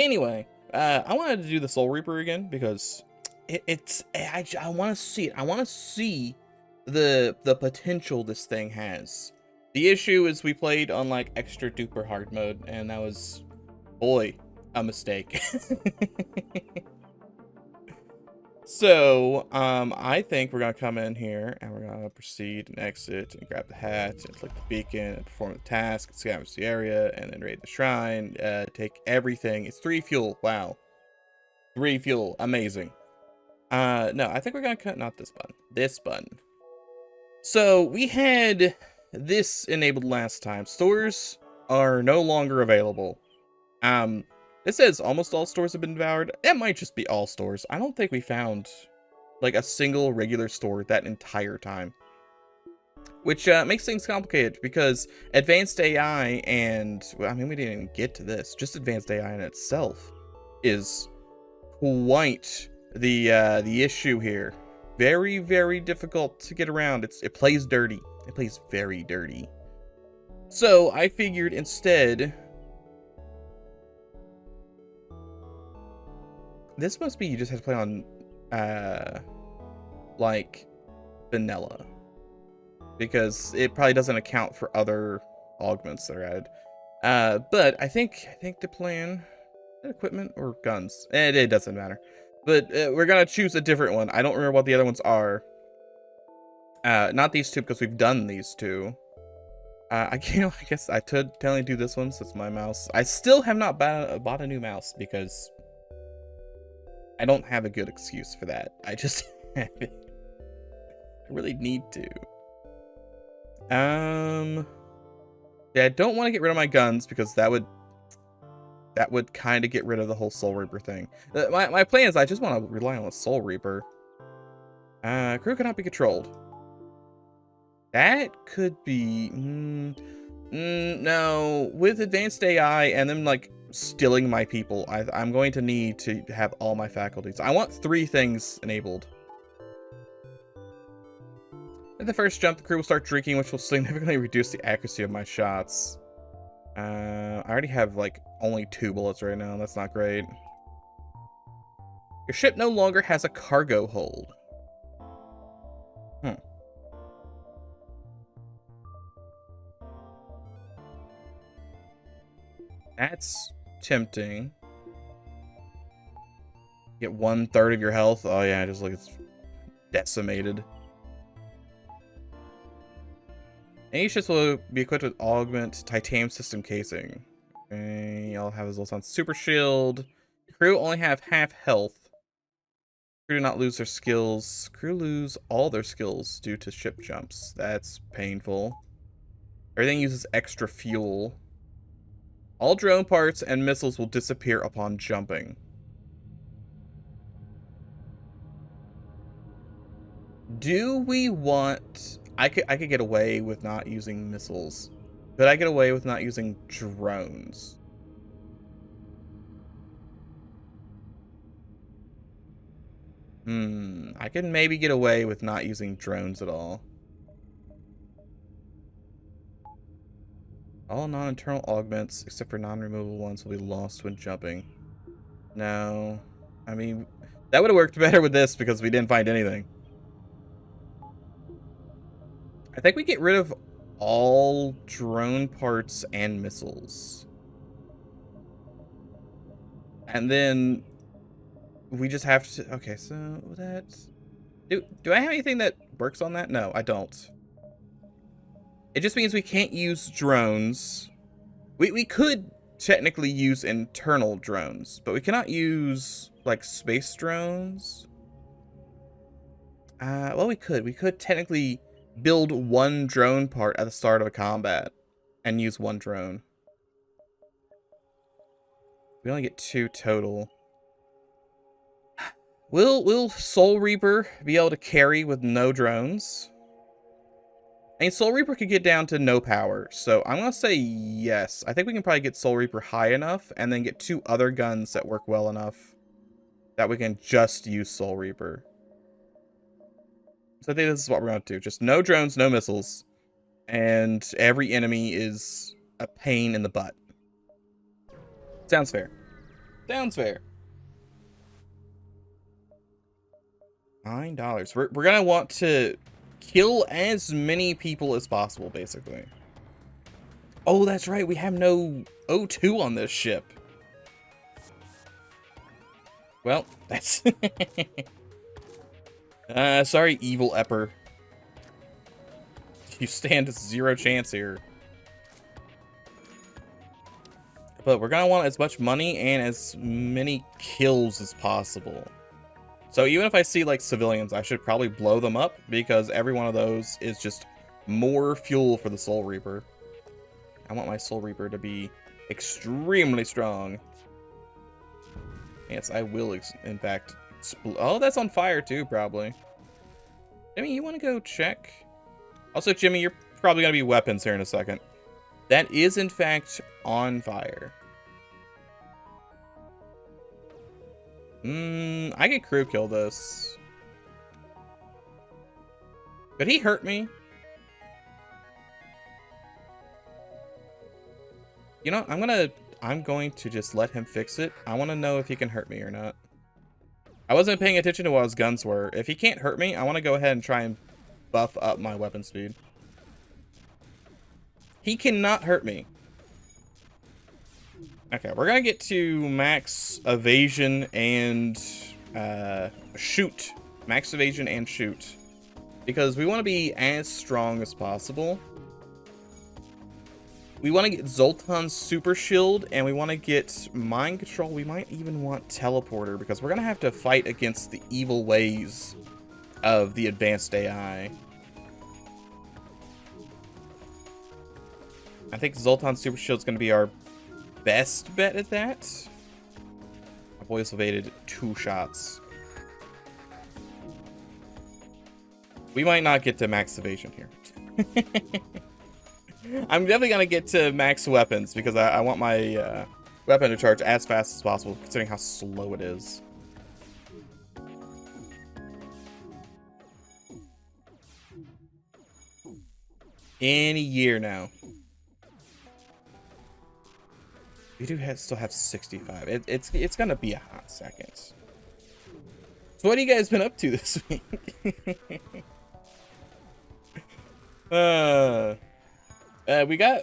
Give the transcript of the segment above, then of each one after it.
Anyway, I wanted to do the Soul Reaper again because I want to see it. I want to see the potential this thing has. The issue is we played on like extra duper hard mode, and that was, boy, a mistake. So, I think we're gonna come in here and we're gonna proceed and exit and grab the hat and click the beacon and perform the task, scavenge the area, and then raid the shrine, take everything. It's 3 fuel. Wow. 3 fuel. Amazing. No, I think we're gonna cut, not this button. This button. So, we had this enabled last time. Stores are no longer available. It says almost all stores have been devoured. It might just be all stores. I don't think we found like a single regular store that entire time. Which makes things complicated because advanced AI and, well, I mean, we didn't even get to this. Just advanced AI in itself is quite the issue here. Very, very difficult to get around. It plays dirty. It plays very dirty. So I figured instead, this must be you just have to play on, like, vanilla. Because it probably doesn't account for other augments that are added. But I think the plan, equipment or guns, it doesn't matter. But we're gonna choose a different one. I don't remember what the other ones are. Not these two because we've done these two. I guess I could totally do this one since my mouse. I still have not bought a new mouse because I don't have a good excuse for that. I just haven't. I really need to. Yeah, I don't want to get rid of my guns because that would kind of get rid of the whole Soul Reaper thing. My plan is I just want to rely on the Soul Reaper. Crew cannot be controlled. That could be no, with advanced AI and them like stealing my people, I'm going to need to have all my faculties. I want 3 things enabled. At the first jump, the crew will start drinking, which will significantly reduce the accuracy of my shots. I already have like only 2 bullets right now. That's not great. Your ship no longer has a cargo hold. That's tempting. Get 1/3 of your health. Oh yeah, just like it's decimated. Any ships will be equipped with augment titanium system casing. Okay, y'all have as well on super shield. Crew only have half health. Crew do not lose their skills. Crew lose all their skills due to ship jumps. That's painful. Everything uses extra fuel. All drone parts and missiles will disappear upon jumping. Do we want... I could get away with not using missiles. Could I get away with not using drones? I can maybe get away with not using drones at all. All non-internal augments, except for non-removable ones, will be lost when jumping. No. I mean, that would have worked better with this because we didn't find anything. I think we get rid of all drone parts and missiles. And then we just have to... Okay, so that's... Do I have anything that works on that? No, I don't. It just means we can't use drones. We could technically use internal drones, but we cannot use, like, space drones. Well, we could. We could technically build 1 drone part at the start of a combat and use 1 drone. We only get 2 total. Will Soul Reaper be able to carry with no drones? I mean, Soul Reaper could get down to no power, so I'm going to say yes. I think we can probably get Soul Reaper high enough, and then get 2 other guns that work well enough that we can just use Soul Reaper. So I think this is what we're going to do. Just no drones, no missiles, and every enemy is a pain in the butt. Sounds fair. Sounds fair. $9. We're gonna want to kill as many people as possible, basically. Oh, that's right. We have no O2 on this ship. Well, that's... sorry, evil Epper. You stand 0 chance here. But we're gonna want as much money and as many kills as possible. So even if I see, like, civilians, I should probably blow them up, because every one of those is just more fuel for the Soul Reaper. I want my Soul Reaper to be extremely strong. Yes, I will, in fact, oh, that's on fire too, probably. Jimmy, you want to go check? Also, Jimmy, you're probably going to be weapons here in a second. That is, in fact, on fire. I could crew kill this. Could he hurt me? You know, I'm going to just let him fix it. I want to know if he can hurt me or not. I wasn't paying attention to what his guns were. If he can't hurt me, I want to go ahead and try and buff up my weapon speed. He cannot hurt me. Okay, we're gonna get to max evasion and shoot. Max evasion and shoot. Because we want to be as strong as possible. We want to get Zoltan's super shield, and we want to get mind control. We might even want teleporter, because we're going to have to fight against the evil ways of the advanced AI. I think Zoltan's super shield is going to be our best bet at that. My boys evaded 2 shots. We might not get to max evasion here. I'm definitely going to get to max weapons, because I want my weapon to charge as fast as possible, considering how slow it is. Any year now. We do still have 65. It's going to be a hot second. So what have you guys been up to this week?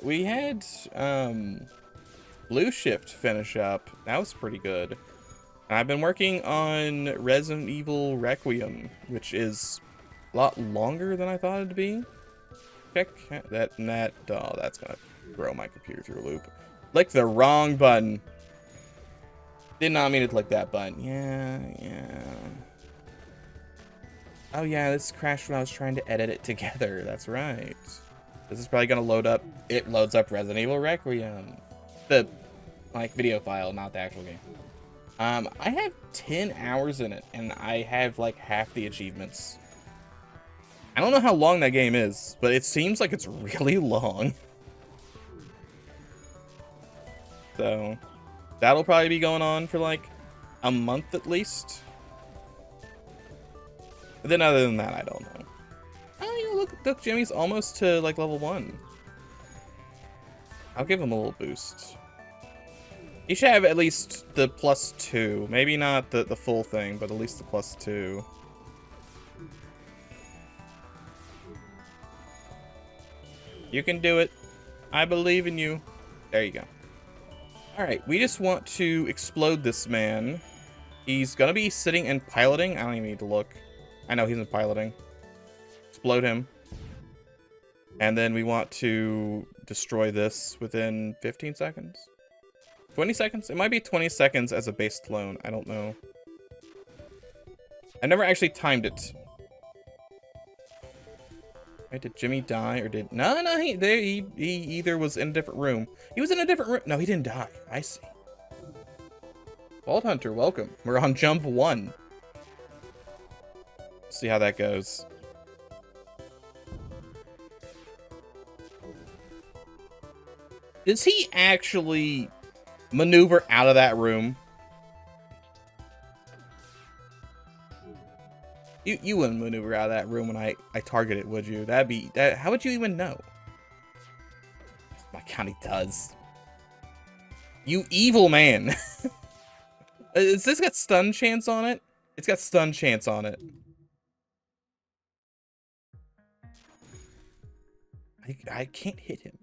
We had Blue Shift finish up. That was pretty good. I've been working on Resident Evil Requiem, which is a lot longer than I thought it'd be. Check that, and that. Oh, that's gonna throw my computer through a loop. Clicked the wrong button. Did not mean to click that button. Yeah. Oh yeah, this crashed when I was trying to edit it together. That's right. This is probably gonna load up. It loads up Resident Evil Requiem, the video file, not the actual game. I have 10 hours in it, and I have like half the achievements. I don't know how long that game is, but it seems like it's really long. So that'll probably be going on for like a month at least. But then other than that, I don't know. Oh, you look, Jimmy's almost to like level 1. I'll give him a little boost. He should have at least the +2. Maybe not the full thing, but at least the +2. You can do it. I believe in you. There you go. Alright, we just want to explode this man. He's gonna be sitting and piloting. I don't even need to look. I know he's in piloting. Explode him. And then we want to destroy this within 15 seconds. 20 seconds? It might be 20 seconds as a base clone. I don't know. I never actually timed it. Right, did Jimmy die or did... No, he either was in a different room. He was in a different room. No, he didn't die. I see. Vault Hunter, welcome. We're on jump 1. See how that goes. Does he actually maneuver out of that room? You wouldn't maneuver out of that room when I target it, would you? How would you even know? My God, he does. You evil man. Is this got stun chance on it? It's got stun chance on it. I can't hit him.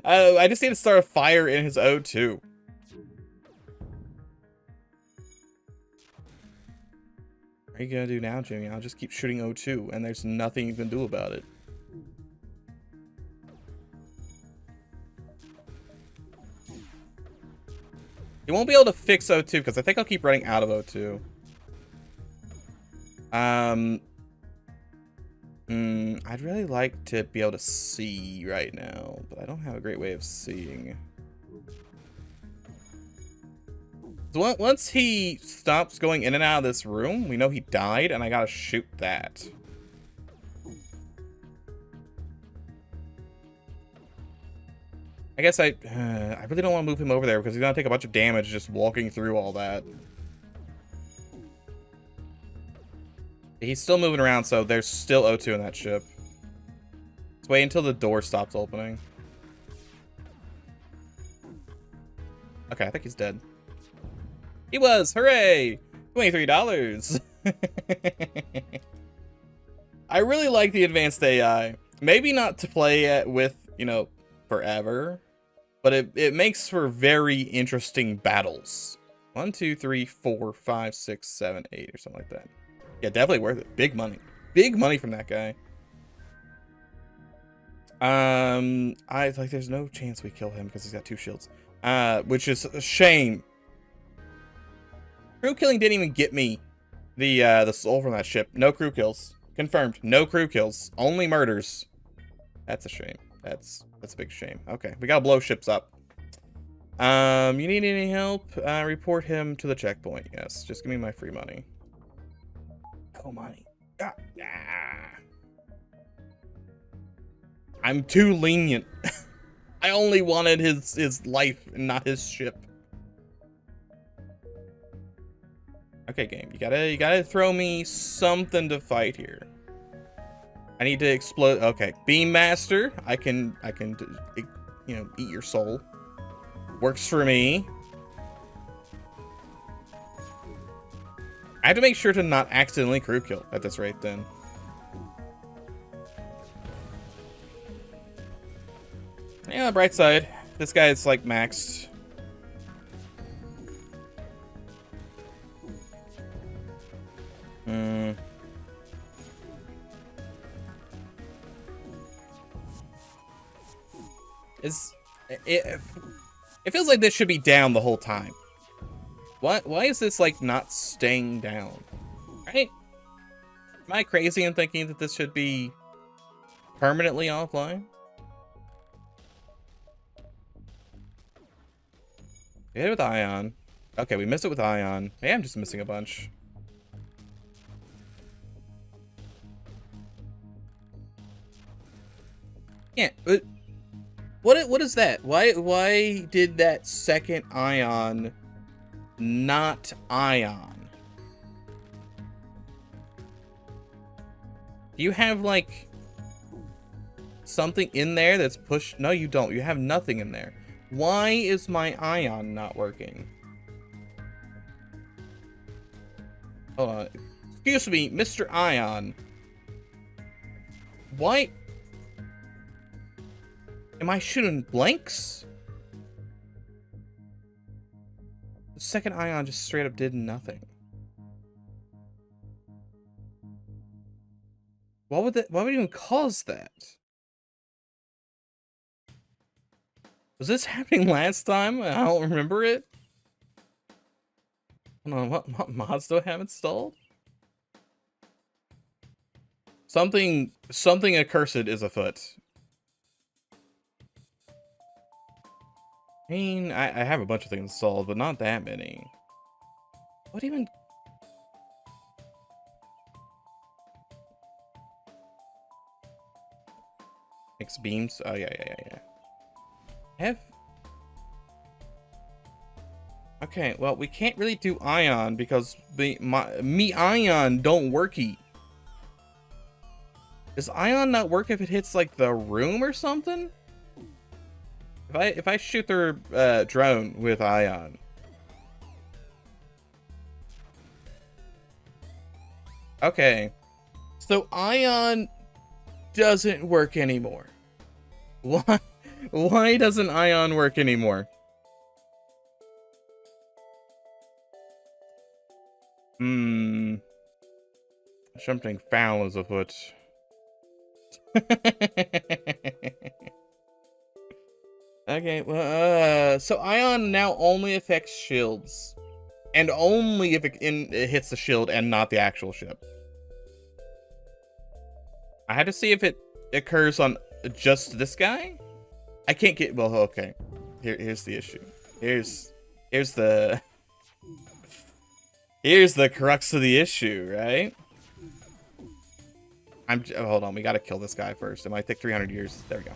I just need to start a fire in his O2. What are you gonna do now, Jimmy? I'll just keep shooting O2, and there's nothing you can do about it. You won't be able to fix O2 because I think I'll keep running out of O2. I'd really like to be able to see right now, but I don't have a great way of seeing. So once he stops going in and out of this room, we know he died, and I gotta shoot that. I guess I really don't want to move him over there because he's gonna take a bunch of damage just walking through all that. He's still moving around, so there's still O2 in that ship. Let's wait until the door stops opening. Okay, I think he's dead. He was! Hooray! $23. I really like the advanced AI. Maybe not to play it with, you know, forever, but it makes for very interesting battles. 1, 2, 3, 4, 5, 6, 7, 8, or something like that. Yeah, definitely worth it. Big money. Big money from that guy. There's no chance we kill him because he's got 2 shields. Which is a shame. Crew killing didn't even get me the soul from that ship. No crew kills. Confirmed. No crew kills. Only murders. That's a shame. That's a big shame. Okay, we gotta blow ships up. You need any help? Report him to the checkpoint. Yes, just give me my free money. Oh, money. Ah. I'm too lenient. I only wanted his life and not his ship. Okay, game. You gotta throw me something to fight here. I need to explode. Okay, Beam Master. I can, you know, eat your soul. Works for me. I have to make sure to not accidentally crew kill at this rate then. Yeah, on the bright side, this guy is like maxed. It feels like this should be down the whole time. Why is this like not staying down? Right? Am I crazy in thinking that this should be permanently offline? We hit it with Ion. Okay, we missed it with Ion. Maybe I'm just missing a bunch. Yeah, but what is that? Why did that second Ion not Ion? Do you have like something in there that's pushed? No, you don't. You have nothing in there. Why is my Ion not working? Hold on. Excuse me, Mr. Ion. Why am I shooting blanks? The second Ion just straight up did nothing. Why would it even cause that? Was this happening last time? I don't remember it. Hold on, what mods do I have installed? Something accursed is afoot. I mean, I have a bunch of things installed, but not that many. What even? Mix beams? Oh, yeah. Okay, well, we can't really do Ion because me Ion don't worky. Does Ion not work if it hits like the room or something? If I shoot their drone with Ion, Okay. So Ion doesn't work anymore. Why? Why doesn't Ion work anymore? Something foul is afoot. Okay, well, so Ion now only affects shields. And only if it hits the shield and not the actual ship. I had to see if it occurs on just this guy. I can't get, well, okay. Here's the issue. Here's the crux of the issue, right? Hold on, we gotta kill this guy first. It might take 300 years. There we go.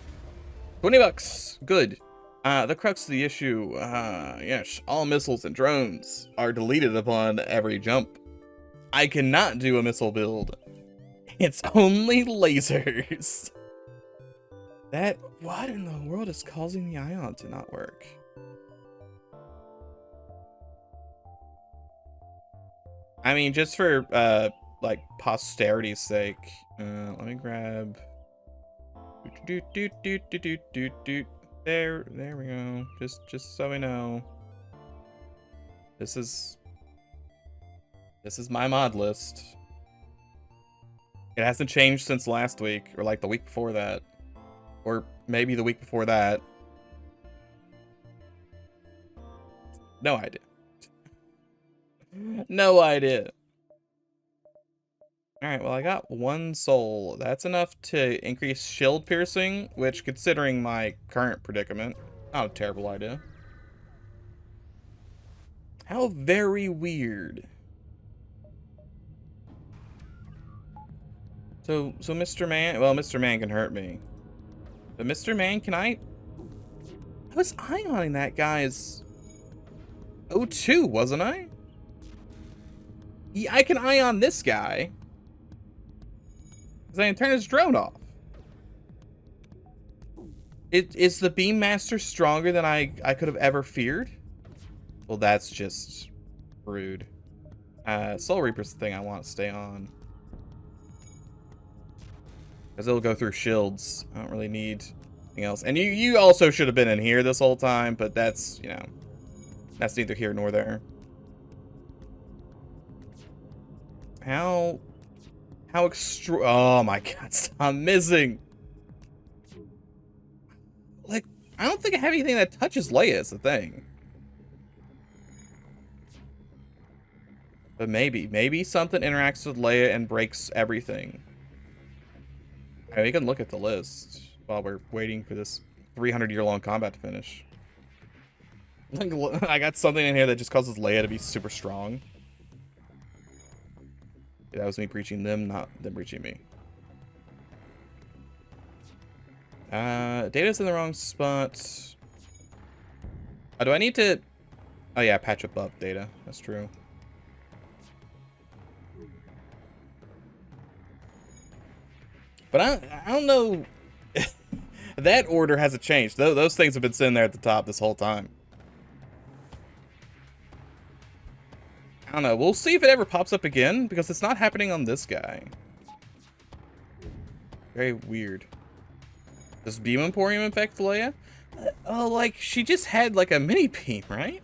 $20. Good. The crux of the issue, yes, all missiles and drones are deleted upon every jump. I cannot do a missile build. It's only lasers. What in the world is causing the Ion to not work? I mean, just for, like, posterity's sake, let me grab... There we go. Just so we know. This is my mod list. It hasn't changed since last week, or like the week before that. Or maybe the week before that. No idea. No idea. Alright, well I got 1 soul. That's enough to increase shield piercing, which, considering my current predicament, not a terrible idea. How very weird. So Mr. Man, well, Mr. Man can hurt me. But Mr. Man, I was ioning that guy's O2, wasn't I? Yeah, I can ion this guy. I can turn his drone off. Is the Beam Master stronger than I could have ever feared? Well, that's just rude. Soul Reaper's the thing I want to stay on. Because it'll go through shields. I don't really need anything else. And you also should have been in here this whole time, but that's, you know, that's neither here nor there. How oh my god, stop missing. Like, I don't think I have anything that touches Leia is the thing. But maybe something interacts with Leia and breaks everything. Right, we can look at the list while we're waiting for this 300-year-long combat to finish. I got something in here that just causes Leia to be super strong. That was me breaching them, not them breaching me. Data's in the wrong spot. Oh, do I need to... Oh yeah, patch above data. That's true. But I don't know... That order hasn't changed. Those things have been sitting there at the top this whole time. I don't know. We'll see if it ever pops up again, because it's not happening on this guy. Very weird. Does Beam Emporium affect Leia? Oh, like, she just had, like, a mini beam, right?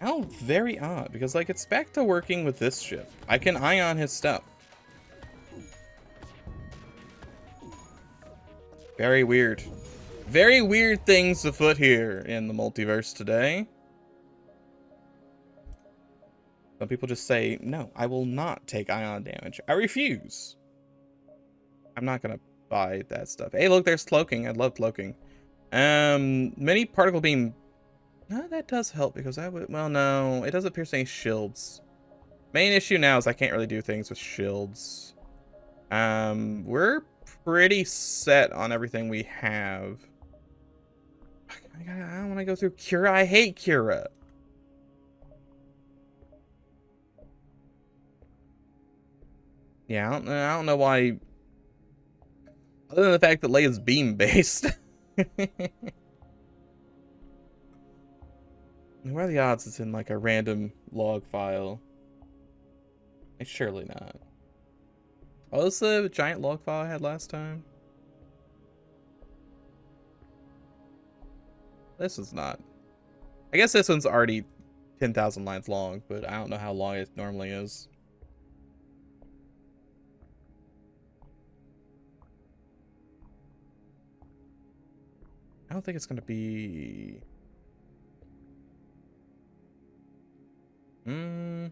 How very odd, because, like, it's back to working with this ship. I can ion his stuff. Very weird. Very weird things afoot here in the multiverse today. Some people just say, no, I will not take ion damage. I refuse. I'm not gonna buy that stuff. Hey, look, there's cloaking. I love cloaking. Mini particle beam. No, that does help because I would, well, no, it doesn't pierce any shields. Main issue now is I can't really do things with shields. We're pretty set on everything we have. I don't want to go through Cura. I hate Cura. Yeah, I don't know why. Other than the fact that Leia's beam based. What are the odds it's in like a random log file? It's surely not. Oh, this the giant log file I had last time? This is not. I guess this one's already 10,000 lines long, but I don't know how long it normally is. I don't think it's going to be... And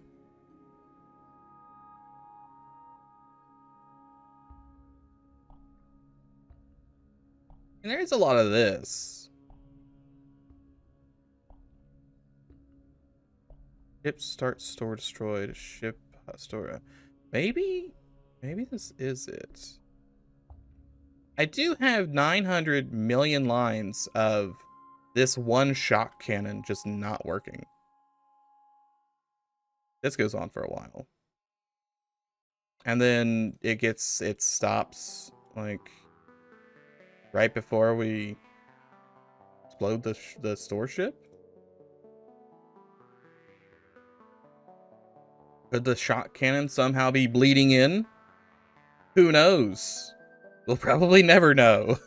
there's a lot of this. Ship start, store, destroyed. Ship, store. Maybe this is it. I do have 900 million lines of this one shock cannon just not working. This goes on for a while. And then it stops like right before we explode the store ship. Could the shock cannon somehow be bleeding in? Who knows? We'll probably never know.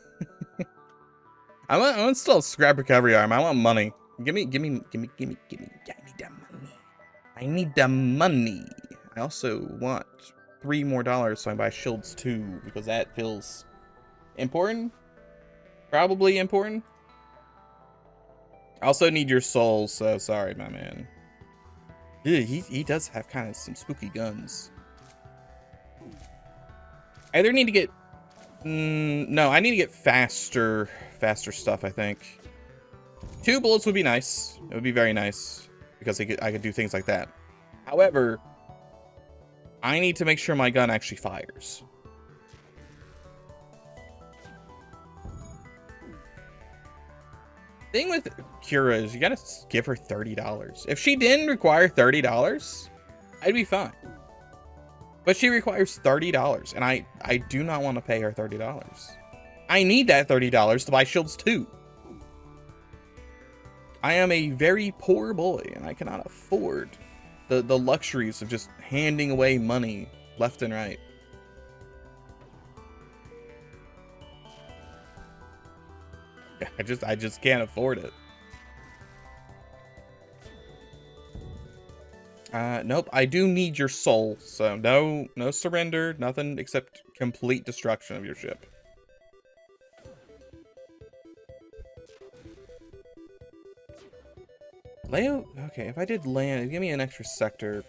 I want still scrap recovery arm. I want money. Give me the money. I need the money. I also want $3 more so I can buy shields too, because that feels important. Probably important. I also need your soul, so sorry, my man. Dude, he does have kind of some spooky guns. I either need to get... no, I need to get faster stuff, I think. 2 bullets would be nice. It would be very nice, because I could do things like that. However, I need to make sure my gun actually fires. Thing with Kira is you gotta give her $30. If she didn't require $30, I'd be fine. But she requires $30, and I do not want to pay her $30. I need that $30 to buy shields too. I am a very poor boy, and I cannot afford the luxuries of just handing away money left and right. I just can't afford it. Nope, I do need your soul, so no surrender, nothing except complete destruction of your ship. Leo, okay, if I did land, give me an extra sector,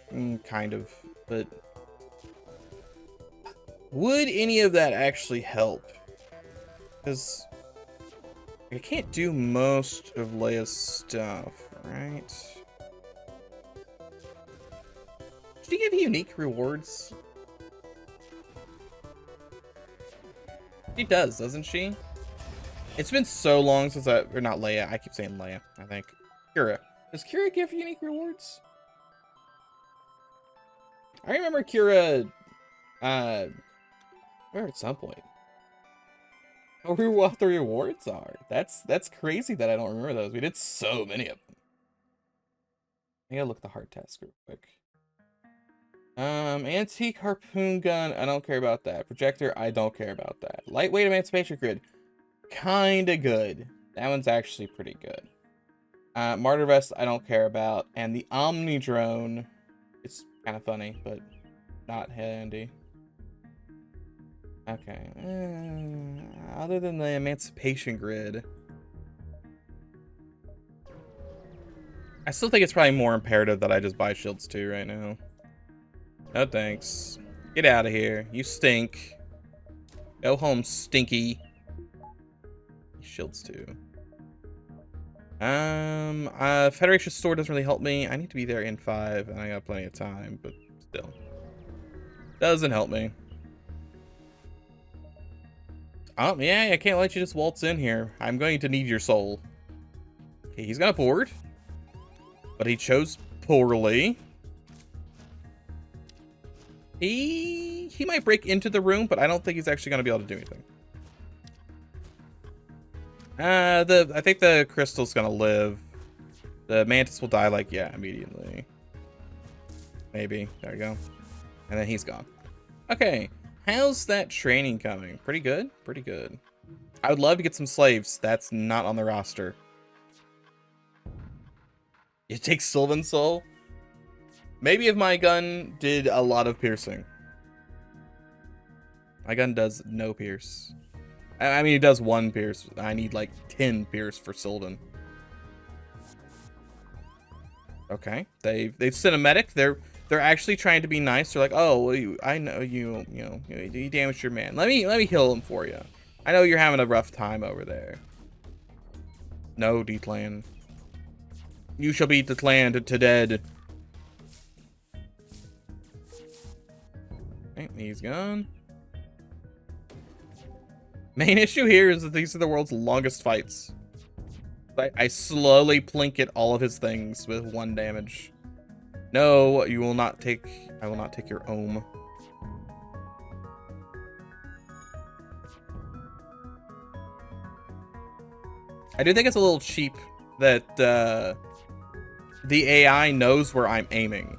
kind of, but would any of that actually help? Because I can't do most of Leia's stuff, right? Did she give you unique rewards? She does, doesn't she? It's been so long since or not Leia, I keep saying Leia, I think. Kira. Does Kira give unique rewards? I remember Kira, at some point. I wonder what the rewards are. That's crazy that I don't remember those. We did so many of them. I gotta look at the hard task real quick. Antique harpoon gun, I don't care about that. Projector, I don't care about that. Lightweight emancipation grid, kinda good. That one's actually pretty good. Martyr vest, I don't care about. And the Omni drone, it's kind of funny, but not handy. Okay. Other than the emancipation grid, I still think it's probably more imperative that I just buy shields too right now. No thanks. Get out of here. You stink. Go home, stinky. Shields too. Federation store doesn't really help me. I need to be there in 5, and I got plenty of time, but still. Doesn't help me. Oh, yeah, I can't let you just waltz in here. I'm going to need your soul. Okay, he's got a board. But he chose poorly. He might break into the room, but I don't think he's actually going to be able to do anything. I think the crystal's going to live. The mantis will die, like, yeah, immediately. Maybe. There we go. And then he's gone. Okay. How's that training coming? Pretty good? Pretty good. I would love to get some slaves. That's not on the roster. It takes Sylvan Soul? Maybe if my gun did a lot of piercing. My gun does no pierce. I mean, it does 1 pierce. I need like 10 pierce for Sylvan. Okay, they've cinematic. They're actually trying to be nice. They're like, oh, well, I know you damaged your man. Let me heal him for you. I know you're having a rough time over there. No, Declan. You shall be Declan to dead. Okay, he's gone. Main issue here is that these are the world's longest fights. I slowly plinkett all of his things with 1 damage. No, you will not take... I will not take your ohm. I do think it's a little cheap that the AI knows where I'm aiming.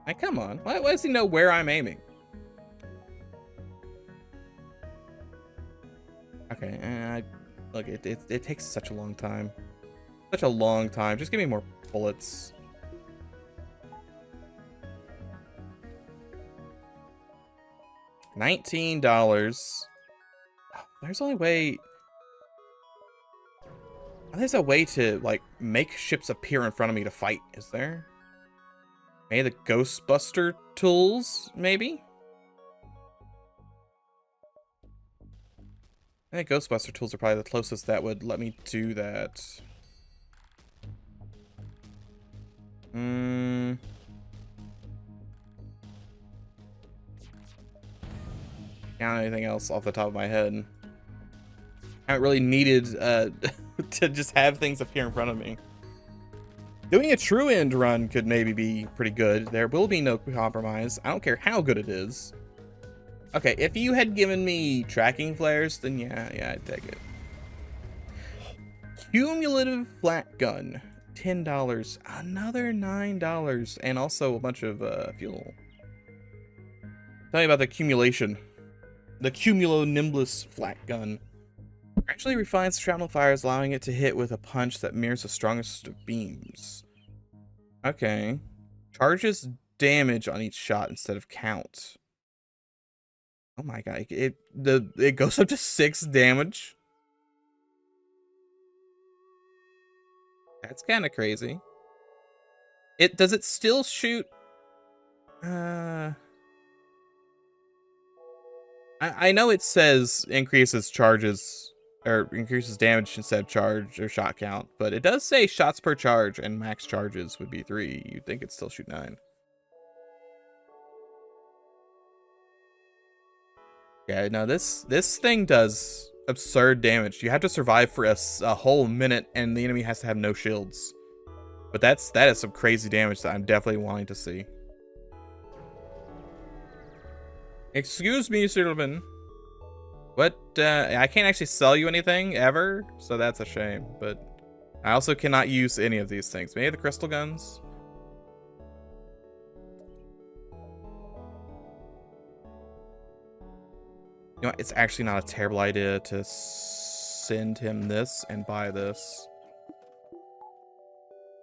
Like, come on. Why does he know where I'm aiming? Okay, look, it takes such a long time. Such a long time. Just give me more bullets. $19. There's only way... There's a way to, like, make ships appear in front of me to fight, is there? Maybe the Ghostbuster tools, maybe? I think Ghostbuster tools are probably the closest that would let me do that. Not anything else off the top of my head. I haven't really needed to just have things appear in front of me. Doing a true end run could maybe be pretty good. There will be no compromise. I don't care how good it is. Okay, if you had given me tracking flares, then yeah, I'd take it. Cumulative flat gun, $10, another $9, and also a bunch of fuel. Tell me about the accumulation. The Cumulonimbus flat gun. Actually refines shrapnel fires, allowing it to hit with a punch that mirrors the strongest of beams. Okay. Charges damage on each shot instead of count. Oh my god, it goes up to 6 damage. That's kind of crazy. Does it still shoot? I know it says increases charges or increases damage instead of charge or shot count, but it does say shots per charge and max charges would be 3. You'd think it'd still shoot 9. Yeah, no, this thing does absurd damage. You have to survive for a whole minute, and the enemy has to have no shields. But that is some crazy damage that I'm definitely wanting to see. Excuse me, Silverman. What? I can't actually sell you anything ever, so that's a shame. But I also cannot use any of these things. Maybe the crystal guns. You know what? It's actually not a terrible idea to send him this and buy this.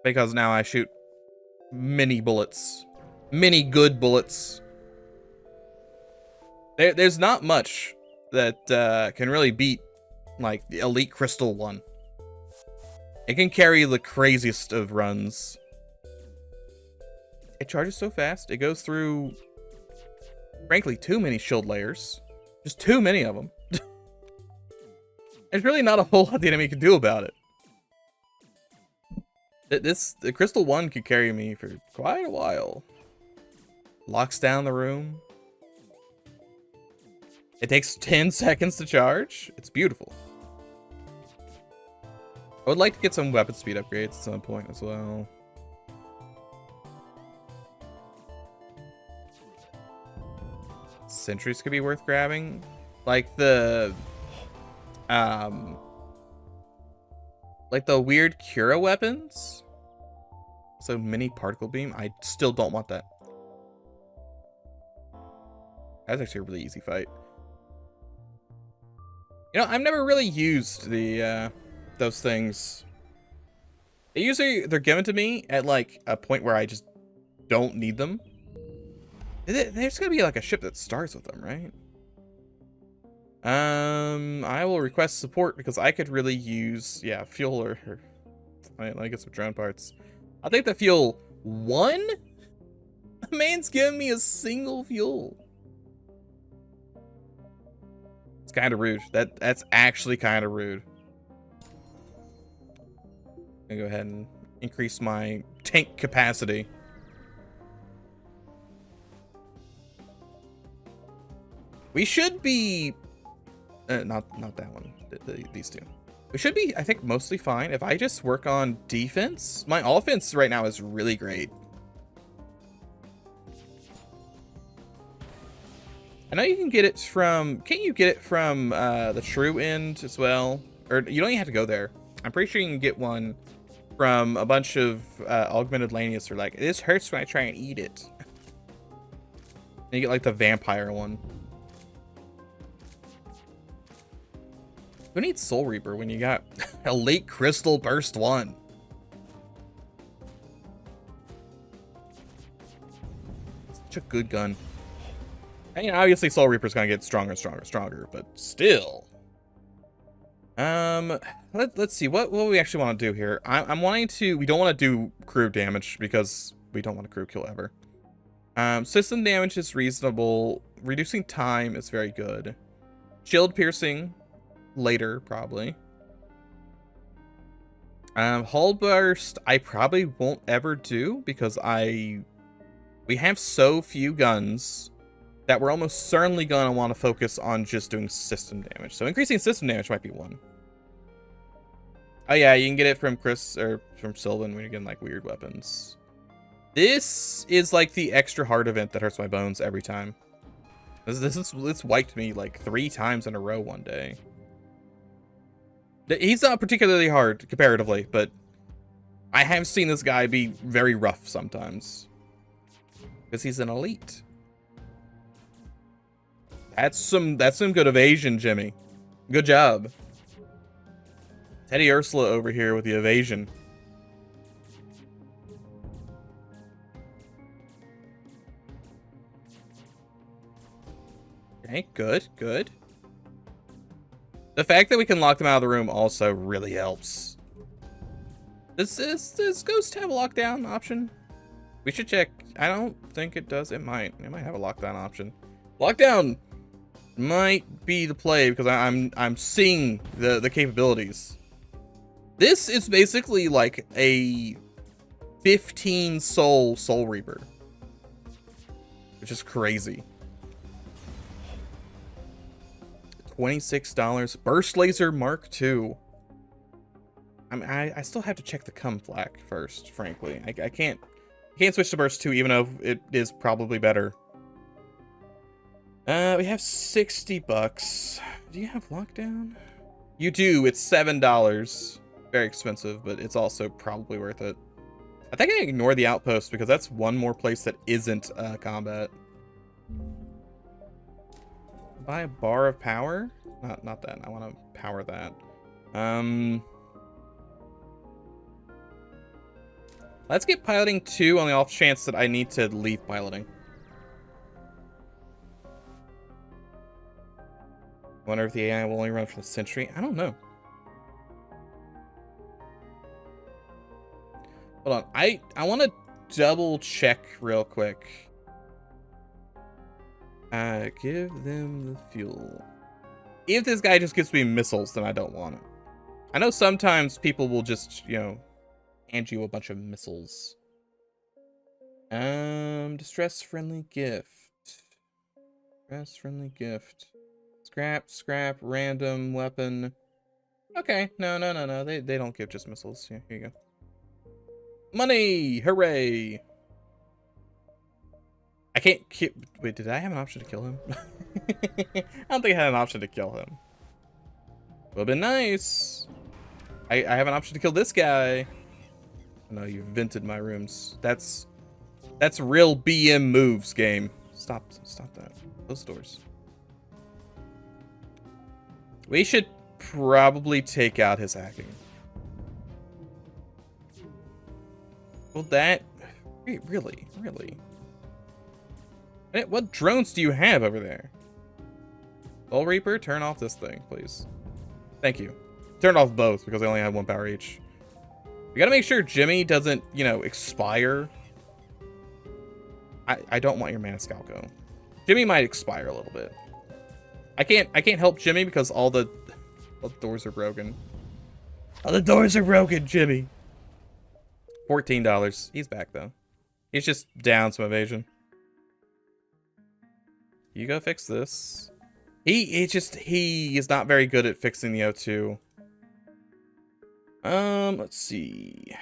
Because now I shoot many bullets. Many good bullets. There's not much that can really beat, like, the Elite Crystal one. It can carry the craziest of runs. It charges so fast. It goes through, frankly, too many shield layers. Just too many of them. There's really not a whole lot the enemy can do about it. The Crystal 1 could carry me for quite a while. Locks down the room. It takes 10 seconds to charge. It's beautiful. I would like to get some weapon speed upgrades at some point as well. Sentries could be worth grabbing. Like Like the weird Cura weapons. So mini particle beam. I still don't want that. That's actually a really easy fight. You know, I've never really used the those things. They're given to me at like a point where I just don't need them. There's gonna be like a ship that starts with them, right? I will request support because I could really use, yeah, fuel or I get some drone parts. I'll take the fuel 1. The man's giving me a single fuel. It's kind of rude. That's actually kind of rude. I'm gonna go ahead and increase my tank capacity. We should be not that one. These two. We should be, I think, mostly fine if I just work on defense. My offense right now is really great. I know you can get it from. Can't you get it from the true end as well? Or you don't even have to go there. I'm pretty sure you can get one from a bunch of augmented lanius or like, this hurts when I try and eat it. And you get like the vampire one. Who needs Soul Reaper when you got Elite Crystal Burst 1? Such a good gun. And, you know, obviously Soul Reaper's gonna get stronger and stronger and stronger, but still. Let's see what we actually want to do here. I'm wanting to. We don't want to do crew damage because we don't want a crew kill ever. System damage is reasonable. Reducing time is very good. Shield piercing. Later, probably. Hull burst, I probably won't ever do because we have so few guns that we're almost certainly gonna want to focus on just doing system damage. So increasing system damage might be one. Oh yeah, you can get it from Chris or from Sylvan when you're getting like weird weapons. This is like the extra hard event that hurts my bones every time. This wiped me like 3 times in a row one day. He's not particularly hard comparatively, but I have seen this guy be very rough sometimes. Because he's an elite. That's some good evasion, Jimmy. Good job. Teddy Ursula over here with the evasion. Okay, good, good. The fact that we can lock them out of the room also really helps. Does Ghost have a lockdown option? We should check. I don't think it does. It might have a lockdown option. Lockdown might be the play because I'm seeing the capabilities. This is basically like a 15 Soul Reaper, which is crazy. $26. Burst Laser Mark II. I mean, I still have to check the cum flak first, frankly. I can't switch to Burst 2 even though it is probably better. We have $60. Do you have lockdown? You do. It's $7. Very expensive, but it's also probably worth it. I think I ignore the outpost because that's one more place that isn't combat. Buy a bar of power? Not that. I want to power that. Let's get piloting 2 on the off chance that I need to leave piloting. Wonder if the AI will only run for the Sentry. I don't know. Hold on. I want to double check real quick. Give them the fuel. If this guy just gives me missiles, then I don't want it. I know sometimes people will just, you know, hand you a bunch of missiles. Distress friendly gift. Distress friendly gift. Scrap, random weapon. Okay, no. They don't give just missiles. Here you go. Money! Hooray! I can't keep. Wait, did I have an option to kill him? I don't think I had an option to kill him. Would have been nice. I have an option to kill this guy. No, you vented my rooms. That's real BM moves, game. Stop that. Close the doors. We should probably take out his hacking. Well, that... Wait, really? What drones do you have over there? Soul Reaper, turn off this thing, please. Thank you. Turn off both, because I only have 1 power each. We gotta make sure Jimmy doesn't, you know, expire. I don't want your Maniscalco. Jimmy might expire a little bit. I can't help Jimmy because all the doors are broken. All the doors are broken, Jimmy. $14. He's back though. He's just down some evasion. You go fix this. He is not very good at fixing the O2. Let's see.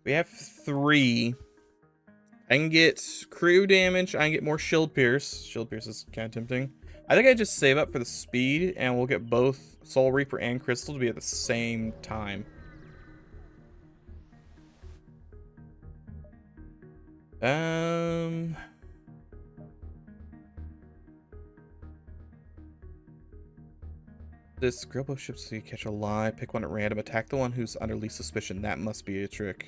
We have 3. I can get crew damage. I can get more shield pierce. Shield pierce is kind of tempting. I think I just save up for the speed, and we'll get both Soul Reaper and Crystal to be at the same time. This Grillbow ship so you catch a lie. Pick one at random. Attack the one who's under least suspicion. That must be a trick.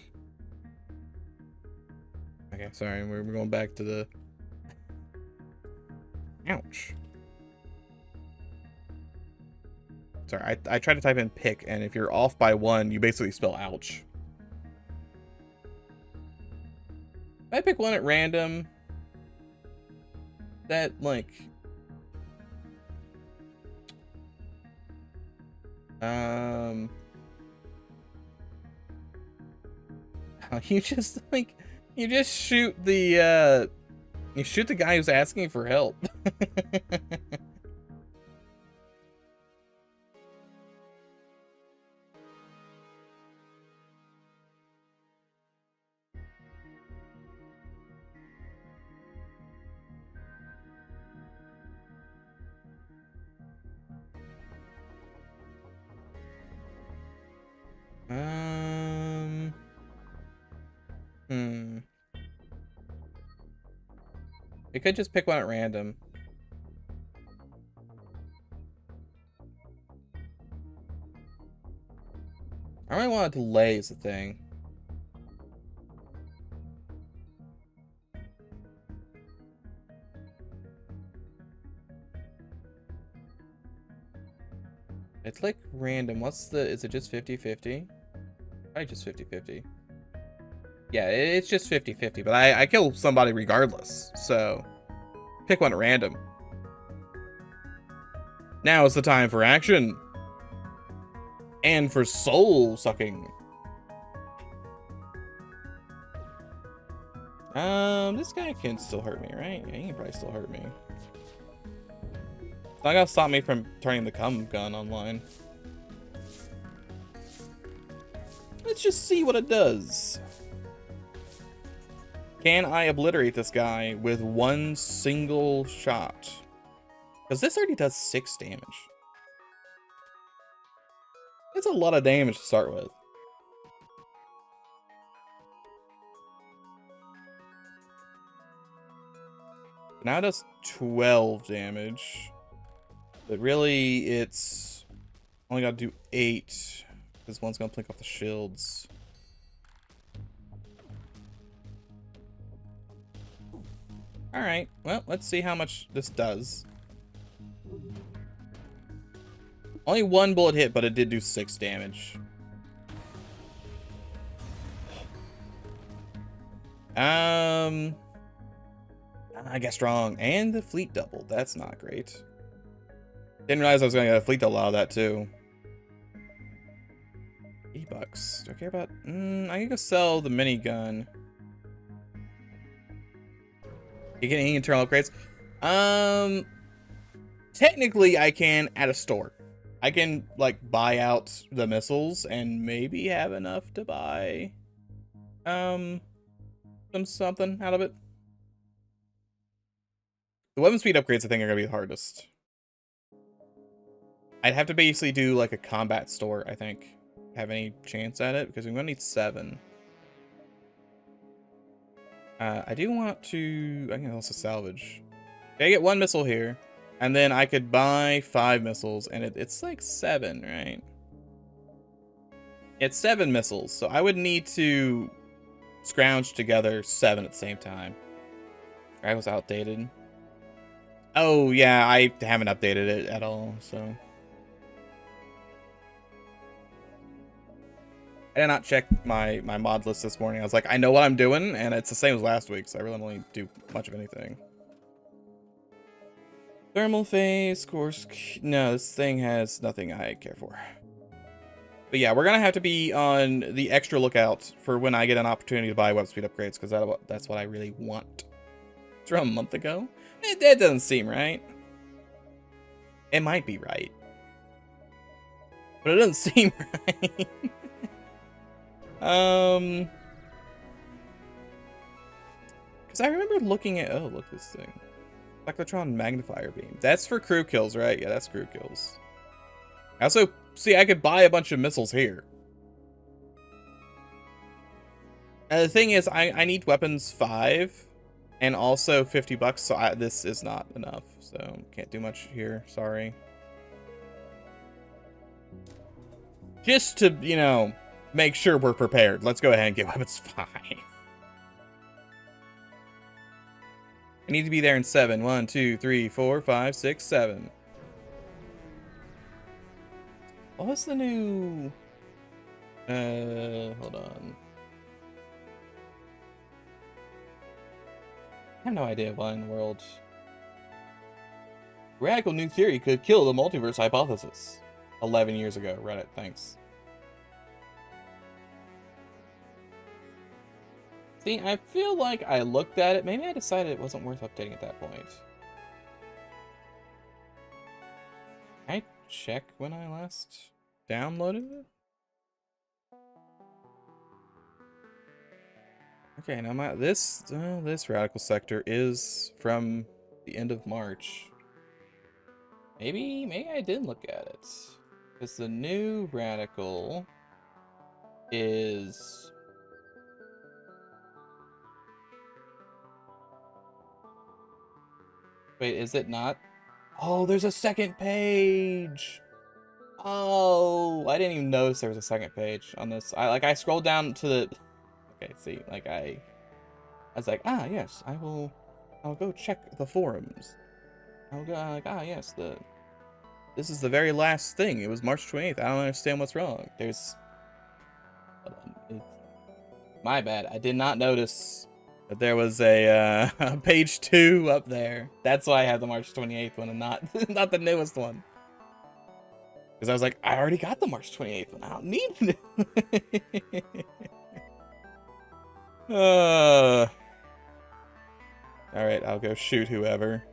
Okay, sorry. We're going back to the... Ouch. Sorry, I tried to type in pick, and if you're off by 1, you basically spell ouch. If I pick one at random, that, like... You just, like... You just shoot the, you shoot the guy who's asking for help. You could just pick one at random. I really want to delay is the thing. It's like random. What's the... Is it just 50-50? Probably just 50-50. Yeah, it's just 50-50, but I kill somebody regardless, so pick one at random. Now is the time for action. And for soul sucking. This guy can still hurt me, right? Yeah, he can probably still hurt me. It's not gonna stop me from turning the cum gun online. Let's just see what it does. Can I obliterate this guy with 1 single shot? Because this already does 6 damage. That's a lot of damage to start with. Now it does 12 damage. But really, it's only got to do 8. Because one's going to blink off the shields. Alright, well, let's see how much this does. Only 1 bullet hit, but it did do 6 damage. I guess wrong. And the fleet doubled. That's not great. Didn't realize I was going to get a fleet double out of that, too. $80. Do I care about... I can go sell the minigun. You get any internal upgrades? Technically, I can at a store. I can, like, buy out the missiles and maybe have enough to buy, something out of it. The weapon speed upgrades, I think, are gonna be the hardest. I'd have to basically do, like, a combat store, I think. have any chance at it, because I'm gonna need 7. I do want to. I can also salvage. Okay, I get 1 missile here, and then I could buy 5 missiles, and it's like 7, right? It's 7 missiles, so I would need to scrounge together 7 at the same time. I was outdated. Oh yeah, I haven't updated it at all, so. I did not check my mod list this morning. I was like, I know what I'm doing, and it's the same as last week, so I really don't really do much of anything. Thermal phase, course. No, this thing has nothing I care for. But yeah, we're gonna have to be on the extra lookout for when I get an opportunity to buy web speed upgrades, because that's what I really want. It's from a month ago. That doesn't seem right. It might be right, but it doesn't seem right. Because I remember looking at, oh, look at this thing. Cyclotron magnifier beam. That's for crew kills, right? Yeah, that's crew kills. I also, see, I could buy a bunch of missiles here. And the thing is, I need weapons 5 and also 50 bucks, so this is not enough. So, can't do much here, sorry. Just to, you know, make sure we're prepared. Let's go ahead and get weapons 5. I need to be there in 7. 1, 2, 3, 4, 5, 6, 7. What was the new... hold on. I have no idea why in the world. Radical new theory could kill the multiverse hypothesis. 11 years ago. Reddit, thanks. See, I feel like I looked at it. Maybe I decided it wasn't worth updating at that point. Can I check when I last downloaded it? Okay, now this radical sector is from the end of March. Maybe I did look at it, because the new radical is. Wait, is it not? Oh, there's a second page. Oh, I didn't even notice there was a second page on this. I scrolled down to the. Okay, see, like I was like, ah, yes, I'll go check the forums. I'll go like, ah, yes, this is the very last thing. It was March 28th. I don't understand what's wrong. There's. My bad. I did not notice that there was a page 2 up there. That's why I had the March 28th one and not not the newest one. Because I was like, I already got the March 28th one. I don't need it. Alright, I'll go shoot whoever.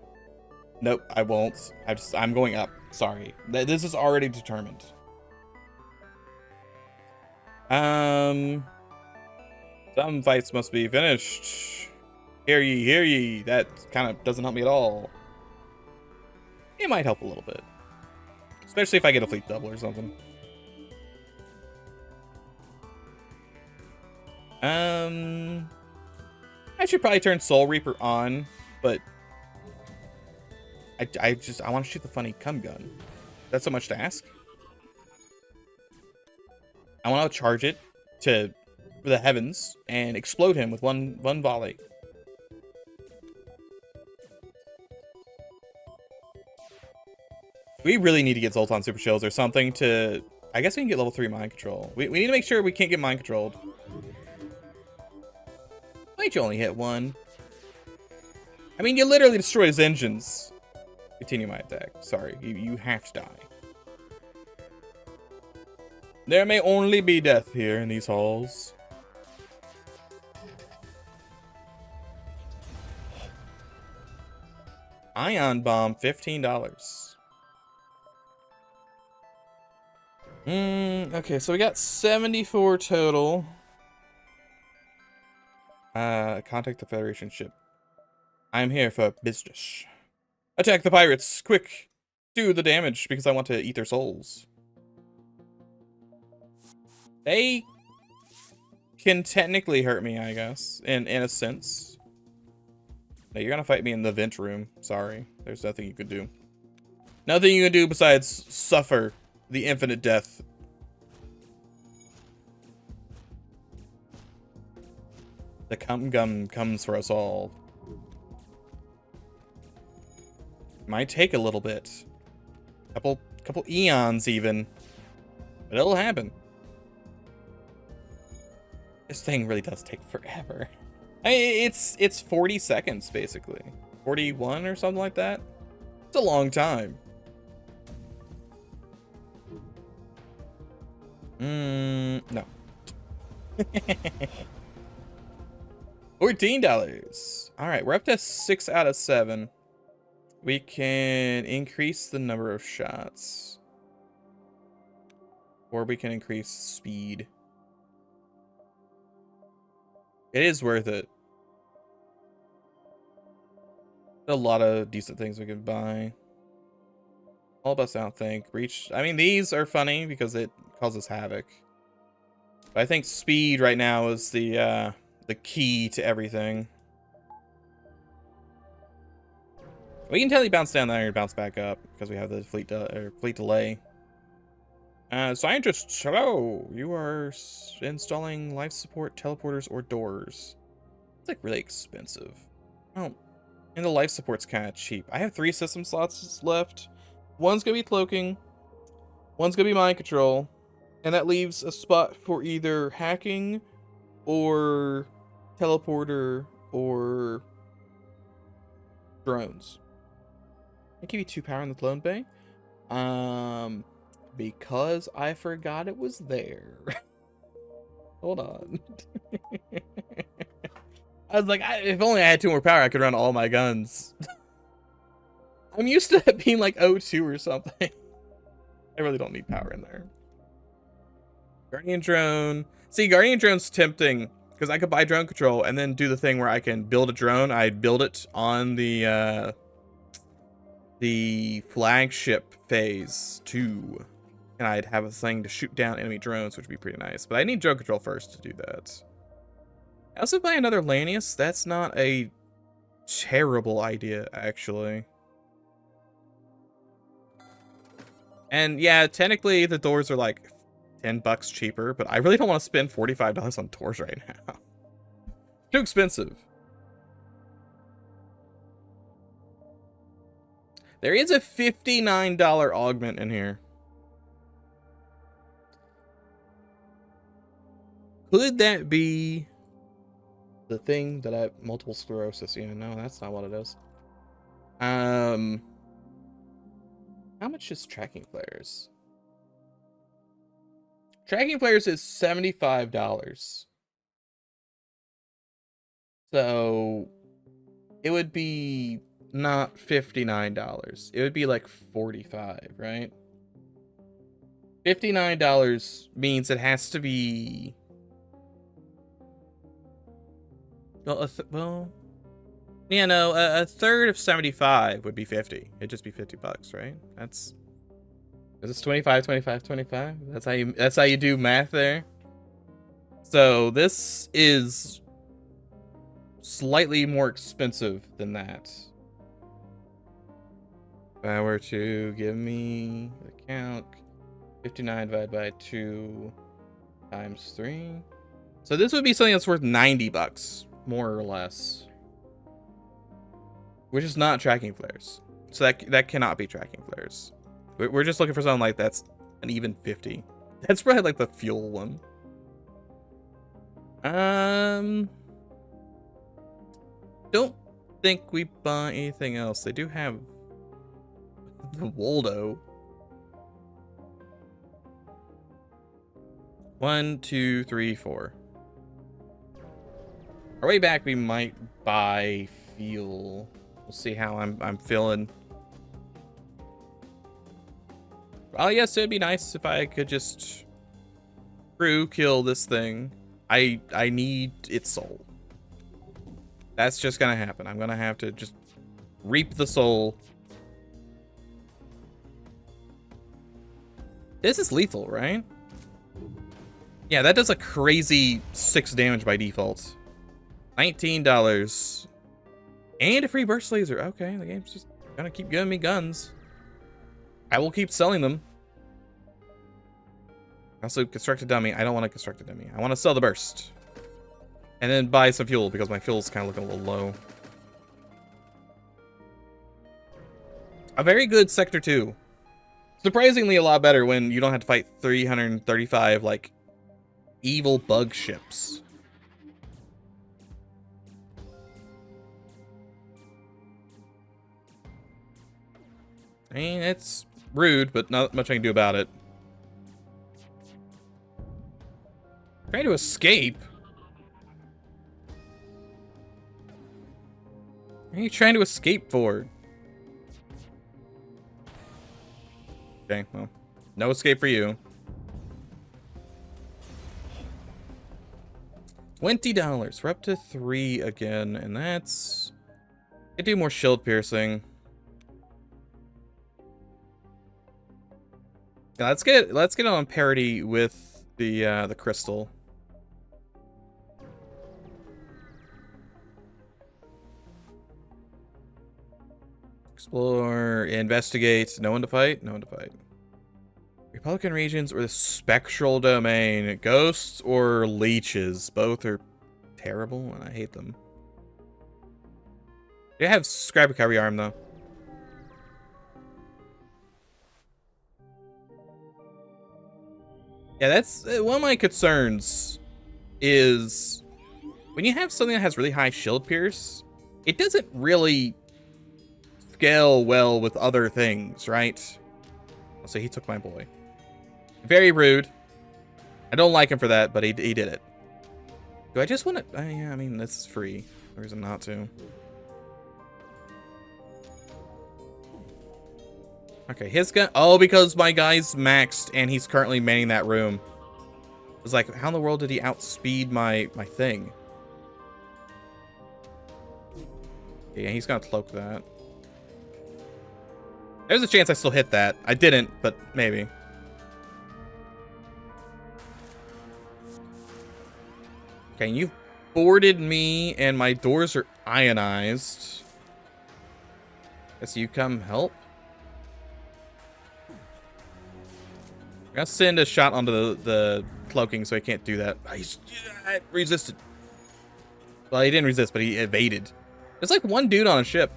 Nope, I won't. I'm going up. Sorry. This is already determined. Some fights must be finished. Hear ye, hear ye. That kind of doesn't help me at all. It might help a little bit. Especially if I get a fleet double or something. I should probably turn Soul Reaper on, but I want to shoot the funny cum gun. That's so much to ask. I want to charge it to the heavens and explode him with one volley. We really need to get Zoltan Super Shells or something to... I guess we can get level 3 mind control. We need to make sure we can't get mind controlled. Why'd you only hit 1? I mean, you literally destroyed his engines. Continue my attack. Sorry, you have to die. There may only be death here in these halls. Ion bomb, $15. Okay, so we got 74 total. Contact the Federation ship. I'm here for business. Attack the pirates, quick! Do the damage, because I want to eat their souls. They can technically hurt me, I guess, in a sense. No, you're gonna fight me in the vent room. Sorry. There's nothing you can do. Nothing you can do besides suffer the infinite death. The cum gum comes for us all. Might take a little bit. Couple eons even. But it'll happen. This thing really does take forever. It's 40 seconds basically. 41 or something like that. It's a long time. No. $14. All right, we're up to 6 out of 7. We can increase the number of shots. Or we can increase speed. It is worth it. A lot of decent things we can buy. All bust out, think. Reach. I mean, these are funny because it causes havoc. But I think speed right now is the key to everything. We can tell you bounce down there and bounce back up because we have the fleet delay. Scientists, hello. You are installing life support, teleporters, or doors. It's like really expensive. Oh, and the life support's kind of cheap. I have 3 system slots left. One's gonna be cloaking. One's gonna be mind control, and that leaves a spot for either hacking, or teleporter, or drones. I give you 2 power in the clone bay. Because I forgot it was there. Hold on. I was like, if only I had 2 more power, I could run all my guns. I'm used to it being like 02 or something. I really don't need power in there. Guardian drone. See, Guardian drone's tempting because I could buy drone control and then do the thing where I can build a drone. I'd build it on the flagship phase 2. And I'd have a thing to shoot down enemy drones, which would be pretty nice. But I need drone control first to do that. I also buy another Lanius. That's not a terrible idea, actually. And yeah, technically the doors are like $10 cheaper, but I really don't want to spend $45 on doors right now. Too expensive. There is a $59 augment in here. Could that be the thing that I multiple sclerosis? Yeah, no, that's not what it is. How much is tracking flares? Tracking flares is $75. So it would be not $59. It would be like $45, right? $59 means it has to be. Well, yeah, no, a third of 75 would be 50. It'd just be $50, right? Is this 25, 25, 25? That's how you do math there. So this is slightly more expensive than that. If I were to give me the count, 59 divided by 2 times 3. So this would be something that's worth $90, more or less. Which is not tracking flares. So that cannot be tracking flares. We're just looking for something like that's an even 50. That's probably like the fuel one. Don't think we buy anything else. They do have the Waldo. 1, 2, 3, 4. Our way back, we might buy fuel. We'll see how I'm feeling. Well, yes, it'd be nice if I could just crew kill this thing. I need its soul. That's just gonna happen. I'm gonna have to just reap the soul. This is lethal, right? Yeah, that does a crazy 6 damage by default. $19. And a free burst laser. Okay, the game's just gonna keep giving me guns. I will keep selling them. Also, construct a dummy. I don't want to construct a dummy. I want to sell the burst. And then buy some fuel, because my fuel's kind of looking a little low. A very good Sector 2. Surprisingly a lot better when you don't have to fight 335, like, evil bug ships. I mean, it's rude, but not much I can do about it. Trying to escape? What are you trying to escape for? Okay, well, no escape for you. $20. We're up to 3 again, and that's... I do more shield piercing. Yeah, let's get on parity with the crystal. Explore, investigate. No one to fight. No one to fight. Republican regions or the spectral domain. Ghosts or leeches. Both are terrible, and I hate them. They have scrap recovery arm though. Yeah, that's one of my concerns. Is when you have something that has really high shield pierce, it doesn't really scale well with other things, right? So he took my boy. Very rude. I don't like him for that, but he did it. Do I just want to... yeah, I mean, this is free. No reason not to. Okay, his gun... Oh, because my guy's maxed, and he's currently manning that room. I was like, how in the world did he outspeed my thing? Yeah, he's gonna cloak that. There's a chance I still hit that. I didn't, but maybe. Okay, you boarded me, and my doors are ionized. Guess you come help? I'm gonna send a shot onto the cloaking so he can't do that. I resisted. Well, he didn't resist, but he evaded. There's like one dude on a ship.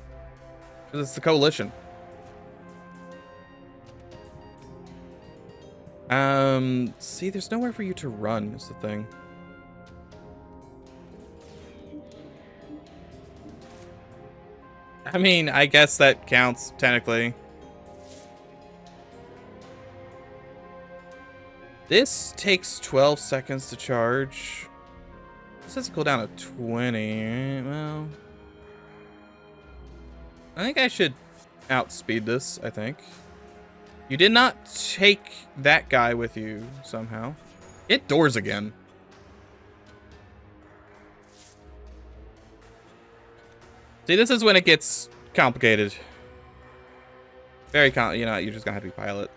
It's the coalition. See, there's nowhere for you to run, is the thing. I mean, I guess that counts, technically. This takes 12 seconds to charge. This has to go down to 20. Well, I think I should outspeed this, I think. You did not take that guy with you, somehow. Hit doors again. See, this is when it gets complicated. Very you know, you're just gonna have to be pilot.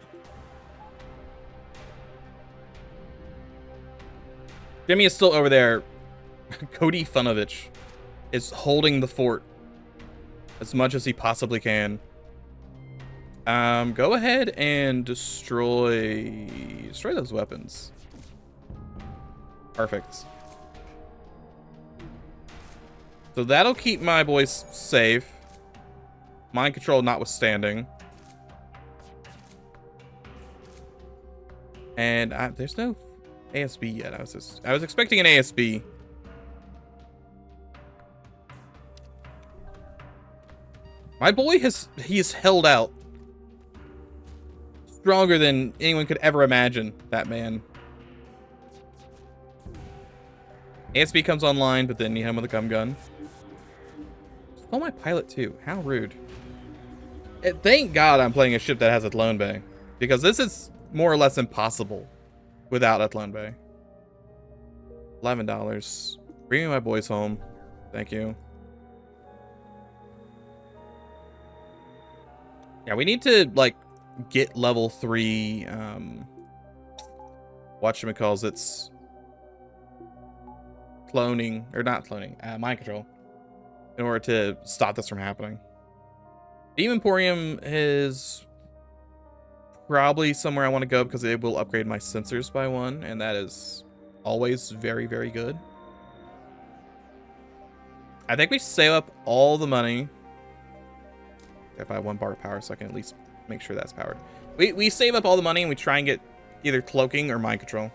Jimmy is still over there. Cody Funovich is holding the fort as much as he possibly can. Go ahead and destroy those weapons. Perfect. So that'll keep my boys safe. Mind control notwithstanding. And there's no ASB yet. I was expecting an ASB. My boy he's held out. Stronger than anyone could ever imagine, that man. ASB comes online, but then you hit him with a gum gun. Oh, my pilot too. How rude. Thank God I'm playing a ship that has a clone bay, because this is more or less impossible without a clone bay. $11. Bring me my boys home. Thank you. Yeah, we need to, like, get level 3, whatchamacalls, it's cloning, or not cloning, mind control, in order to stop this from happening. Team Emporium is probably somewhere I want to go because it will upgrade my sensors by 1, and that is always very, very good. I think we save up all the money. If I have 1 bar of power, so I can at least make sure that's powered. We save up all the money and we try and get either cloaking or mind control.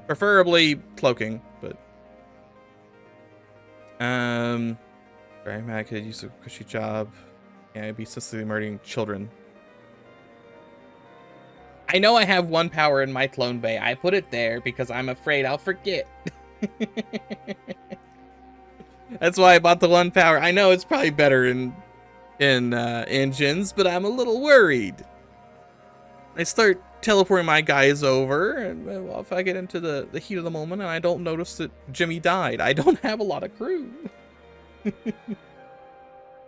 Preferably cloaking, but very mad kid used a cushy job. Yeah, I'd be senselessly murdering children. I know I have 1 power in my clone bay. I put it there because I'm afraid I'll forget. That's why I bought the 1 power. I know it's probably better in engines, but I'm a little worried. I start teleporting my guys over, and well, if I get into the heat of the moment and I don't notice that Jimmy died, I don't have a lot of crew.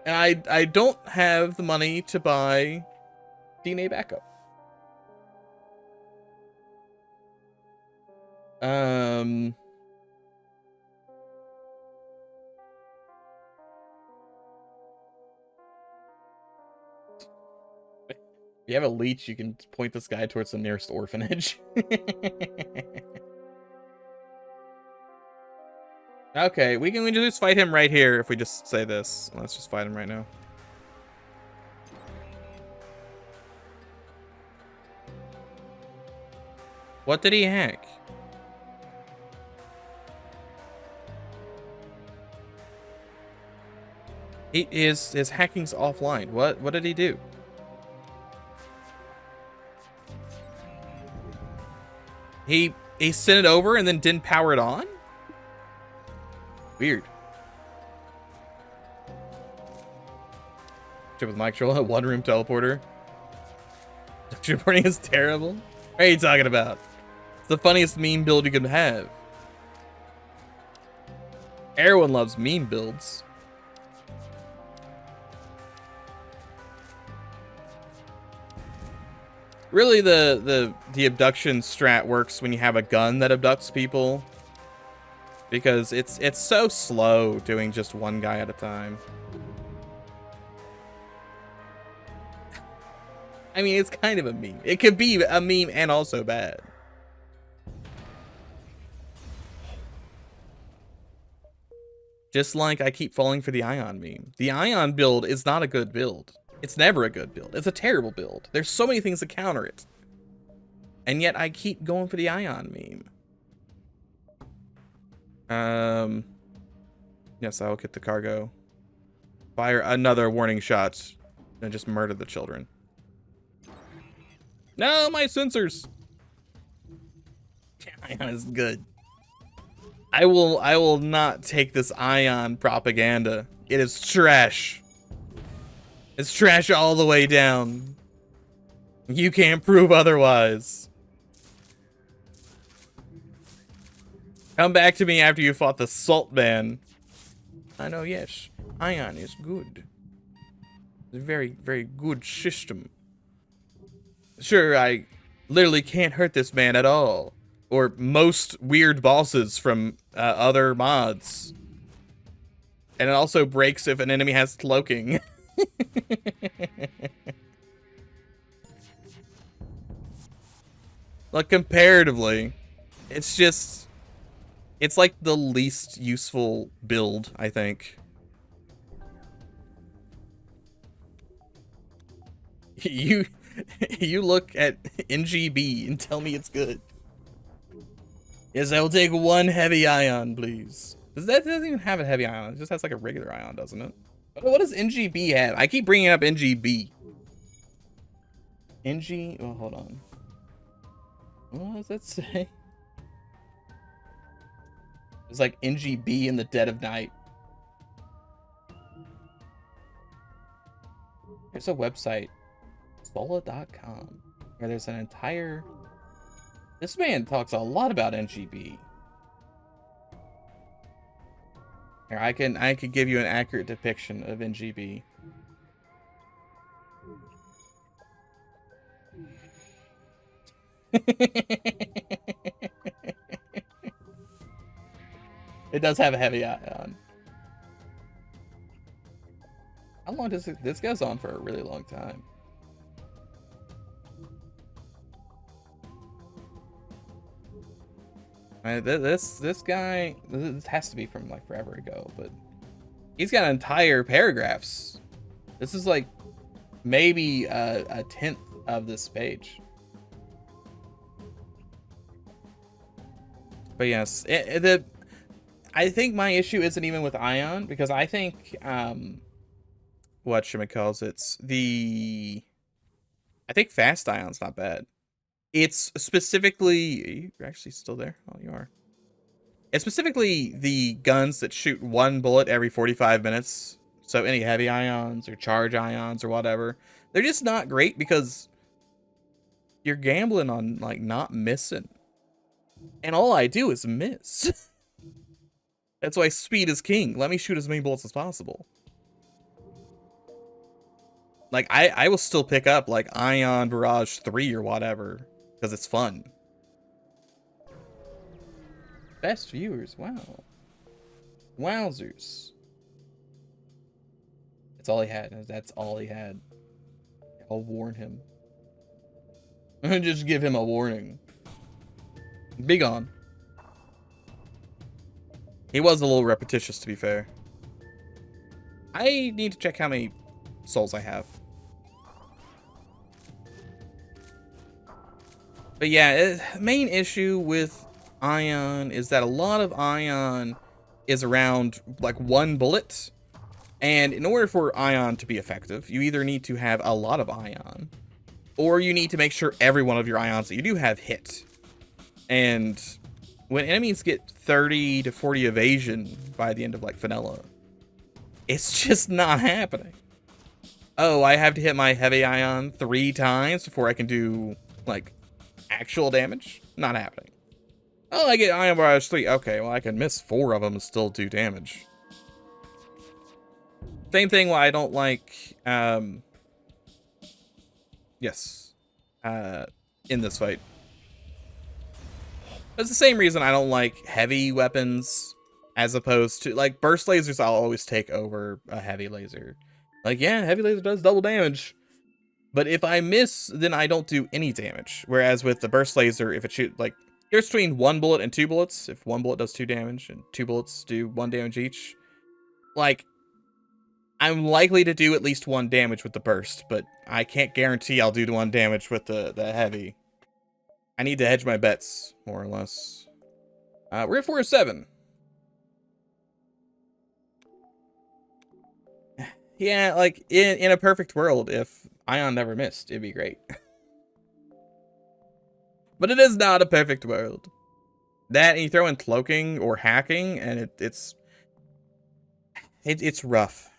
And I don't have the money to buy DNA backup. If you have a leech, you can point this guy towards the nearest orphanage. Okay, we can just fight him right here if we just say this. Let's just fight him right now. What did he hack? His hacking's offline. What did he do? He sent it over and then didn't power it on? Weird. Chip with Mike Troll, a 1-room teleporter. Teleporting is terrible. What are you talking about? It's the funniest meme build you can have. Everyone loves meme builds. Really, the abduction strat works when you have a gun that abducts people, because it's so slow doing just 1 guy at a time. I mean, it's kind of a meme. It could be a meme and also bad. Just like I keep falling for the Ion meme. The Ion build is not a good build. It's never a good build. It's a terrible build. There's so many things to counter it. And yet I keep going for the Ion meme. Yes, I will get the cargo. Fire another warning shot. And just murder the children. No, my sensors. Ion is good. I will not take this Ion propaganda. It is trash. It's trash all the way down. You can't prove otherwise. Come back to me after you fought the Salt Man. I know, yes. Ion is good. It's a very, very good system. Sure, I literally can't hurt this man at all. Or most weird bosses from other mods. And it also breaks if an enemy has cloaking. Like, comparatively, it's like the least useful build, I think. You look at NGB and tell me it's good. Yes, I will take 1 heavy Ion, please. That doesn't even have a heavy Ion. It just has like a regular Ion, doesn't it? What does NGB have? I keep bringing up NGB. Oh, hold on. What does that say? It's like NGB in the dead of night. There's a website, sola.com, where there's an entire... This man talks a lot about NGB. Here, I can give you an accurate depiction of NGB. It does have a heavy ion. How long does this goes on for a really long time? This guy, this has to be from like forever ago, but he's got entire paragraphs. This is like maybe a tenth of this page. But yes, I think my issue isn't even with Ion, because I think whatchamacalls, I think Fast Ion's not bad. It's specifically, you're actually still there? Oh, you are. It's specifically the guns that shoot one bullet every 45 minutes. So any heavy ions or charge ions or whatever, they're just not great because you're gambling on like not missing. And all I do is miss. That's why speed is king. Let me shoot as many bullets as possible. Like, I will still pick up, like, Ion Barrage 3 or whatever, because it's fun. Best viewers, wow. Wowzers. That's all he had. That's all he had. I'll warn him. Just give him a warning. Be gone. He was a little repetitious, to be fair. I need to check how many souls I have. But yeah, main issue with Ion is that a lot of Ion is around like one bullet. And in order for Ion to be effective, you either need to have a lot of Ion, or you need to make sure every one of your Ions that you do have hit. And when enemies get 30 to 40 evasion by the end of like vanilla, it's just not happening. Oh, I have to hit my heavy Ion 3 times before I can do like actual damage? Not happening. Oh, I get Ion Barrage 3. Okay, well, I can miss 4 of them and still do damage. Same thing why I don't like, yes, in this fight. It's the same reason I don't like heavy weapons as opposed to, like, burst lasers I'll always take over a heavy laser. Like, yeah, heavy laser does double damage. But if I miss, then I don't do any damage. Whereas with the burst laser, if it shoots, like, here's between 1 bullet and 2 bullets. If 1 bullet does 2 damage and 2 bullets do 1 damage each. Like, I'm likely to do at least 1 damage with the burst, but I can't guarantee I'll do 1 damage with the heavy. I need to hedge my bets, more or less. We're at 407. Yeah, like, in a perfect world, if Ion never missed, it'd be great. But it is not a perfect world. That, and you throw in cloaking or hacking, and it's rough.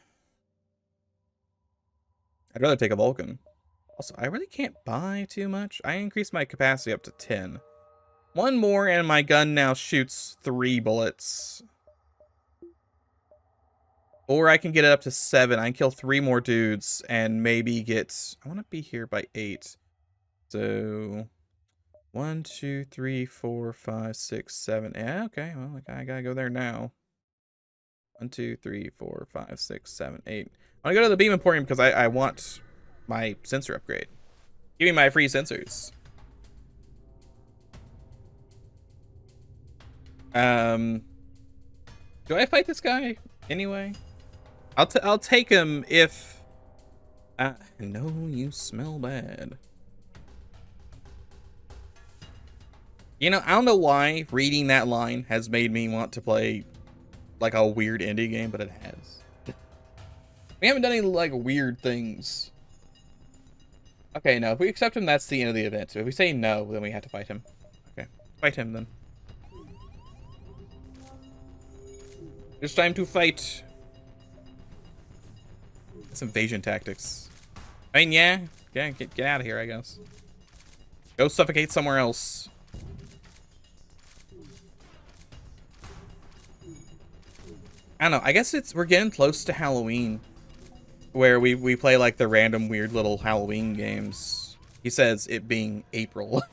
I'd rather take a Vulcan. Also, I really can't buy too much. I increased my capacity up to 10. 1 more, and my gun now shoots 3 bullets. Or I can get it up to 7. I can kill 3 more dudes and maybe get... I want to be here by 8. So... 1, 2, 3, 4, 5, 6, 7. Yeah, okay. Well, I gotta go there now. 1, 2, 3, 4, 5, 6, 7, 8. I want to go to the beam emporium because I want my sensor upgrade. Give me my free sensors. Do I fight this guy anyway? I'll take him if... no, you smell bad. You know, I don't know why reading that line has made me want to play like a weird indie game, but it has. We haven't done any like weird things. Okay, no, if we accept him, that's the end of the event. So if we say no, then we have to fight him. Okay, fight him then. It's time to fight. Some evasion tactics. I mean, yeah, get out of here, I guess. Go suffocate somewhere else. I don't know. I guess we're getting close to Halloween, where we play like the random weird little Halloween games. He says it being April.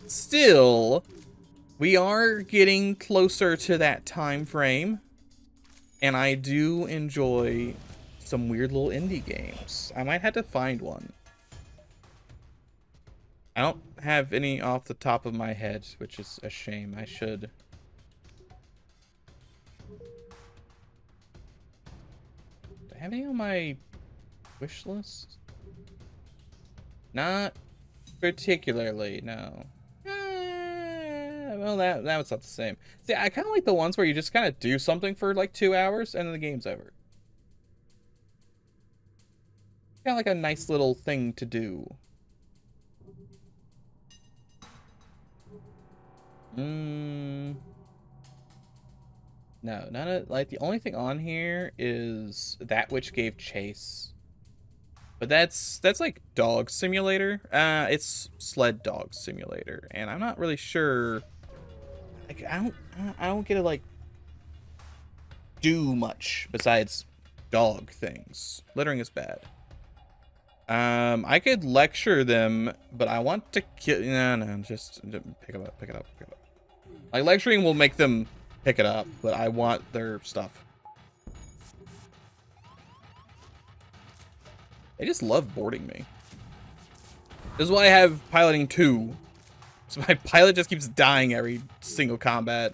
Still, We are getting closer to that time frame, and I do enjoy some weird little indie games. I might have to find one. I don't have any off the top of my head, which is a shame. I should. Do I have any on my wish list? Not particularly, no. Well, that was not the same. See, I kind of like the ones where you just kind of do something for like 2 hours and then the game's over. Kind of like a nice little thing to do. No, none of, like, the only thing on here is That Which Gave Chase. But that's like Dog Simulator. It's Sled Dog Simulator, and I'm not really sure. Like, I don't get to like do much besides dog things. Littering is bad. I could lecture them, but I want to kill. No, just pick it up. Like, lecturing will make them pick it up, but I want their stuff. They just love boarding me. This is why I have piloting 2. So my pilot just keeps dying every single combat.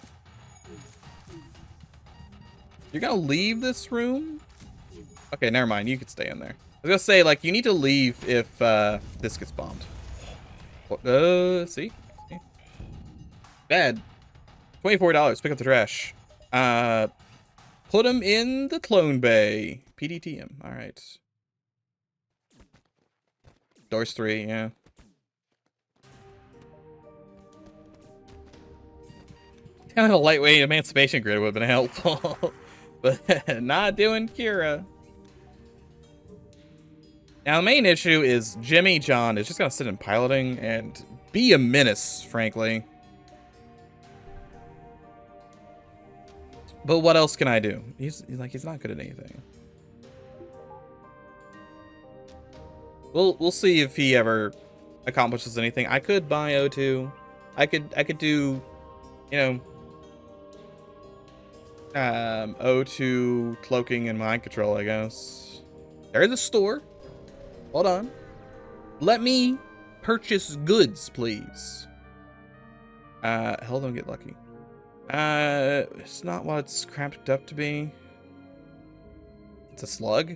You're gonna leave this room? Okay, never mind. You could stay in there. I was gonna say, like, you need to leave if this gets bombed. See? Bad. $24. Pick up the trash. Put them in the clone bay. PDTM. All right. Doors 3, yeah. Kind of a lightweight emancipation grid would have been helpful. But not doing Kira. Now, the main issue is Jimmy John is just going to sit in piloting and be a menace, frankly. But what else can I do? He's not good at anything. We'll see if he ever accomplishes anything. I could buy O2. I could do, you know, O2 cloaking and mind control, I guess. There's a store. Hold on. Let me purchase goods, please. Hell, don't get lucky. It's not what it's cramped up to be. It's a slug.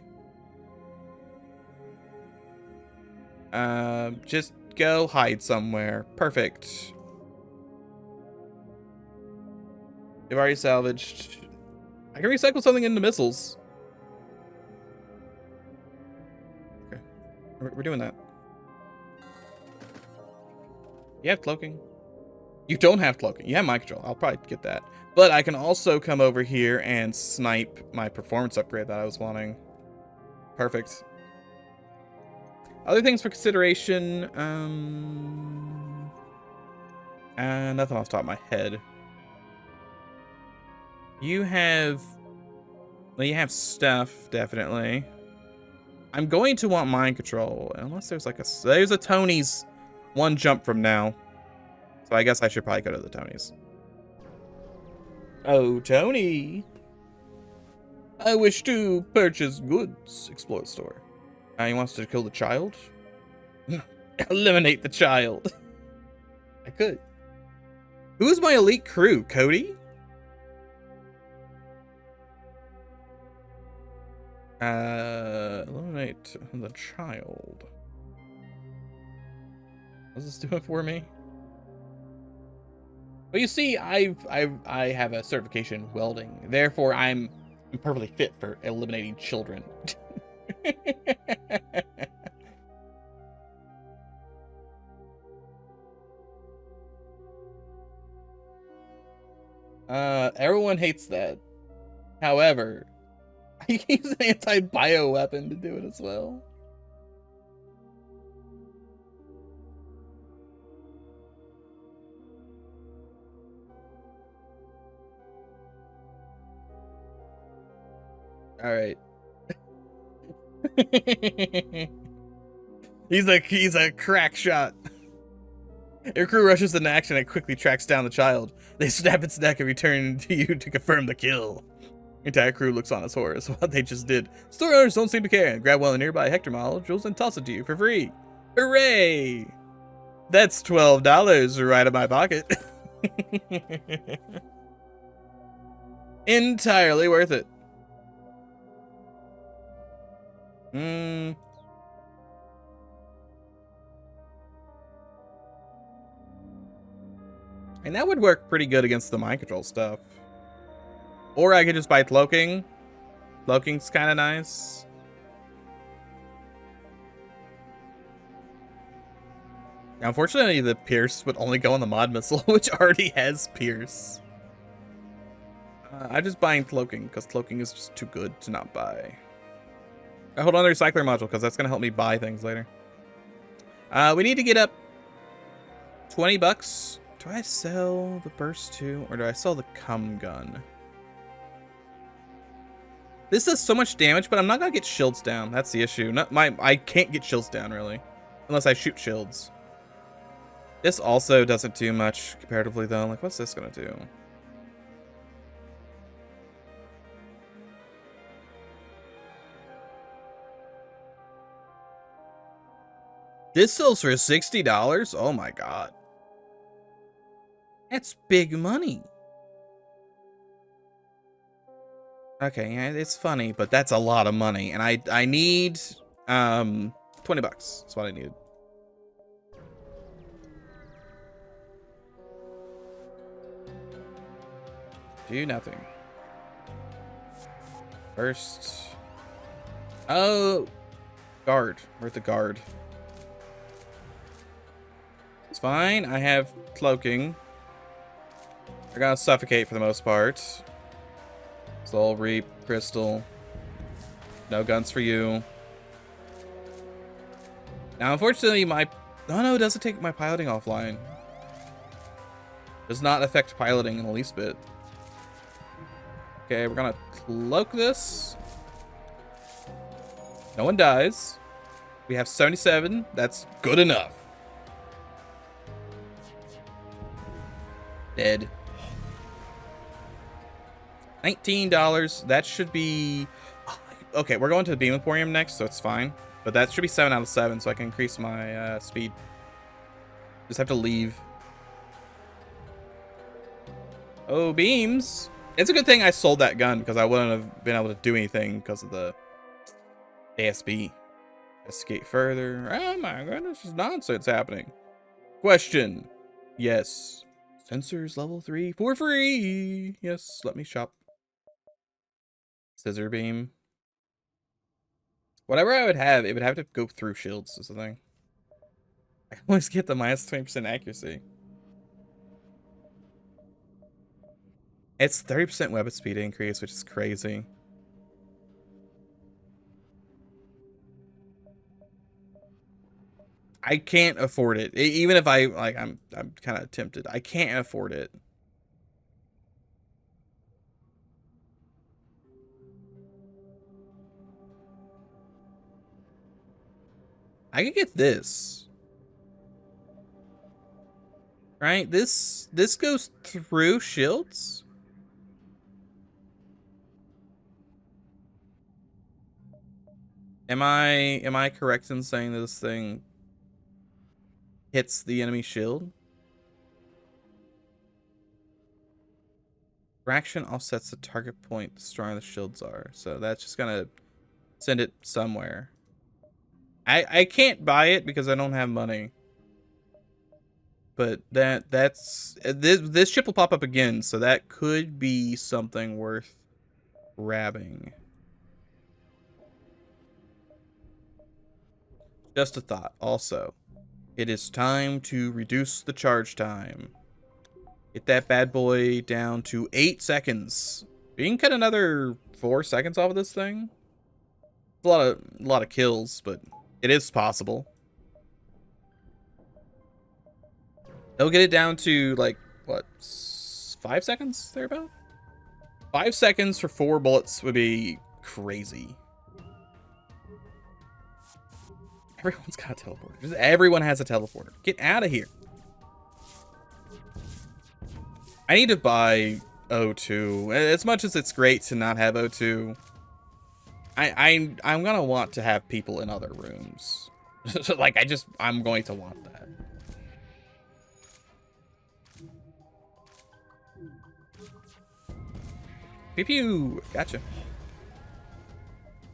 Just go hide somewhere. Perfect. They've already salvaged. I can recycle something into missiles. Okay. We're doing that. You have cloaking. You don't have cloaking. You have mind control. I'll probably get that. But I can also come over here and snipe my performance upgrade that I was wanting. Perfect. Other things for consideration. Nothing off the top of my head. You have stuff, definitely. I'm going to want mind control, unless there's like there's a Tony's one jump from now. So I guess I should probably go to the Tonys. Oh, Tony. I wish to purchase goods. Explore the store. He wants to kill the child? Eliminate the child. I could. Who's my elite crew? Cody? Eliminate the child. What's this doing for me? Well, you see, I have a certification in welding. Therefore, I'm perfectly fit for eliminating children. Everyone hates that. However, I can use an anti-bio weapon to do it as well. All right. He's a crack shot. Your crew rushes into action and quickly tracks down the child. They snap its neck and return to you to confirm the kill. Your entire crew looks on as horrors what they just did. Store owners don't seem to care and grab one of the nearby Hector modules and toss it to you for free. Hooray! That's $12 right in my pocket. Entirely worth it. And that would work pretty good against the mind control stuff. Or I could just buy cloaking. Cloaking's kind of nice. Now, unfortunately, the Pierce would only go on the mod missile, which already has Pierce. I'm just buying cloaking because cloaking is just too good to not buy. I hold on to the recycler module because that's going to help me buy things later. We need to get up 20 bucks. Do I sell the burst too, or do I sell the cum gun? This does so much damage, but I'm not gonna get shields down. That's the issue. I can't get shields down really, unless I shoot shields. This also doesn't do much comparatively though. Like, what's this gonna do? This sells for $60? Oh my god. That's big money. Okay, yeah, it's funny, but that's a lot of money. And I need 20 bucks. That's what I needed. Do nothing. First. Oh, guard. Where's the guard? It's fine. I have cloaking. They're gonna suffocate for the most part. Soul Reap, Crystal. No guns for you. Now, unfortunately, my... Oh, no, it doesn't take my piloting offline. Does not affect piloting in the least bit. Okay, we're gonna cloak this. No one dies. We have 77. That's good enough. Dead. $19. That should be... Okay, we're going to the Beam Emporium next, so it's fine. But that should be 7 out of 7, so I can increase my speed. Just have to leave. Oh, beams. It's a good thing I sold that gun, because I wouldn't have been able to do anything because of the ASB. Escape further. Oh my goodness, this is nonsense happening. Question. Yes. Sensors level 3 for free. Yes, let me shop. Scissor beam. Whatever I would have, it would have to go through shields is the thing. I always get the minus 20% accuracy. It's 30% weapon speed increase, which is crazy. I can't afford it. Even if I like, I'm kind of tempted. I can't afford it. I could get this. Right? This goes through shields. Am I correct in saying that this thing hits the enemy shield? Fraction offsets the target point the stronger the shields are. So that's just gonna send it somewhere. I can't buy it because I don't have money. But that's this ship will pop up again, so that could be something worth grabbing. Just a thought. Also, it is time to reduce the charge time. Get that bad boy down to 8 seconds. We can cut another 4 seconds off of this thing. It's a lot of kills, but it is possible. They'll get it down to like what, 5 seconds thereabout? 5 seconds for 4 bullets would be crazy. Everyone's got a teleporter. Just everyone has a teleporter. Get out of here. I need to buy O2. As much as it's great to not have O2, I'm gonna want to have people in other rooms. So, like, I'm going to want that. Pew pew. Gotcha.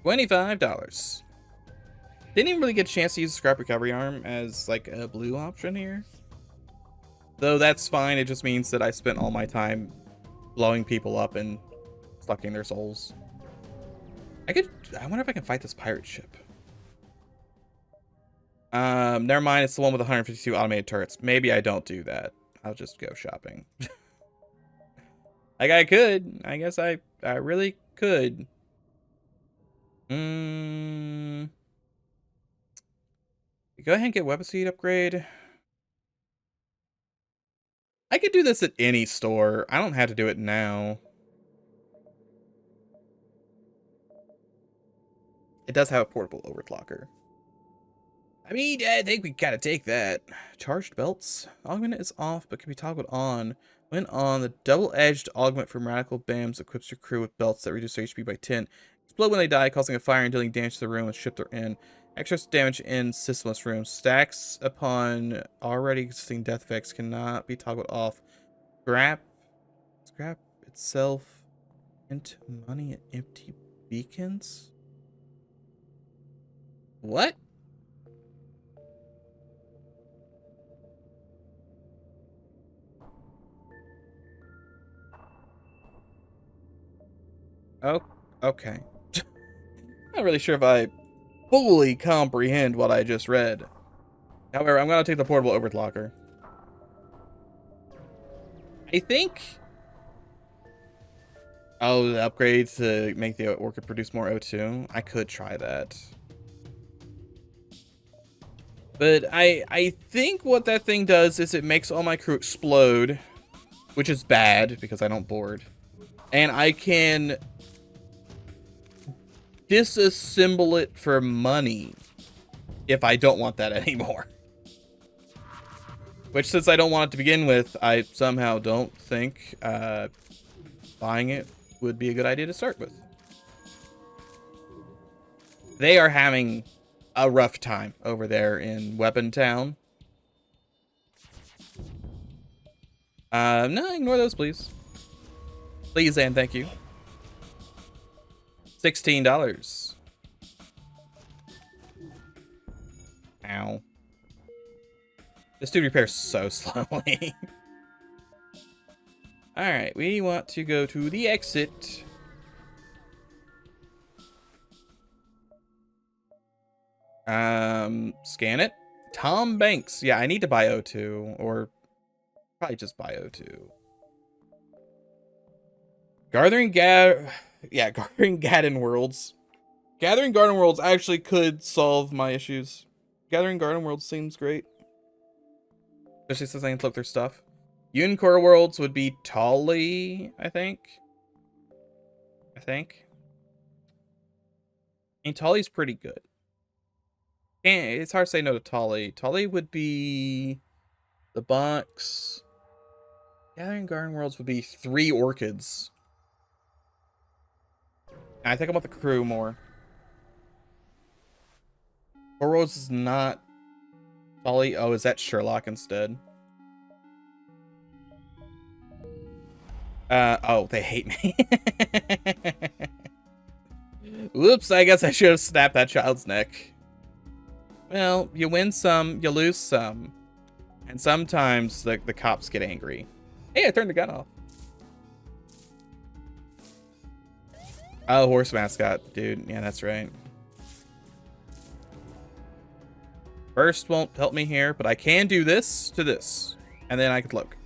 $25. Didn't even really get a chance to use the scrap recovery arm as like a blue option here. Though that's fine, it just means that I spent all my time blowing people up and sucking their souls. I wonder if I can fight this pirate ship. Never mind, it's the one with 152 automated turrets. Maybe I don't do that. I'll just go shopping. Like I could. I guess I really could. Go ahead and get weapon speed upgrade. I could do this at any store. I don't have to do it now. It does have a portable overclocker. I mean, I think we gotta take that. Charged belts. Augment is off, but can be toggled on. When on, the double-edged augment from Radical BAMs equips your crew with belts that reduce their HP by 10. Explode when they die, causing a fire and dealing damage to the room and ship they're in. Extra damage in systemless rooms. Stacks upon already existing death effects cannot be toggled off. Scrap itself into money and empty beacons? What? Oh, okay. Not really sure if I fully comprehend what I just read. However, I'm going to take the portable overclocker. I think... Oh, the upgrades to make the orchid produce more O2. I could try that. But I think what that thing does is it makes all my crew explode, which is bad because I don't board. And I can disassemble it for money if I don't want that anymore. Which, since I don't want it to begin with, I somehow don't think buying it would be a good idea to start with. They are having a rough time over there in Weapon Town. No, ignore those, please. Please and thank you. $16. Ow. This dude repairs so slowly. Alright, we want to go to the exit. Scan it. Tom Banks. Yeah, I need to buy O2, or probably just buy O2. Gathering Garden Worlds. Gathering Garden Worlds actually could solve my issues. Gathering Garden Worlds seems great. Especially since I can flip their stuff. Unicorn Worlds would be Tolly, I think. I mean, Tolly's pretty good. It's hard to say no to Tolly. Tolly would be the box. Gathering Garden Worlds would be 3 orchids. I think I want the crew more. Core Worlds is not Tolly. Oh, is that Sherlock instead? Oh, they hate me. Whoops, I guess I should have snapped that child's neck. Well, you win some, you lose some. And sometimes the cops get angry. Hey, I turned the gun off. Oh, horse mascot, dude. Yeah, that's right. Burst won't help me here, but I can do this to this. And then I could look.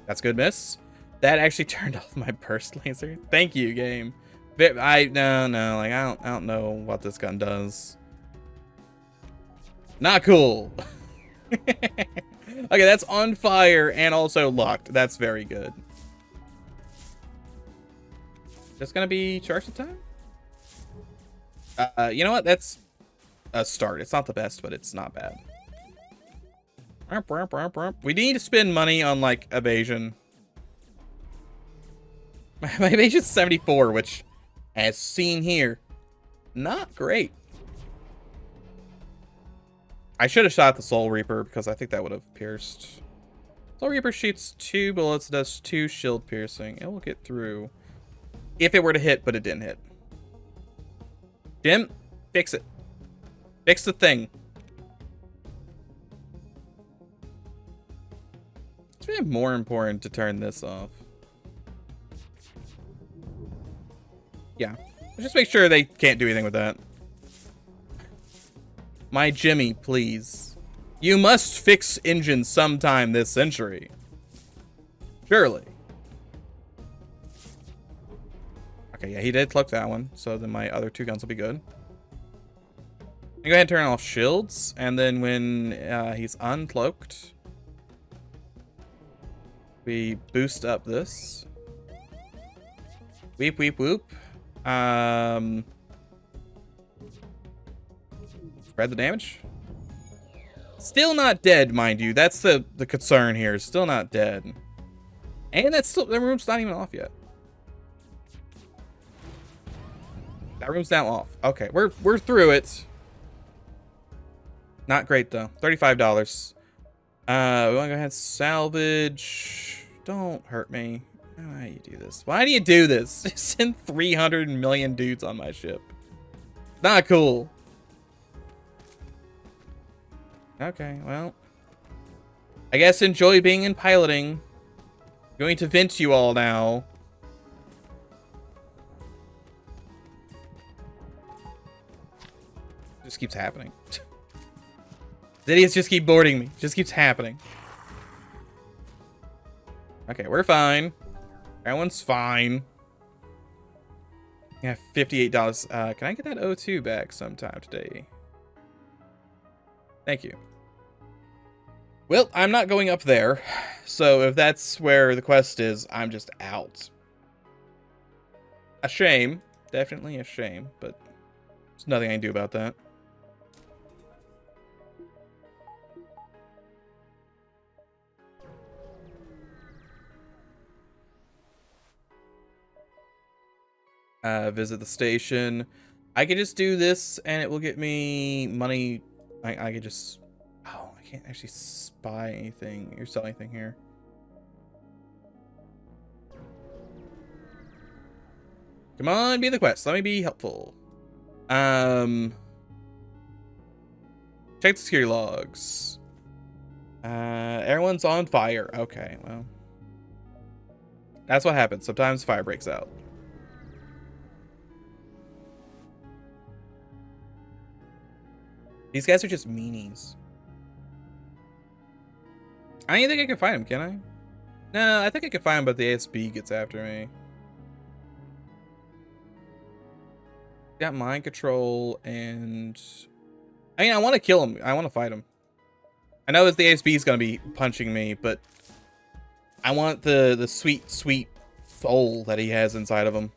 That's good, miss. That actually turned off my burst laser. Thank you, game. No, like I don't know what this gun does. Not cool. Okay, that's on fire and also locked. That's very good. Just gonna be charged at time? You know what? That's a start. It's not the best, but it's not bad. We need to spend money on, like, evasion. My evasion's 74, which, as seen here, not great. I should have shot the Soul Reaper, because I think that would have pierced. Soul Reaper shoots 2 bullets, does 2 shield piercing. It will get through. If it were to hit, but it didn't hit. Jim, fix it. Fix the thing. It's really more important to turn this off. Yeah. Just make sure they can't do anything with that. My Jimmy, please. You must fix engines sometime this century. Surely. Okay, yeah, he did cloak that one, so then my other 2 guns will be good. Go ahead and turn off shields, and then when he's uncloaked, we boost up this. Weep, weep, whoop. Spread the damage. Still not dead, mind you. That's the concern here. Still not dead. And that's still, the room's not even off yet. That room's now off. Okay, we're through it. Not great though. $35. We want to go ahead and salvage. Don't hurt me. Why do you do this? Why do you do this? Send 300 million dudes on my ship. Not cool. Okay, well. I guess enjoy being in piloting. I'm going to vent you all now. Just keeps happening. Idiots just keep boarding me. Just keeps happening. Okay, we're fine. Everyone's fine. Yeah, $58. Can I get that O2 back sometime today? Thank you. Well, I'm not going up there. So if that's where the quest is, I'm just out. A shame. Definitely a shame, but there's nothing I can do about that. Visit the station. I could just do this and it will get me money. I could just... Oh, I can't actually spy anything or sell anything here. Come on, be the quest. Let me be helpful. Check the security logs. Everyone's on fire. Okay, well. That's what happens. Sometimes fire breaks out. These guys are just meanies. I don't even think I can find him, can I? No, I think I can find him, but the ASB gets after me. Got mind control and... I mean, I want to kill him. I want to fight him. I know that the ASB is going to be punching me, but... I want the sweet, sweet soul that he has inside of him.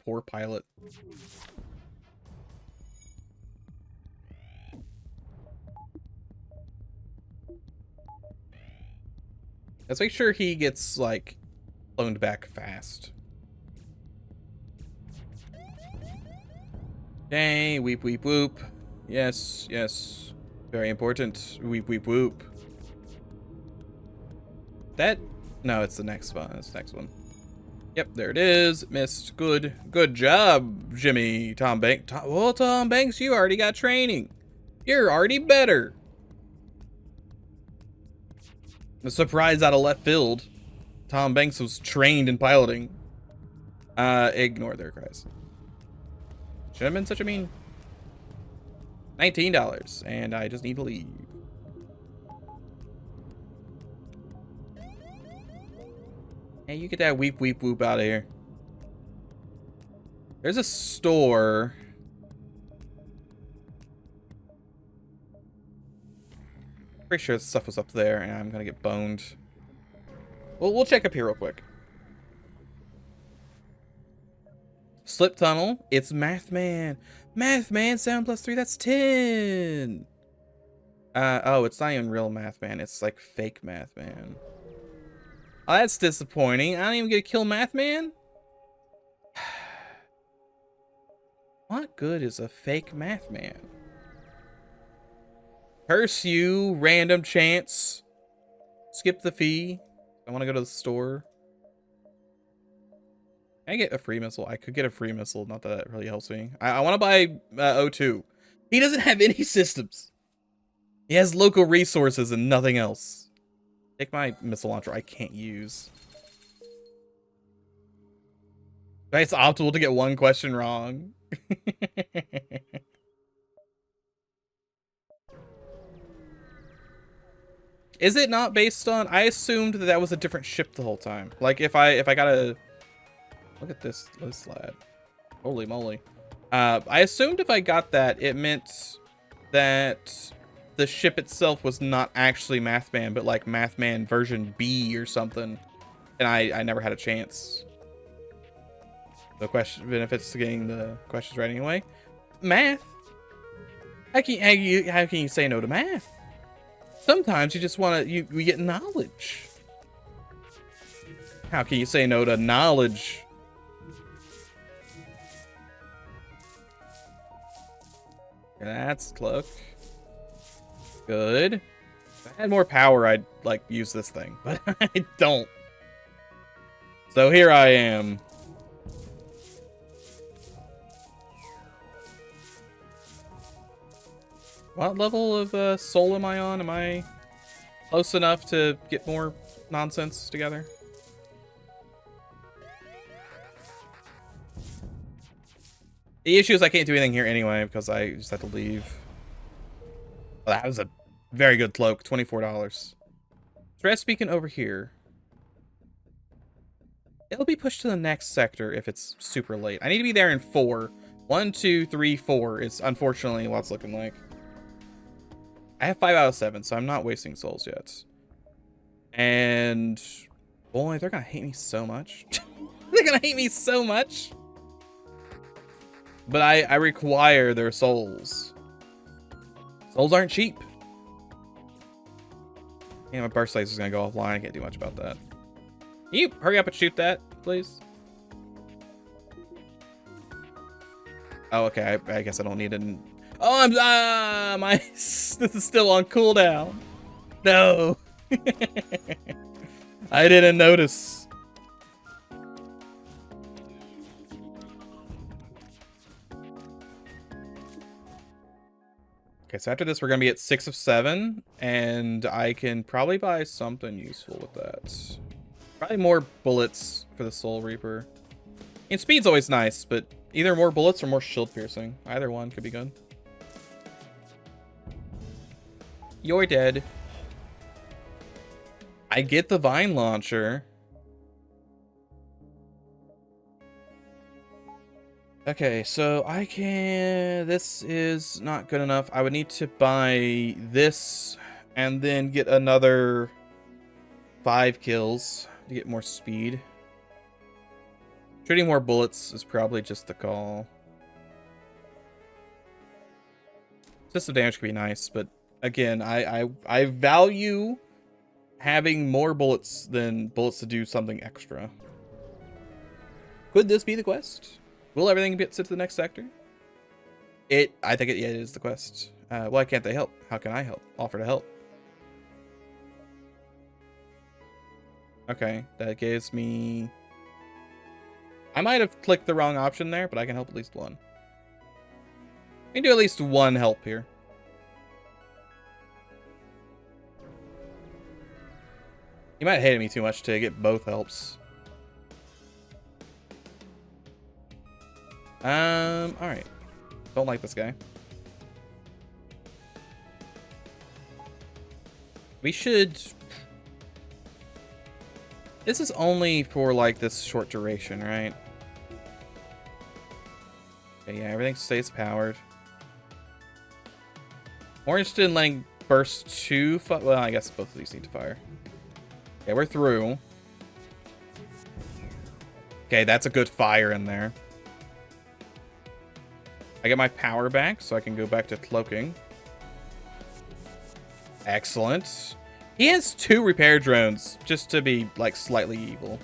Poor pilot. Let's make sure he gets, like, flown back fast. Okay, weep, weep, whoop. Yes, yes. Very important. Weep, weep, whoop. That... No, it's the next one. It's the next one. Yep, there it is. Missed. Good. Good job, Jimmy. Tom Banks. Well, Tom Banks, you already got training. You're already better. I'm surprised out of left field. Tom Banks was trained in piloting. Ignore their cries. Should have been such a mean. $19, and I just need to leave. Hey, you get that weep, weep, whoop out of here. There's a store. Pretty sure the stuff was up there, and I'm gonna get boned. Well, we'll check up here real quick. Slip tunnel. It's Math Man. Math Man, 7 plus 3, that's 10. Oh, it's not even real Math Man. It's like fake Math Man. Oh, that's disappointing. I don't even get to kill Math Man? What good is a fake Math Man? Curse you, random chance. Skip the fee. I want to go to the store. Can I get a free missile? I could get a free missile. Not that it really helps me. I want to buy O2. He doesn't have any systems. He has local resources and nothing else. Take my missile launcher I can't use. It's optimal to get one question wrong. Is it not based on? I assumed that was a different ship the whole time. Like if I got a look at this lad. Holy moly. I assumed if I got that, it meant that the ship itself was not actually Mathman, but like Mathman version B or something. And I never had a chance. The question benefits to getting the questions right anyway. Math. How can you say no to math? Sometimes you just want to we get knowledge. How can you say no to knowledge? That's cloak. Good. If I had more power, I'd like use this thing, but I don't. So here I am. What level of soul am I on? Am I close enough to get more nonsense together? The issue is I can't do anything here anyway because I just have to leave. Well, that was a very good cloak, $24. Stress beacon over here. It'll be pushed to the next sector if it's super late. I need to be there in 4. 1, 2, 3, 4 is unfortunately what it's looking like. I have 5 out of 7, so I'm not wasting souls yet. And boy, they're gonna hate me so much. They're gonna hate me so much. But I require their souls. Souls aren't cheap. Yeah, my burst laser's gonna go offline. I can't do much about that. Can you hurry up and shoot that, please? Oh, okay. I guess I don't need it. Oh, this is still on cooldown. No. I didn't notice. Okay, so after this, we're gonna be at 6 of 7, and I can probably buy something useful with that. Probably more bullets for the Soul Reaper. And speed's always nice, but either more bullets or more shield piercing. Either one could be good. You're dead. I get the vine launcher. Okay, so I can... This is not good enough. I would need to buy this and then get another 5 kills to get more speed. Shooting more bullets is probably just the call. System damage could be nice, but again, I value having more bullets than bullets to do something extra. Could this be the quest? Will everything get sent to the next sector? I think it is the quest. Why can't they help? How can I help? Offer to help. Okay, that gives me... I might have clicked the wrong option there, but I can help at least one. I can do at least one help here. You might have hated me too much to get both helps. Alright. Don't like this guy. We should... This is only for, like, this short duration, right? Okay, yeah, everything stays powered. More interested in letting burst 2 well, I guess both of these need to fire. Okay, we're through. Okay, that's a good fire in there. I get my power back, so I can go back to cloaking. Excellent. He has 2 repair drones, just to be, like, slightly evil.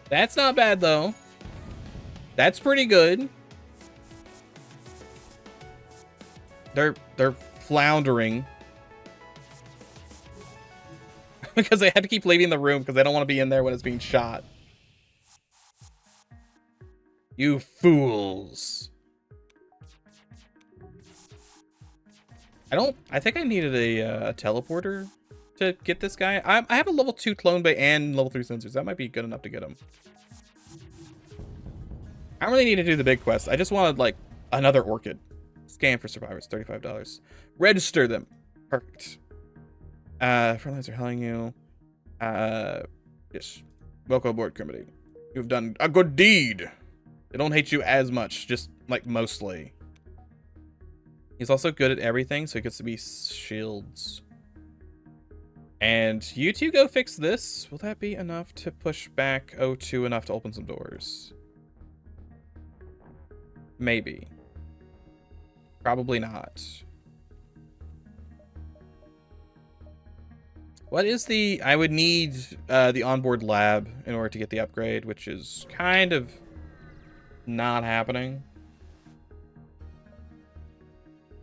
That's not bad, though. That's pretty good. They're floundering. Because they had to keep leaving the room because they don't want to be in there when it's being shot. You fools. I think I needed a teleporter to get this guy. I have a level 2 clone bay and level 3 sensors. That might be good enough to get him. I don't really need to do the big quest. I just wanted, like, another orchid. Scan for survivors, $35. Register them. Perfect. Frontlines are telling you. Yes. Welcome aboard, Criminy. You've done a good deed. They don't hate you as much, just, like, mostly. He's also good at everything, so he gets to be shields. And you two go fix this. Will that be enough to push back O2 enough to open some doors? Maybe. Probably not. What is the... I would need the onboard lab in order to get the upgrade, which is kind of not happening.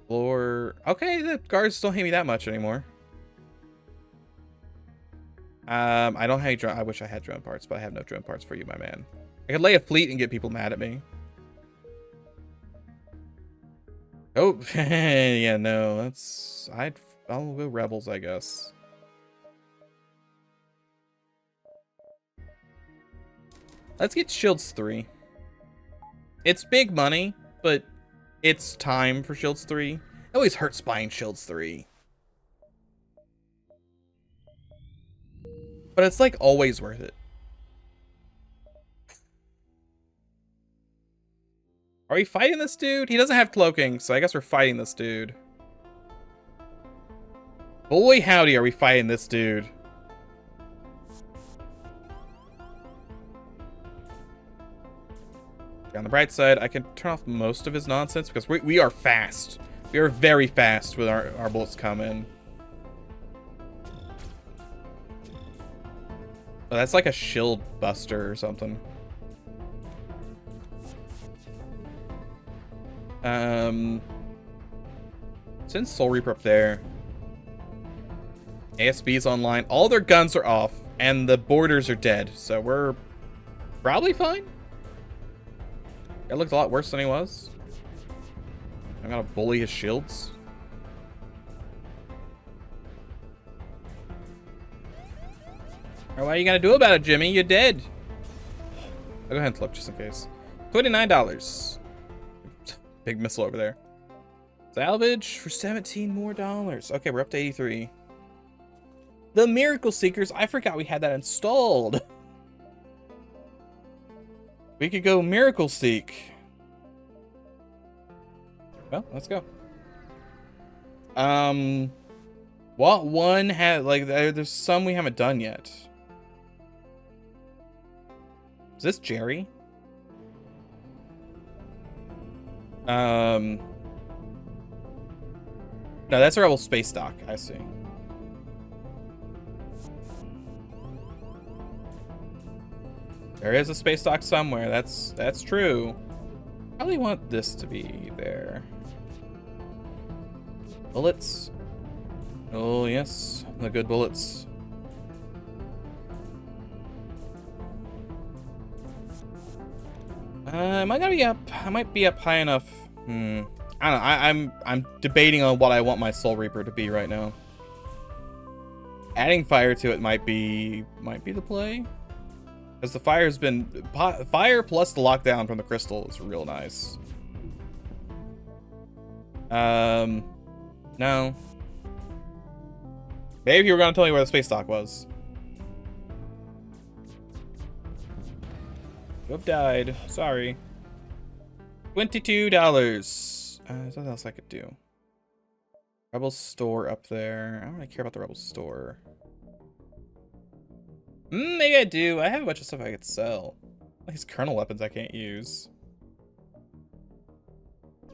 Floor... Okay, the guards don't hate me that much anymore. I don't have any drone... I wish I had drone parts, but I have no drone parts for you, my man. I could lay a fleet and get people mad at me. Oh, yeah, no, that's... I'll go rebels, I guess. Let's get Shields 3. It's big money, but it's time for Shields 3. It always hurts buying Shields 3. But it's, like, always worth it. Are we fighting this dude? He doesn't have cloaking, so I guess we're fighting this dude. Boy, howdy, are we fighting this dude. On the bright side, I can turn off most of his nonsense because we are fast. We are very fast when our bullets come in. Oh, that's like a shield buster or something. Send Soul Reaper up there. ASB's online. All their guns are off, and the borders are dead, so we're probably fine. It looked a lot worse than he was. I'm gonna bully his shields. What are you gonna do about it, Jimmy? You're dead. I'll go ahead and look just in case. $29. Big missile over there. Salvage for $17 more. Okay, we're up to 83. The Miracle Seekers. I forgot we had that installed. We could go Miracle Seek. Well, let's go. What one had, like, there's some we haven't done yet. Is this Jerry? No, that's a Rebel Space Dock. I see. There is a space dock somewhere. That's true. Probably want this to be there. Bullets. Oh yes, the good bullets. Am I gonna be up? I might be up high enough. I don't know. I'm debating on what I want my Soul Reaper to be right now. Adding fire to it might be the play. Because the fire's been... Fire plus the lockdown from the crystal is real nice. No. Maybe you were going to tell me where the space dock was. You have died. Sorry. $22. Something else I could do. Rebel store up there. I don't really care about the Rebel store. Maybe I do. I have a bunch of stuff I could sell. These kernel weapons I can't use.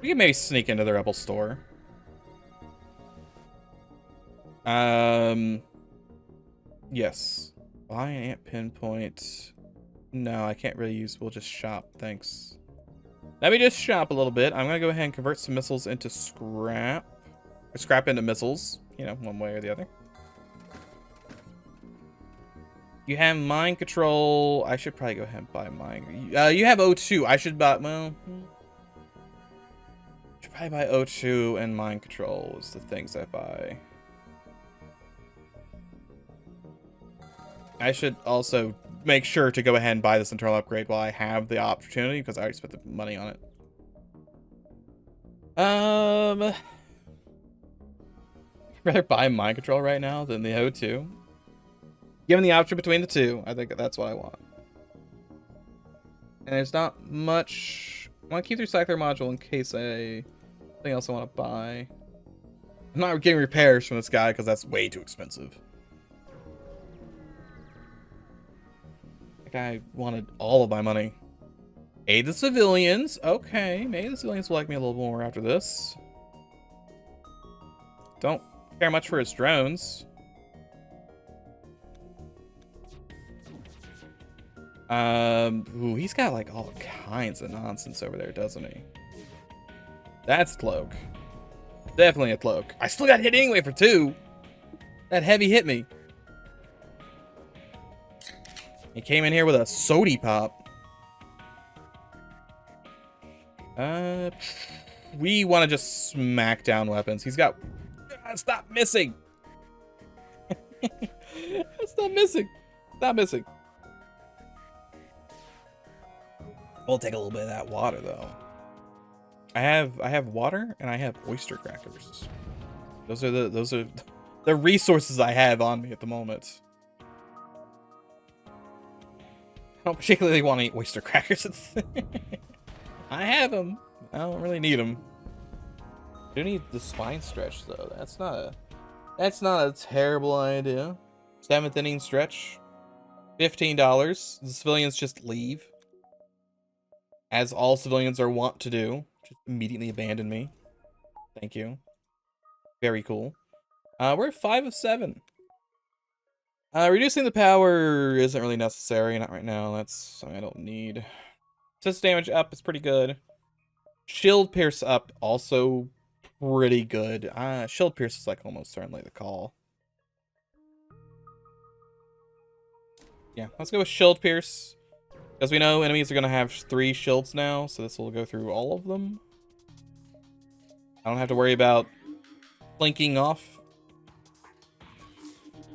We can maybe sneak into the rebel store. Yes. Buy an ant pinpoint. No, I can't really use. We'll just shop. Thanks. Let me just shop a little bit. I'm gonna go ahead and convert some missiles into scrap. Or scrap into missiles. You know, one way or the other. You have mind control. I should probably go ahead and buy mine. You have O2. I should buy. Well, I should probably buy O2 and mind control is the things I buy. I should also make sure to go ahead and buy this internal upgrade while I have the opportunity, because I already spent the money on it. I'd rather buy mind control right now than the O2. Given the option between the two, I think that's what I want. And there's not much. I want to keep the recycler module in case something else I want to buy. I'm not getting repairs from this guy because that's way too expensive. That guy wanted all of my money. Aid the civilians. Okay, maybe the civilians will like me a little more after this. Don't care much for his drones. Ooh, he's got like all kinds of nonsense over there, doesn't he? That's cloak. Definitely a cloak. I still got hit anyway for 2. That heavy hit me. He came in here with a sody pop. We want to just smack down weapons. He's got. Stop missing. Stop missing. Stop missing. We'll take a little bit of that water though. I have water and I have oyster crackers. Those are the resources I have on me at the moment. I don't particularly want to eat oyster crackers. I have them. I don't really need them. I do need the spine stretch though. That's not a terrible idea. 7th inning stretch. $15. The civilians just leave. As all civilians are wont to do. Just immediately abandon me. Thank you. Very cool. We're at 5 of 7. Reducing the power isn't really necessary. Not right now. That's something I don't need. Resist damage up is pretty good. Shield pierce up also pretty good. Shield pierce is like almost certainly the call. Yeah, let's go with shield pierce. Because we know enemies are going to have 3 shields now, so this will go through all of them. I don't have to worry about flanking off.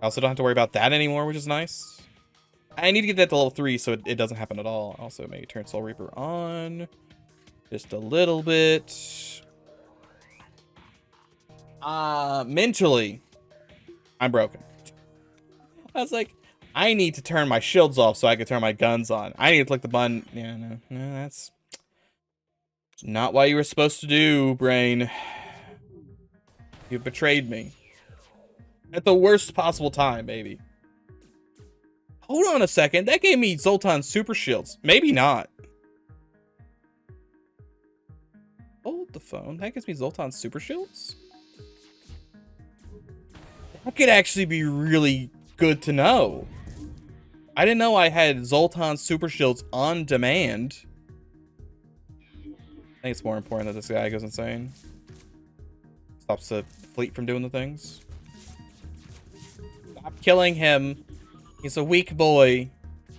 I also don't have to worry about that anymore, which is nice. I need to get that to level 3 so it doesn't happen at all. Also, maybe turn Soul Reaper on. Just a little bit. Mentally, I'm broken. I was like, I need to turn my shields off so I can turn my guns on. I need to click the button. Yeah, no, that's not what you were supposed to do, brain. You betrayed me. At the worst possible time, baby. Hold on a second. That gave me Zoltan's super shields. Maybe not. Hold the phone. That gives me Zoltan's super shields? That could actually be really good to know. I didn't know I had Zoltan's super shields on demand. I think it's more important that this guy goes insane. Stops the fleet from doing the things. Stop killing him. He's a weak boy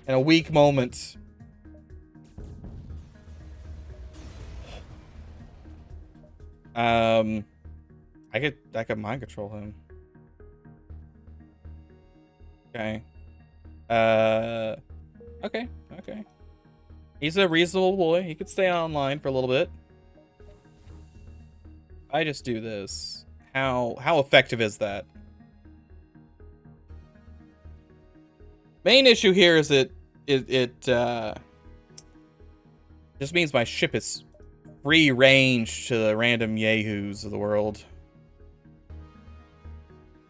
in a weak moment. I could mind control him. Okay. Okay. He's a reasonable boy. He could stay online for a little bit. I just do this. How effective is that? Main issue here is it just means my ship is free range to the random yahoos of the world.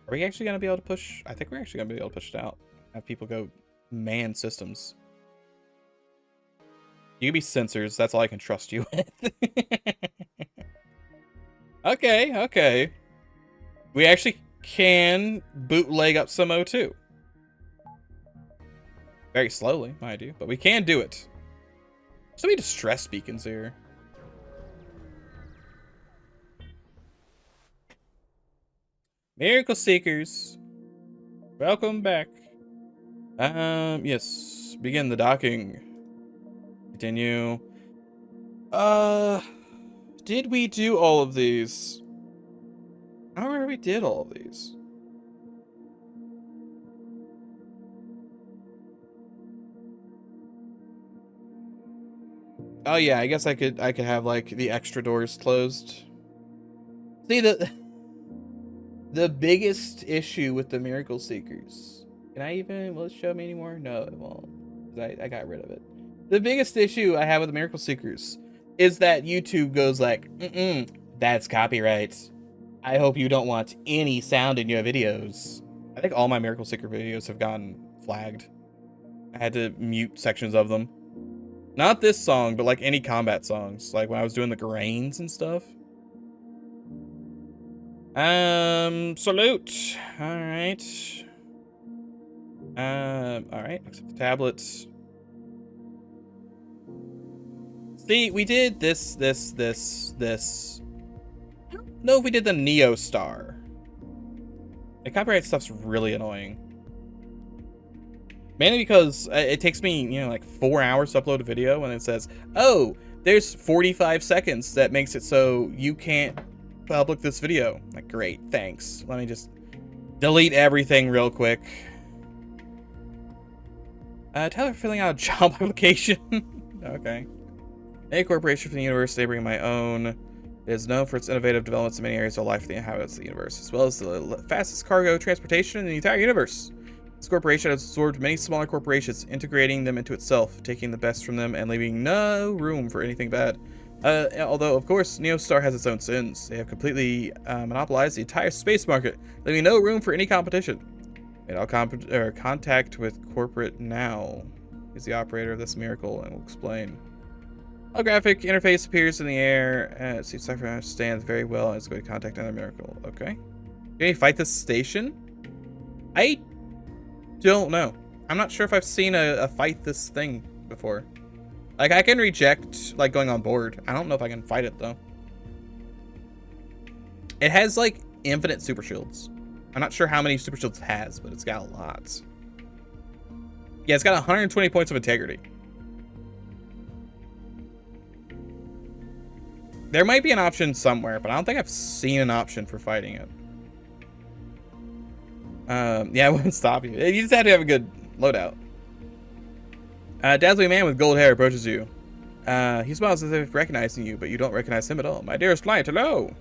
Are we actually gonna be able to push? I think we're actually gonna be able to push it out. Have people go man systems. You can be sensors. That's all I can trust you with. Okay, okay. We actually can bootleg up some O2. Very slowly, mind you, but we can do it. So many distress beacons here. Miracle Seekers, welcome back. Yes, begin the docking. Continue. Did we do all of these? I don't remember if we did all of these. Oh yeah, I guess I could have like the extra doors closed. See the biggest issue with the Miracle Seekers. Will it show me anymore? No, it won't. I got rid of it. The biggest issue I have with the Miracle Seekers is that YouTube goes like, that's copyright. I hope you don't want any sound in your videos. I think all my Miracle Seeker videos have gotten flagged. I had to mute sections of them. Not this song, but like any combat songs. Like when I was doing the grains and stuff. Salute. Alright. Alright, accept the tablets. See, we did this. I don't know if we did the Neo Star. The copyright stuff's really annoying. Mainly because it takes me, like 4 hours to upload a video and it says, oh, there's 45 seconds that makes it so you can't public this video. Like, great, thanks. Let me just delete everything real quick. Tyler filling out a job application. Okay. A corporation from the universe, neighboring my own. It is known for its innovative developments in many areas of life for the inhabitants of the universe, as well as the fastest cargo transportation in the entire universe. This corporation has absorbed many smaller corporations, integrating them into itself, taking the best from them and leaving no room for anything bad. Although, of course, Neostar has its own sins. They have completely monopolized the entire space market, leaving no room for any competition. Made all contact with corporate now. He's the operator of this miracle and will explain. Holographic interface appears in the air. It seems Cypher understands very well and is going to contact another miracle. Okay. Can you fight this station? I don't know. I'm not sure if I've seen a fight this thing before. Like, I can reject, like, going on board. I don't know if I can fight it, though. It has, like, infinite super shields. I'm not sure how many super shields it has, but it's got lots. Yeah, it's got 120 points of integrity. There might be an option somewhere, but I don't think I've seen an option for fighting it. Yeah, it wouldn't stop you. You just had to have a good loadout. Dazzling man with gold hair approaches you. He smiles as if recognizing you, but you don't recognize him at all. My dearest client, hello.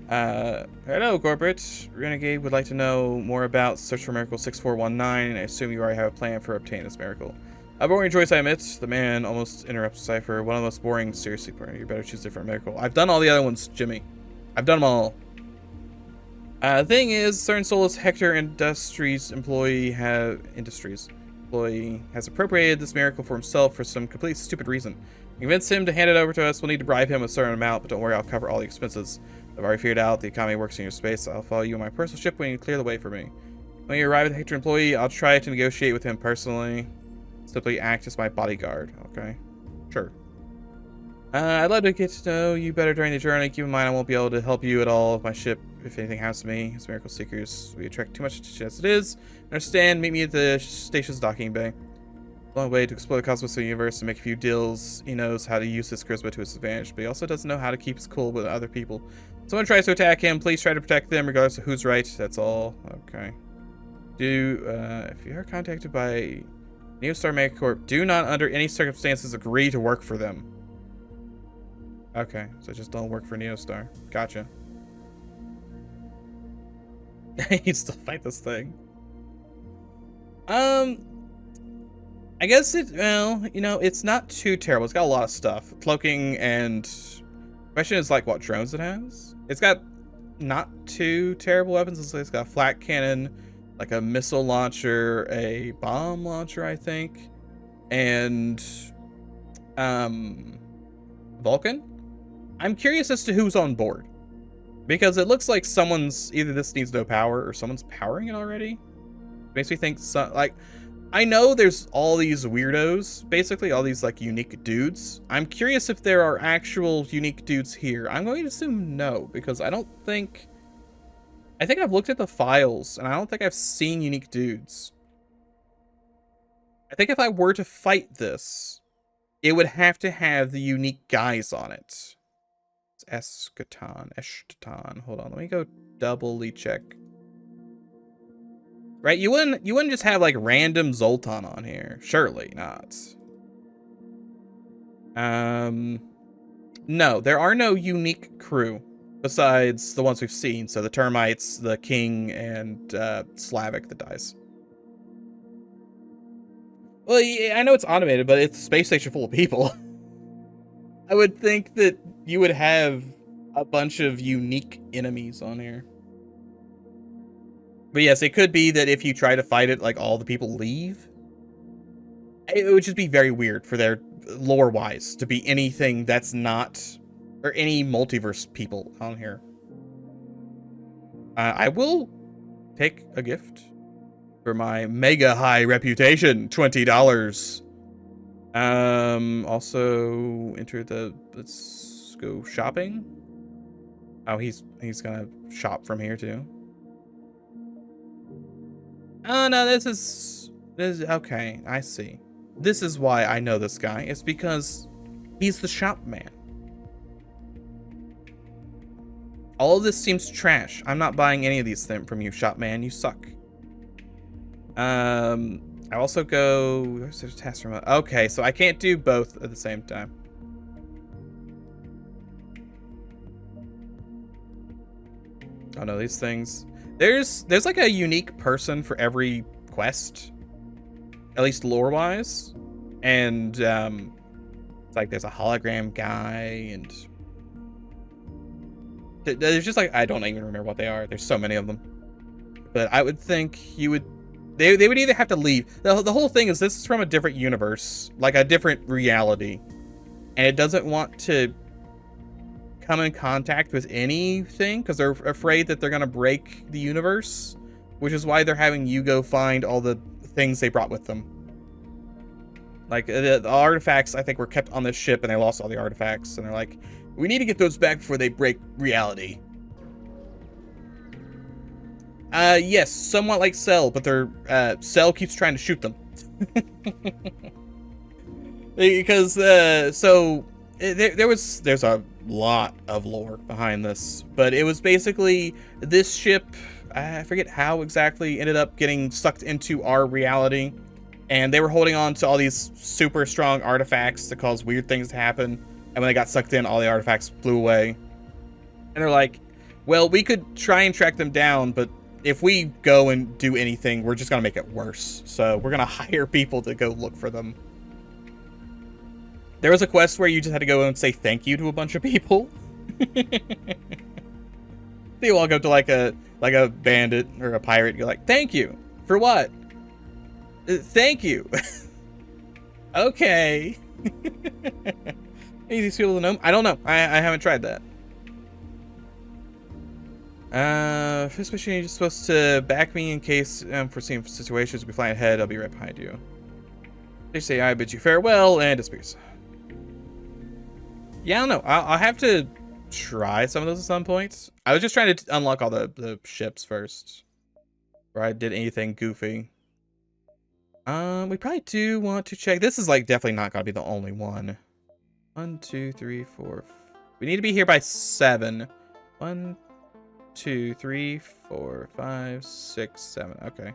Hello, corporate. Renegade would like to know more about Search for Miracle 6419. I assume you already have a plan for obtaining this miracle. A boring choice, I admit. The man almost interrupts Cypher. One of the most boring, seriously, you better choose a different miracle. I've done all the other ones, Jimmy. I've done them all. The thing is, certain soulless Hector Industries employee has appropriated this miracle for himself for some completely stupid reason. Convince him to hand it over to us. We'll need to bribe him a certain amount, but don't worry, I'll cover all the expenses. I've already figured out the economy works in your space. I'll follow you on my personal ship when you clear the way for me. When you arrive at the Hector employee, I'll try to negotiate with him personally. Simply act as my bodyguard. Okay, sure. I'd love to get to know you better during the journey. Keep in mind I won't be able to help you at all with my ship if anything happens to me. As Miracle Seekers, we attract too much attention as it is. Understand, meet me at the station's docking bay. Long way to explore the cosmos of the universe and make a few deals. He knows how to use his charisma to his advantage, but he also doesn't know how to keep his cool with other people. If someone tries to attack him, please try to protect them regardless of who's right. That's all. Okay. If you are contacted by Neostar Megacorp, do not under any circumstances agree to work for them. Okay, so just don't work for Neostar. Gotcha. He'd still fight this thing. I guess it's not too terrible. It's got a lot of stuff. Cloaking and... Question is, like, what drones it has? It's got not too terrible weapons. It's got a flat cannon, like a missile launcher, a bomb launcher, I think. And... Vulcan? I'm curious as to who's on board. Because it looks like someone's, either this needs no power or someone's powering it already. Makes me think, like, I know there's all these weirdos, basically, all these, like, unique dudes. I'm curious if there are actual unique dudes here. I'm going to assume no, because I think I've looked at the files, and I don't think I've seen unique dudes. I think if I were to fight this, it would have to have the unique guys on it. It's eschaton. Hold on, let me go doubly check. Right, you wouldn't just have like random Zoltan on here. Surely not. No, there are no unique crew besides the ones we've seen. So the termites, the king, and Slavic that dies. Well, yeah, I know it's automated, but it's a space station full of people. I would think that you would have a bunch of unique enemies on here. But yes, it could be that if you try to fight it, like, all the people leave. It would just be very weird for their lore-wise to be anything that's not, or any multiverse people on here. I will take a gift for my mega high reputation, $20. Also enter the, let's go shopping. Oh, he's gonna shop from here too. Oh no, this is okay, I see. This is why I know this guy. It's because he's the shop man. All of this seems trash. I'm not buying any of these things from you, shop man. You suck. I also go, there's a task remote. Okay, so I can't do both at the same time. Oh no, these things. There's like a unique person for every quest, at least lore-wise, and it's like there's a hologram guy, and there's just like, I don't even remember what they are. There's so many of them, but I would think you would. They would either have to leave. The whole thing is this is from a different universe, like a different reality, and it doesn't want to come in contact with anything because they're afraid that they're going to break the universe, which is why they're having you go find all the things they brought with them. Like the artifacts, I think, were kept on this ship and they lost all the artifacts, and they're like, we need to get those back before they break reality. Yes, somewhat like Cell, but their Cell keeps trying to shoot them. Because there's a lot of lore behind this, but it was basically this ship, I forget how exactly, ended up getting sucked into our reality, and they were holding on to all these super strong artifacts to cause weird things to happen, and when they got sucked in, all the artifacts flew away. And they're like, well, we could try and track them down, but if we go and do anything, we're just gonna make it worse, so we're gonna hire people to go look for them. There was a quest where you just had to go and say thank you to a bunch of people. You walk up to like a bandit or a pirate, and you're like, thank you for what? Thank you. Okay. Hey, these people to know? I don't know. I haven't tried that. First mission, you're supposed to back me in case unforeseen situations will be flying ahead. I'll be right behind you. They say I bid you farewell and disappears. Yeah, I don't know. I'll have to try some of those at some point. I was just trying to unlock all the ships first, or I did anything goofy. We probably do want to check. This is like definitely not gonna be the only one. 1, 2, 3, 4. We need to be here by 7. 1, 2, 3, 4, 5, 6, 7. Okay.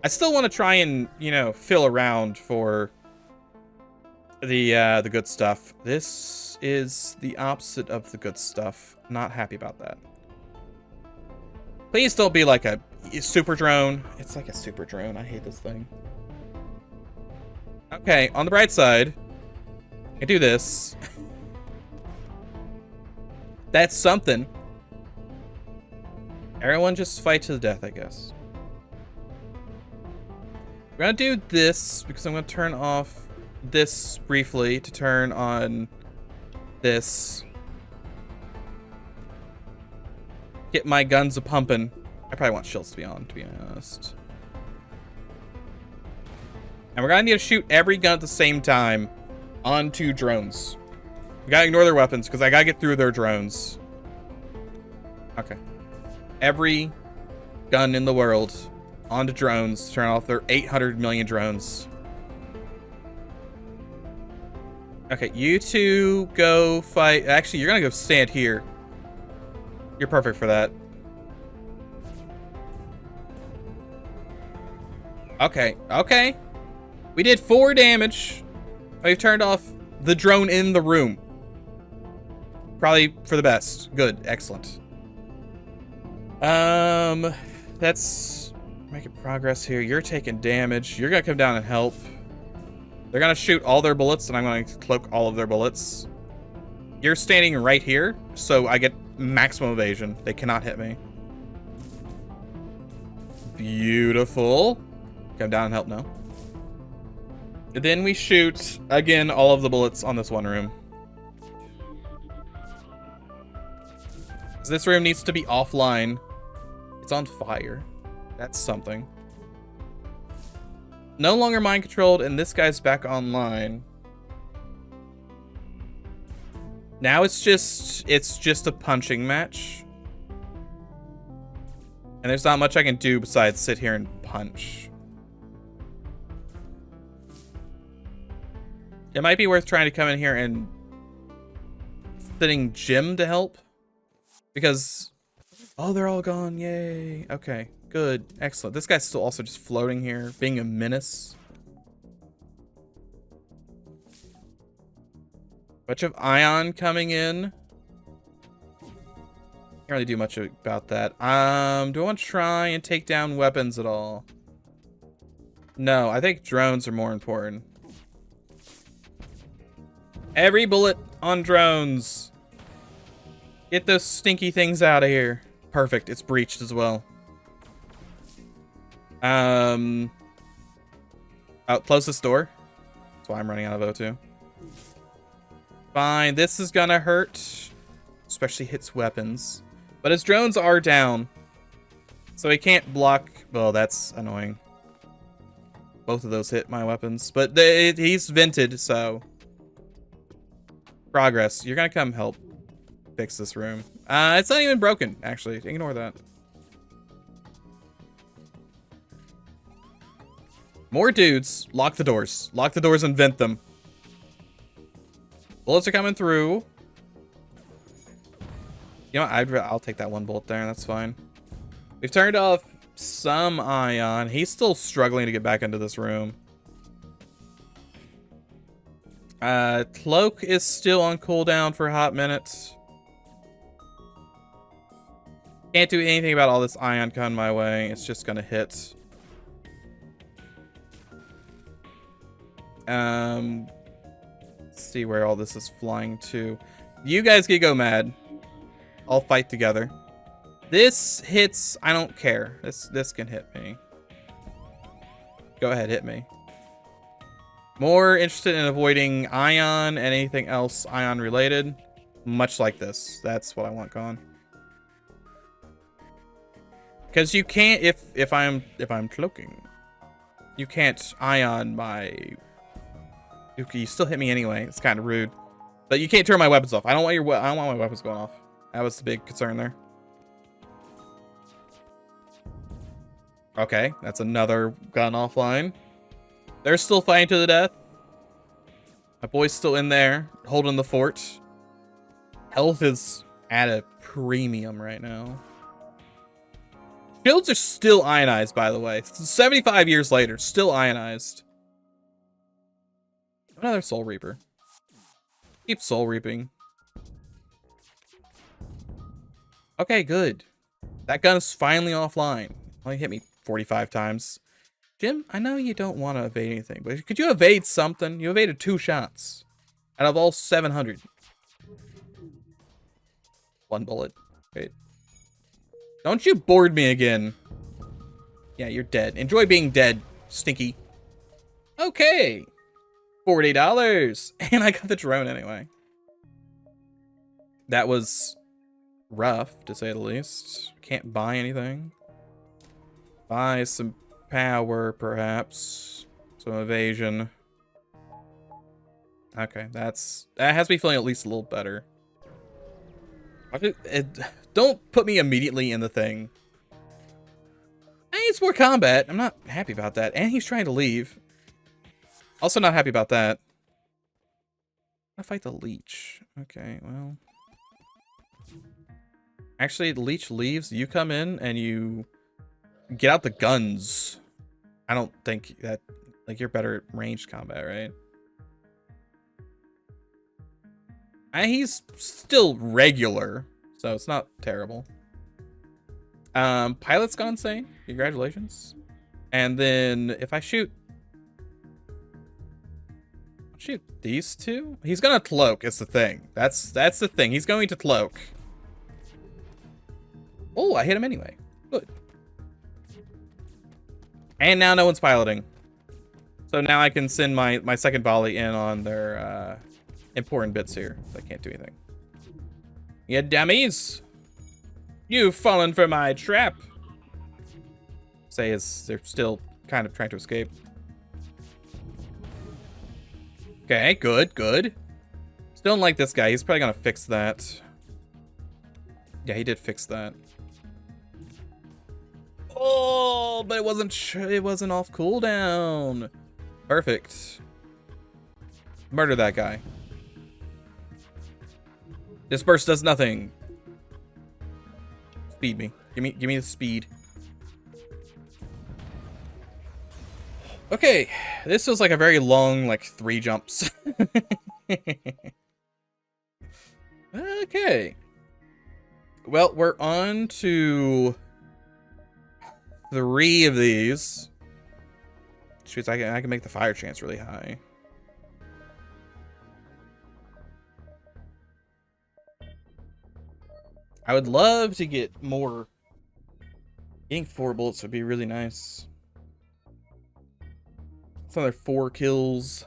I still want to try and, you know, fill around for the good stuff. This is the opposite of the good stuff. Not happy about that. Please don't be like a super drone. It's like a super drone. I hate this thing. Okay, on the bright side, I do this. That's something. Everyone just fight to the death, I guess. We're gonna do this because I'm gonna turn off this briefly to turn on this. Get my guns a-pumping. I probably want shields to be on, to be honest. And we're gonna need to shoot every gun at the same time onto drones. We gotta ignore their weapons, because I gotta get through their drones. Okay. Every gun in the world onto drones. Turn off their 800 million drones. Okay, you two go fight. Actually, you're gonna go stand here. You're perfect for that. Okay, okay. We did 4 damage. We've turned off the drone in the room. Probably for the best. Good, excellent. That's making progress here. You're taking damage. You're gonna come down and help. They're gonna shoot all their bullets, and I'm gonna cloak all of their bullets. You're standing right here, so I get maximum evasion. They cannot hit me. Beautiful. Come down and help now. And then we shoot, again, all of the bullets on this one room. This room needs to be offline. It's on fire. That's something. No longer mind controlled, and this guy's back online. Now it's just a punching match. And there's not much I can do besides sit here and punch. It might be worth trying to come in here and sitting Jim to help. Because, oh, they're all gone. Yay. Okay, good. Excellent. This guy's still also just floating here, being a menace. Bunch of ion coming in. Can't really do much about that. Do I want to try and take down weapons at all? No, I think drones are more important. Every bullet on drones. Get those stinky things out of here. Perfect. It's breached as well. Close this door. That's why I'm running out of O2. Fine. This is gonna hurt. Especially hits weapons. But his drones are down. So he can't block. Well, that's annoying. Both of those hit my weapons. But he's vented, so... Progress. You're gonna come help fix this room. It's not even broken, actually. Ignore that. More dudes. Lock the doors. Lock the doors and vent them. Bullets are coming through. You know what? I'll take that one bullet there. That's fine. We've turned off some ion. He's still struggling to get back into this room. Cloak is still on cooldown for a hot minute. Can't do anything about all this ion coming my way. It's just gonna hit. Let's see where all this is flying to. You guys can go mad. I'll fight together. This hits. I don't care. This can hit me. Go ahead, hit me. More interested in avoiding ion and anything else ion related. Much like this. That's what I want gone. Because you can't if I'm cloaking. You can't ion my. You still hit me anyway. It's kind of rude. But you can't turn my weapons off. I don't want my weapons going off. That was the big concern there. Okay, that's another gun offline. They're still fighting to the death. My boy's still in there, holding the fort. Health is at a premium right now. Shields are still ionized, by the way. 75 years later, still ionized. Another Soul Reaper. Keep Soul Reaping. Okay, good. That gun is finally offline. Only hit me 45 times. Jim, I know you don't want to evade anything, but could you evade something? You evaded 2 shots out of all 700. 1 bullet. Wait. Don't you board me again. Yeah, you're dead. Enjoy being dead, stinky. Okay. $40. And I got the drone anyway. That was rough, to say the least. Can't buy anything. Buy some power, perhaps. Some evasion. Okay, that has me feeling at least a little better. Don't put me immediately in the thing. Hey, it's more combat. I'm not happy about that. And he's trying to leave. Also not happy about that. I fight the leech. Okay, well. Actually, the leech leaves. You come in and you get out the guns. I don't think that, like, you're better at ranged combat, right? He's still regular, so it's not terrible. Pilot's gone insane. Congratulations. And then if I shoot these two, he's gonna cloak. It's the thing. That's the thing. He's going to cloak. Oh, I hit him anyway. Good. And now no one's piloting. So now I can send my second volley in on their important bits here. So I can't do anything. You dummies! You've fallen for my trap. Say as they're still kind of trying to escape. Okay, good, good. Still don't like this guy. He's probably gonna fix that. Yeah, he did fix that. Oh, but it wasn't off cooldown. Perfect. Murder that guy. This burst does nothing. Speed me. Give me the speed. Okay, this feels like a very long, like 3 jumps. Okay. Well, we're on to 3 of these. Which means I can make the fire chance really high. I would love to get more. Getting 4 bullets would be really nice. It's another 4 kills.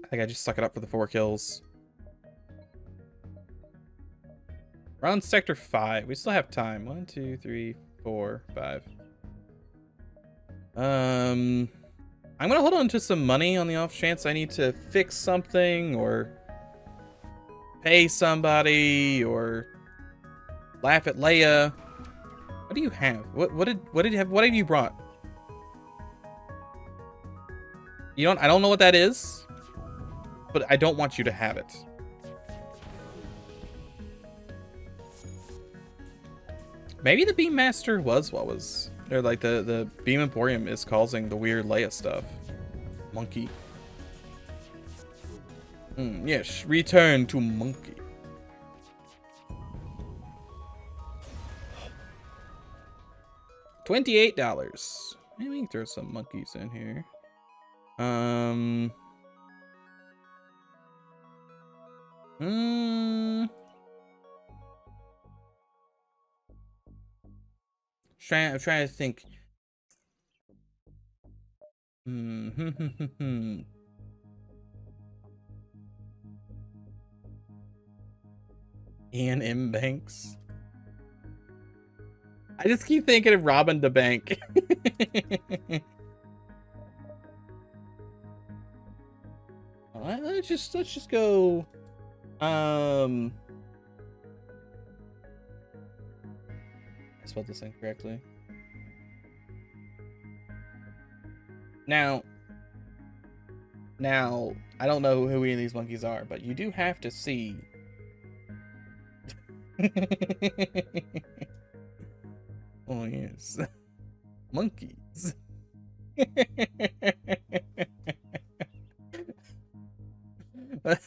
I think I just suck it up for the 4 kills. We're on sector 5. We still have time. 1, 2, 3, 4, 5. I'm gonna hold on to some money on the off chance I need to fix something or pay somebody or laugh at Leia. What do you have? What have you brought? I don't know what that is, but I don't want you to have it. Maybe the Beam Master was what was. Or like the Beam Emporium is causing the weird Leia stuff. Monkey. Yes, return to monkey. $28. Maybe we can throw some monkeys in here. I'm trying to think. Ian M. Banks. I just keep thinking of robbing the bank. Let's just go. I spelled this incorrectly. Now, I don't know who any of these monkeys are, but you do have to see. Oh yes, monkeys. What?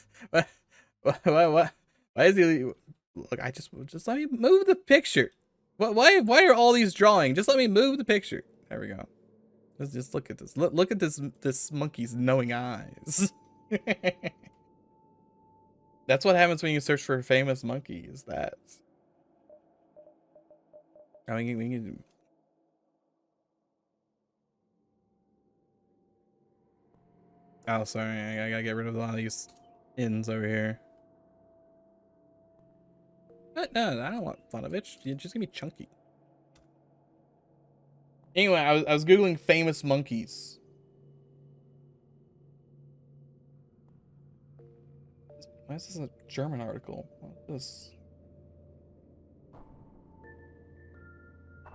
Why is he? Look, just let me move the picture. Why are all these drawing? Just let me move the picture. There we go. Let's just look at this. Look at this monkey's knowing eyes. That's what happens when you search for a famous monkey. Is that? I mean, we can. Oh, sorry. I gotta get rid of a lot of these Inns over here. But no, I don't want Fonovich. You're just gonna be chunky. Anyway, I was googling famous monkeys. Why is this a German article? What is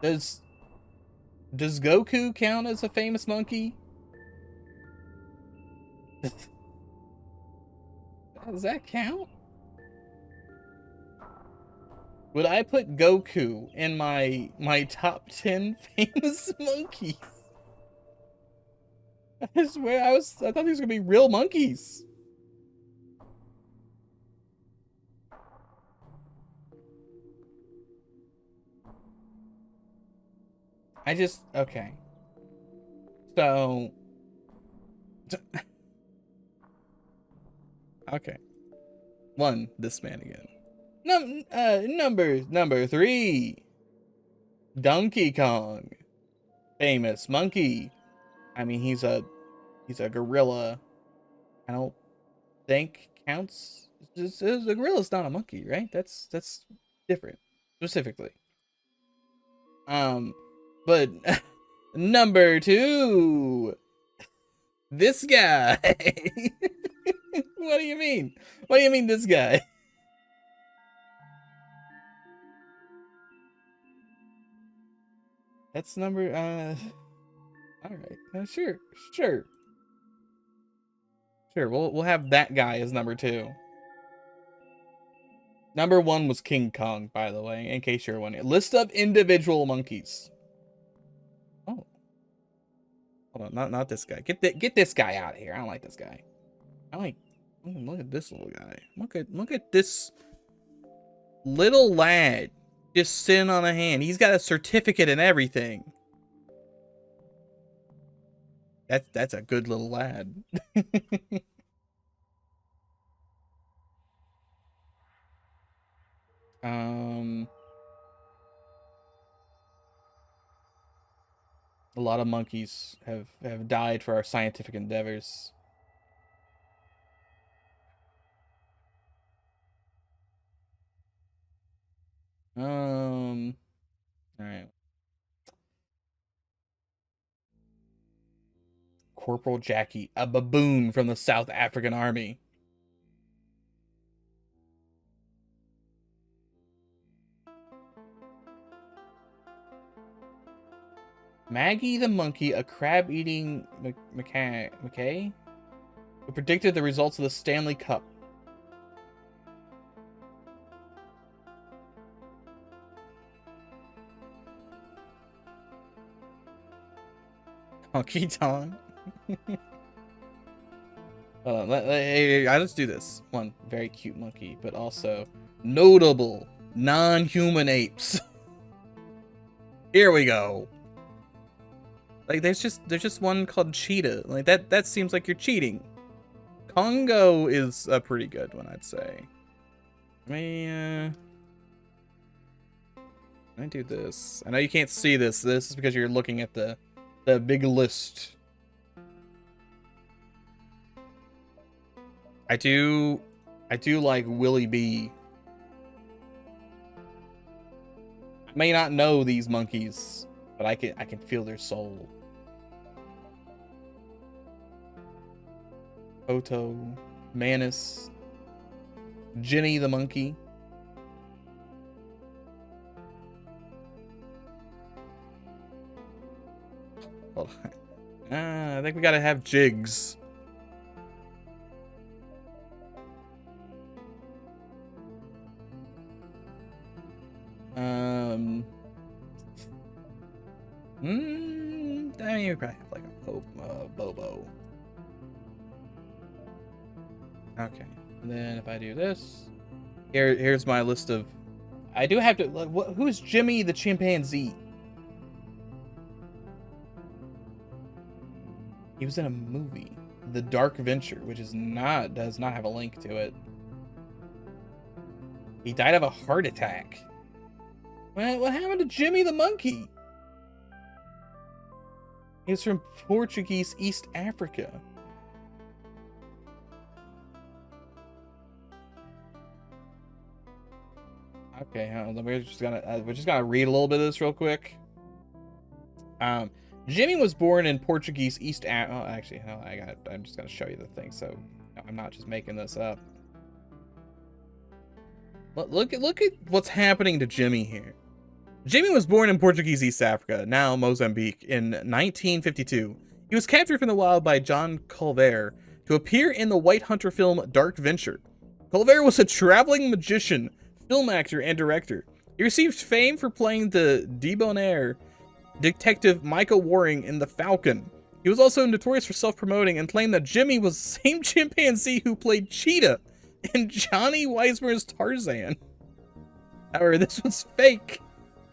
this? Does Goku count as a famous monkey? Does that count? Would I put Goku in my top 10 famous monkeys? I swear I thought these were gonna be real monkeys. Okay. So okay. This man again. Number 3. Donkey Kong. Famous monkey. I mean, he's a gorilla. I don't think counts. A gorilla's not a monkey, right? That's different, specifically. But number 2. This guy. What do you mean? What do you mean, this guy? That's number, all right. Sure. Sure, we'll have that guy as number 2. Number 1 was King Kong, by the way, in case you're wondering. List of individual monkeys. Oh. Hold on, not this guy. Get this guy out of here. I don't like this guy. Look at this little guy. Look at this little lad just sitting on a hand. He's got a certificate and everything. That's a good little lad. A lot of monkeys have died for our scientific endeavors. All right. Corporal Jackie, a baboon from the South African Army. Maggie the monkey, a crab-eating McKay, who predicted the results of the Stanley Cup. Honky Tonk. Let's do this. One, very cute monkey, but also notable non-human apes. Here we go. Like, there's just one called Cheetah. Like, that seems like you're cheating. Congo is a pretty good one, I'd say. Let me do this. I know you can't see this. This is because you're looking at the big list. I do like Willie B. I may not know these monkeys, but I can feel their soul. Otto, Manus, Jenny the monkey. Hold on. I think we gotta have Jigs. I mean, we probably have like a Bobo. Okay, and then if I do this, here's my list of. I do have to. Like, who's Jimmy the chimpanzee? He was in a movie, The Dark Venture, which does not have a link to it. He died of a heart attack. What happened to Jimmy the monkey? He was from Portuguese East Africa. Okay, we're just gonna read a little bit of this real quick. Jimmy was born in Portuguese East. Oh, actually, no, I'm just gonna show you the thing, so I'm not just making this up. Look at what's happening to Jimmy here. Jimmy was born in Portuguese East Africa, now Mozambique, in 1952. He was captured from the wild by John Culver to appear in the White Hunter film Dark Venture. Culver was a traveling magician, film actor, and director. He received fame for playing the debonair detective Michael Waring in The Falcon. He was also notorious for self-promoting and claimed that Jimmy was the same chimpanzee who played Cheetah in Johnny Weissmuir's Tarzan. However, this was fake,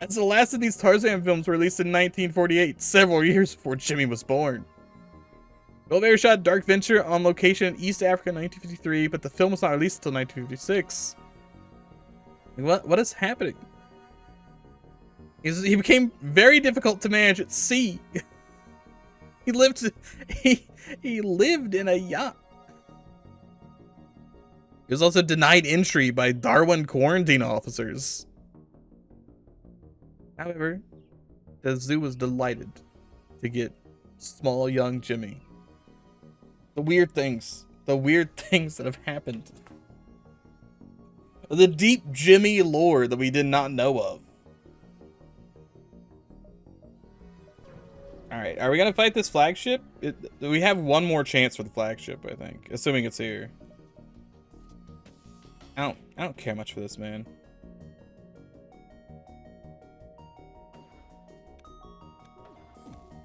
as the last of these Tarzan films were released in 1948, several years before Jimmy was born. Culver shot Dark Venture on location in East Africa in 1953, but the film was not released until 1956. What is happening? He became very difficult to manage at sea. He lived in a yacht. He was also denied entry by Darwin quarantine officers. However, the zoo was delighted to get small young Jimmy. The weird things that have happened. The deep Jimmy lore that we did not know of. Alright, are we gonna fight this flagship? We have one more chance for the flagship, I think. Assuming it's here. I don't care much for this, man.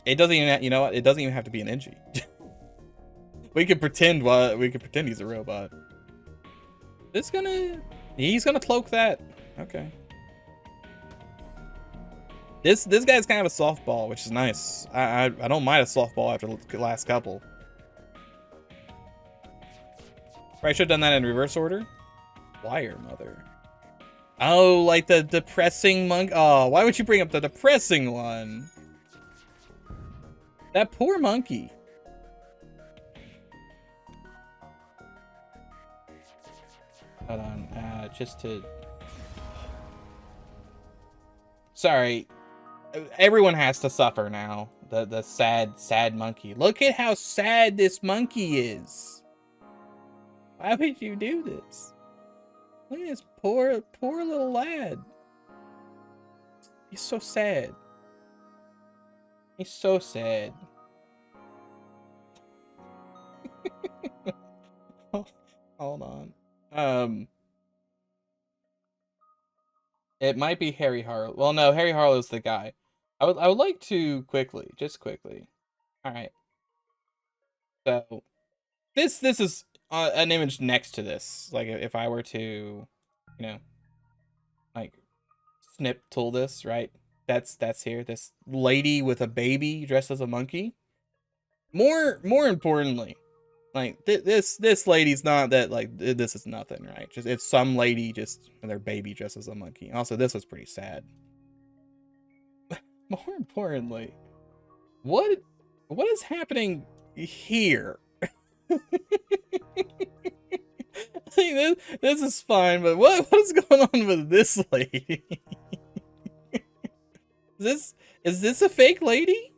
It doesn't even, you know what? It doesn't even have to be an Engie. We could pretend he's a robot. He's gonna cloak that. Okay. This guy's kind of a softball, which is nice. I don't mind a softball after the last couple. Probably should have done that in reverse order. Wire mother. Oh, like the depressing monk. Oh, why would you bring up the depressing one? That poor monkey. Hold on, just to. Sorry. Everyone has to suffer now. The sad monkey. Look at how sad this monkey is. Why would you do this? Look at this poor little lad. He's so sad. He's so sad. Hold on. It might be Harry Harlow. Well, no, Harry Harlow's the guy. I would like to just quickly. All right. So this is an image next to this. Like if I were to, you know, like snip tool this, right? That's here. This lady with a baby dressed as a monkey. More importantly, like this lady's not that, like, this is nothing, right? Just it's some lady just and their baby dressed as a monkey. Also, this was pretty sad. More importantly, what is happening here? I mean, this is fine, but what is going on with this lady? Is this a fake lady?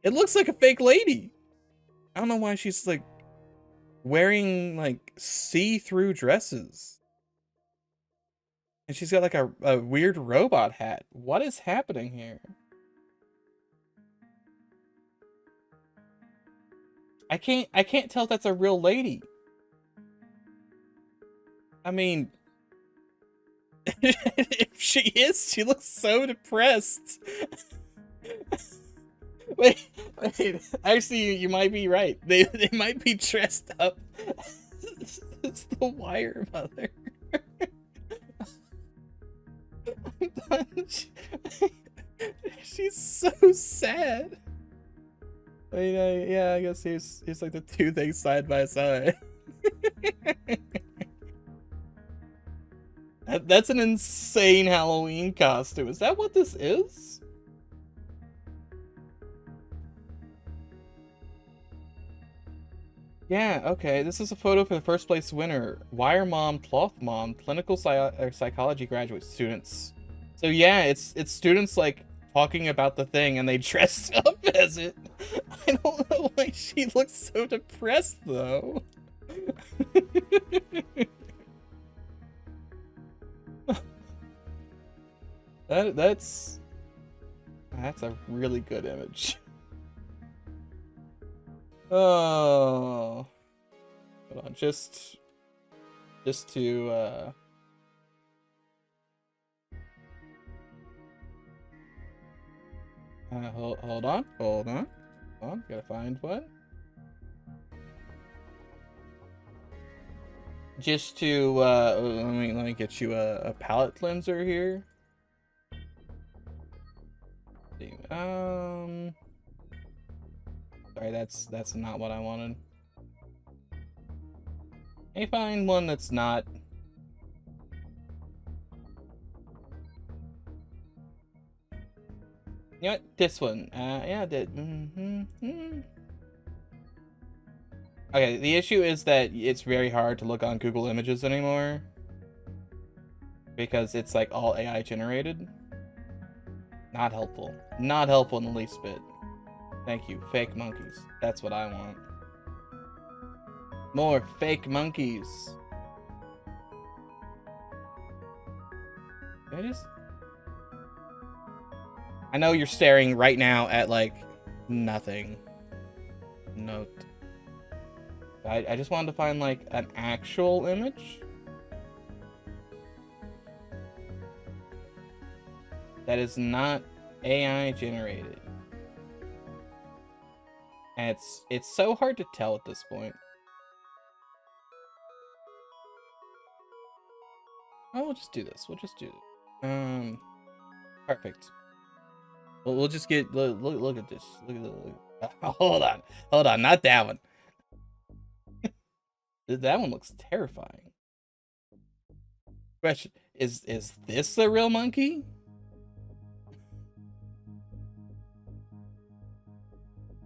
It looks like a fake lady. I don't know why she's like wearing like see-through dresses. And she's got like a weird robot hat. What is happening here? I can't tell if that's a real lady. I mean, if she is, she looks so depressed. Wait. Actually, you might be right. They might be dressed up. It's the Wire Mother. I'm done. She's so sad. I mean, yeah, I guess here's like the two things side by side. That's an insane Halloween costume. Is that what this is? Yeah, okay. This is a photo for the first place winner. Wire Mom, Cloth Mom, clinical psychology graduate students. So yeah, it's students like talking about the thing and they dressed up as it. I don't know why she looks so depressed though. That's a really good image. Oh, hold on, just to hold on, gotta find what. Just to let me get you a palette cleanser here. Sorry, that's not what I wanted. Let me find one that's not. You know what? This one. Yeah, that. Okay, the issue is that it's very hard to look on Google Images anymore because it's like all AI generated. Not helpful. Not helpful in the least bit. Thank you. Fake monkeys. That's what I want. More fake monkeys. I know you're staring right now at like nothing. Note. I just wanted to find like an actual image that is not AI generated. And it's so hard to tell at this point. Oh, we'll just do this. Perfect. We'll just get look at this. Hold on, not that one. That one looks terrifying. Question: Is this a real monkey?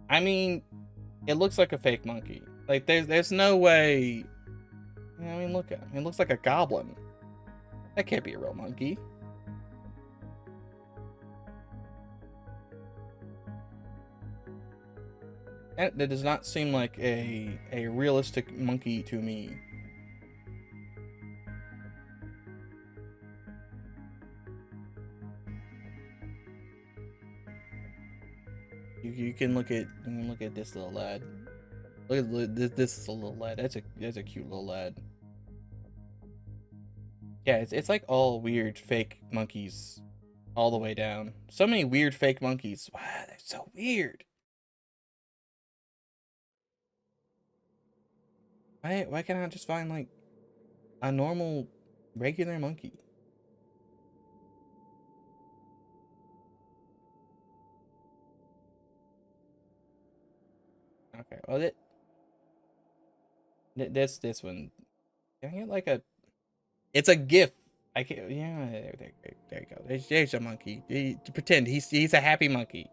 I mean, it looks like a fake monkey. Like there's no way. I mean, look at him. It looks like a goblin. That can't be a real monkey. That does not seem like a realistic monkey to me. You can look at this little lad. Look at this is a little lad. That's a cute little lad. Yeah, it's like all weird fake monkeys all the way down. So many weird fake monkeys. Wow, they're so weird. Why can't I just find like a normal regular monkey? Okay, well this one. Can I get like a? It's a GIF. I can't. Yeah, there you go. There's a monkey. Pretend he's a happy monkey.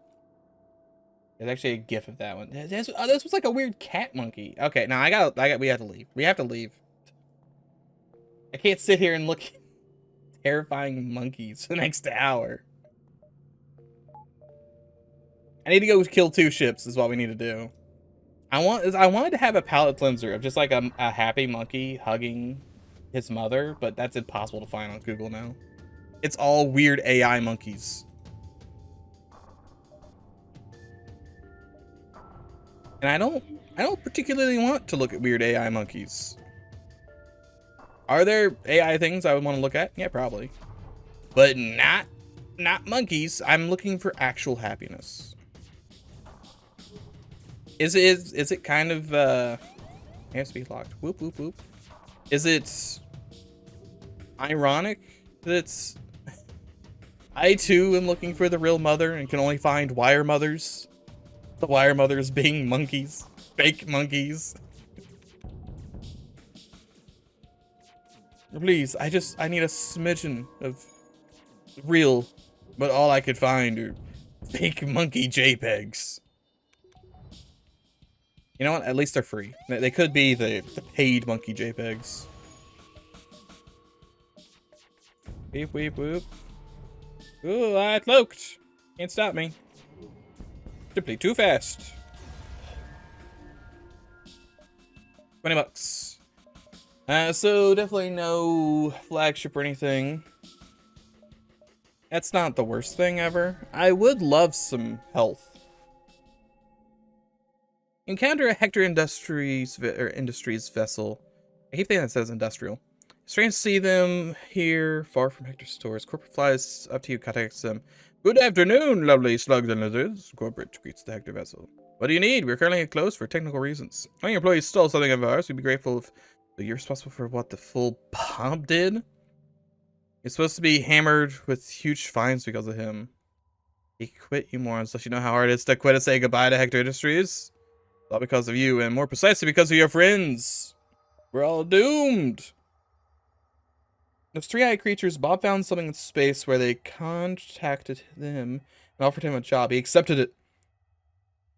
There's actually a GIF of that one. This was like a weird cat monkey. Okay, now we have to leave. We have to leave. I can't sit here and look at terrifying monkeys for the next hour. I need to go kill 2 ships is what we need to do. I wanted to have a palette cleanser of just like a happy monkey hugging his mother, but that's impossible to find on Google now. It's all weird AI monkeys. And I don't particularly want to look at weird AI monkeys. Are there AI things I would want to look at? Yeah, probably. But not monkeys. I'm looking for actual happiness. Is it kind of has to be locked. Whoop whoop whoop. Is it ironic that I too am looking for the real mother and can only find wire mothers? The wire mothers being monkeys, fake monkeys. Please, I need a smidgen of real, but all I could find are fake monkey JPEGs. You know what? At least they're free. They could be the paid monkey JPEGs. Weep, weep, whoop. Ooh, I cloaked. Can't stop me. Simply too fast. 20 bucks. So definitely no flagship or anything. That's not the worst thing ever. I would love some health. Encounter a Hector Industries vessel. I keep thinking that says industrial. Strange to see them here, far from Hector's stores. Corporate flies up to you, contacts them. Good afternoon, lovely slugs and lizards. Corporate greets the Hector vessel. What do you need? We're currently closed for technical reasons. When your employees stole something of ours, we'd be grateful if you're responsible for what the full Bob did. You're supposed to be hammered with huge fines because of him. He quit, you morons. Let you know how hard it is to quit and say goodbye to Hector Industries. All because of you, and more precisely because of your friends. We're all doomed. Those three-eyed creatures, Bob found something in space where they contacted him and offered him a job. He accepted it.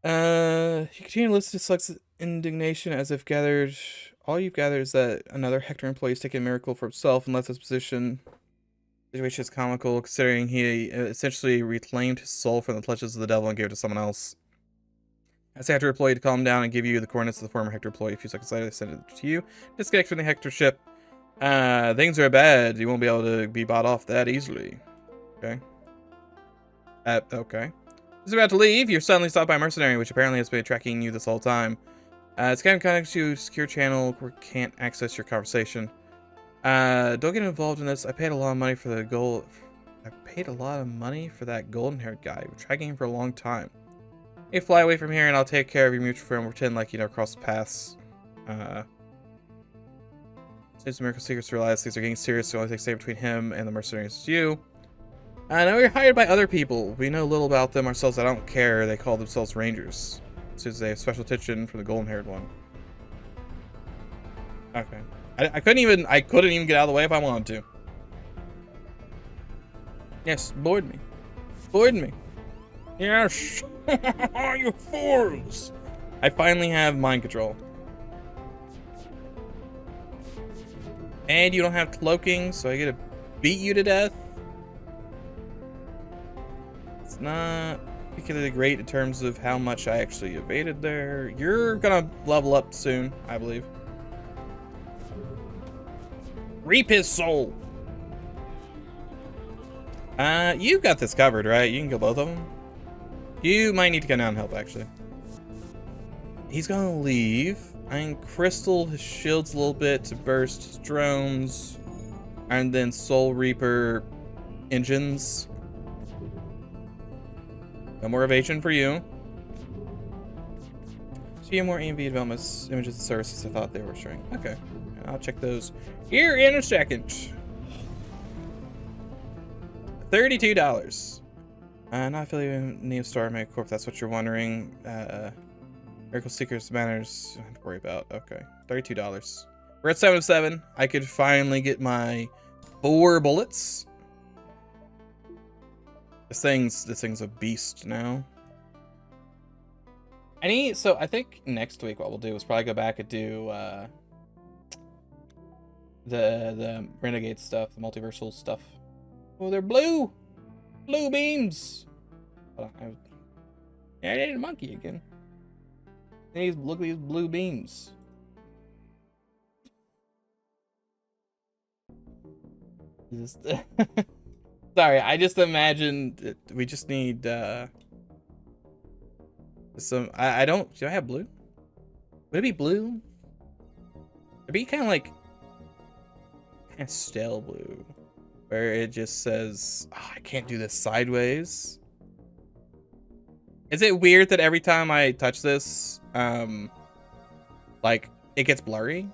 He continued to listen to Slugs' indignation as if gathered. All you've gathered is that another Hector employee has taken a miracle for himself and left his position. The situation is comical, considering he essentially reclaimed his soul from the clutches of the devil and gave it to someone else. I asked the Hector employee to calm down and give you the coordinates of the former Hector employee. A few seconds later, they sent it to you. Disconnect from the Hector ship. Things are bad. You won't be able to be bought off that easily. Okay. Okay. As you're about to leave, you're suddenly stopped by a mercenary, which apparently has been tracking you this whole time. It's kind of connected to a secure channel where it can't access your conversation. Don't get involved in this. I paid a lot of money for the gold. I paid a lot of money for that golden-haired guy. We're tracking him for a long time. Hey, fly away from here, and I'll take care of your mutual friend. Pretend like you never crossed paths. Since the Miracle Secrets realize things are getting serious, the only thing safe between him and the mercenaries is you. I know you're hired by other people. We know little about them ourselves. I don't care. They call themselves Rangers. Since they have special attention for the golden-haired one. Okay. I couldn't even get out of the way if I wanted to. Yes, board me. Board me. Yes. You fools. I finally have mind control. And you don't have cloaking, so I get to beat you to death. It's not particularly great in terms of how much I actually evaded there. You're gonna level up soon, I believe. Reap his soul. You've got this covered, right? You can kill both of them. You might need to come down and help, actually. He's gonna leave. I can crystal his shields a little bit to burst his drones. And then Soul Reaper engines. No more evasion for you. See more AMV developments, images, and services I thought they were showing. Okay, I'll check those here in a second. $32. Not affiliated with Neostar Mega Corp. That's what you're wondering. Miracle Seekers Manners. Don't have to worry about. Okay, $32. We're at 7-7. I could finally get my 4 bullets. This thing's a beast now. So I think next week what we'll do is probably go back and do the Renegade stuff, the multiversal stuff. Oh, they're blue! Blue beams! Hold on, I need a monkey again. Look at these blue beams. Sorry, I just imagined we just need some. I don't. Do I have blue? Would it be blue? It'd be kind of like pastel blue, where it just says, oh, I can't do this sideways. Is it weird that every time I touch this, like it gets blurry?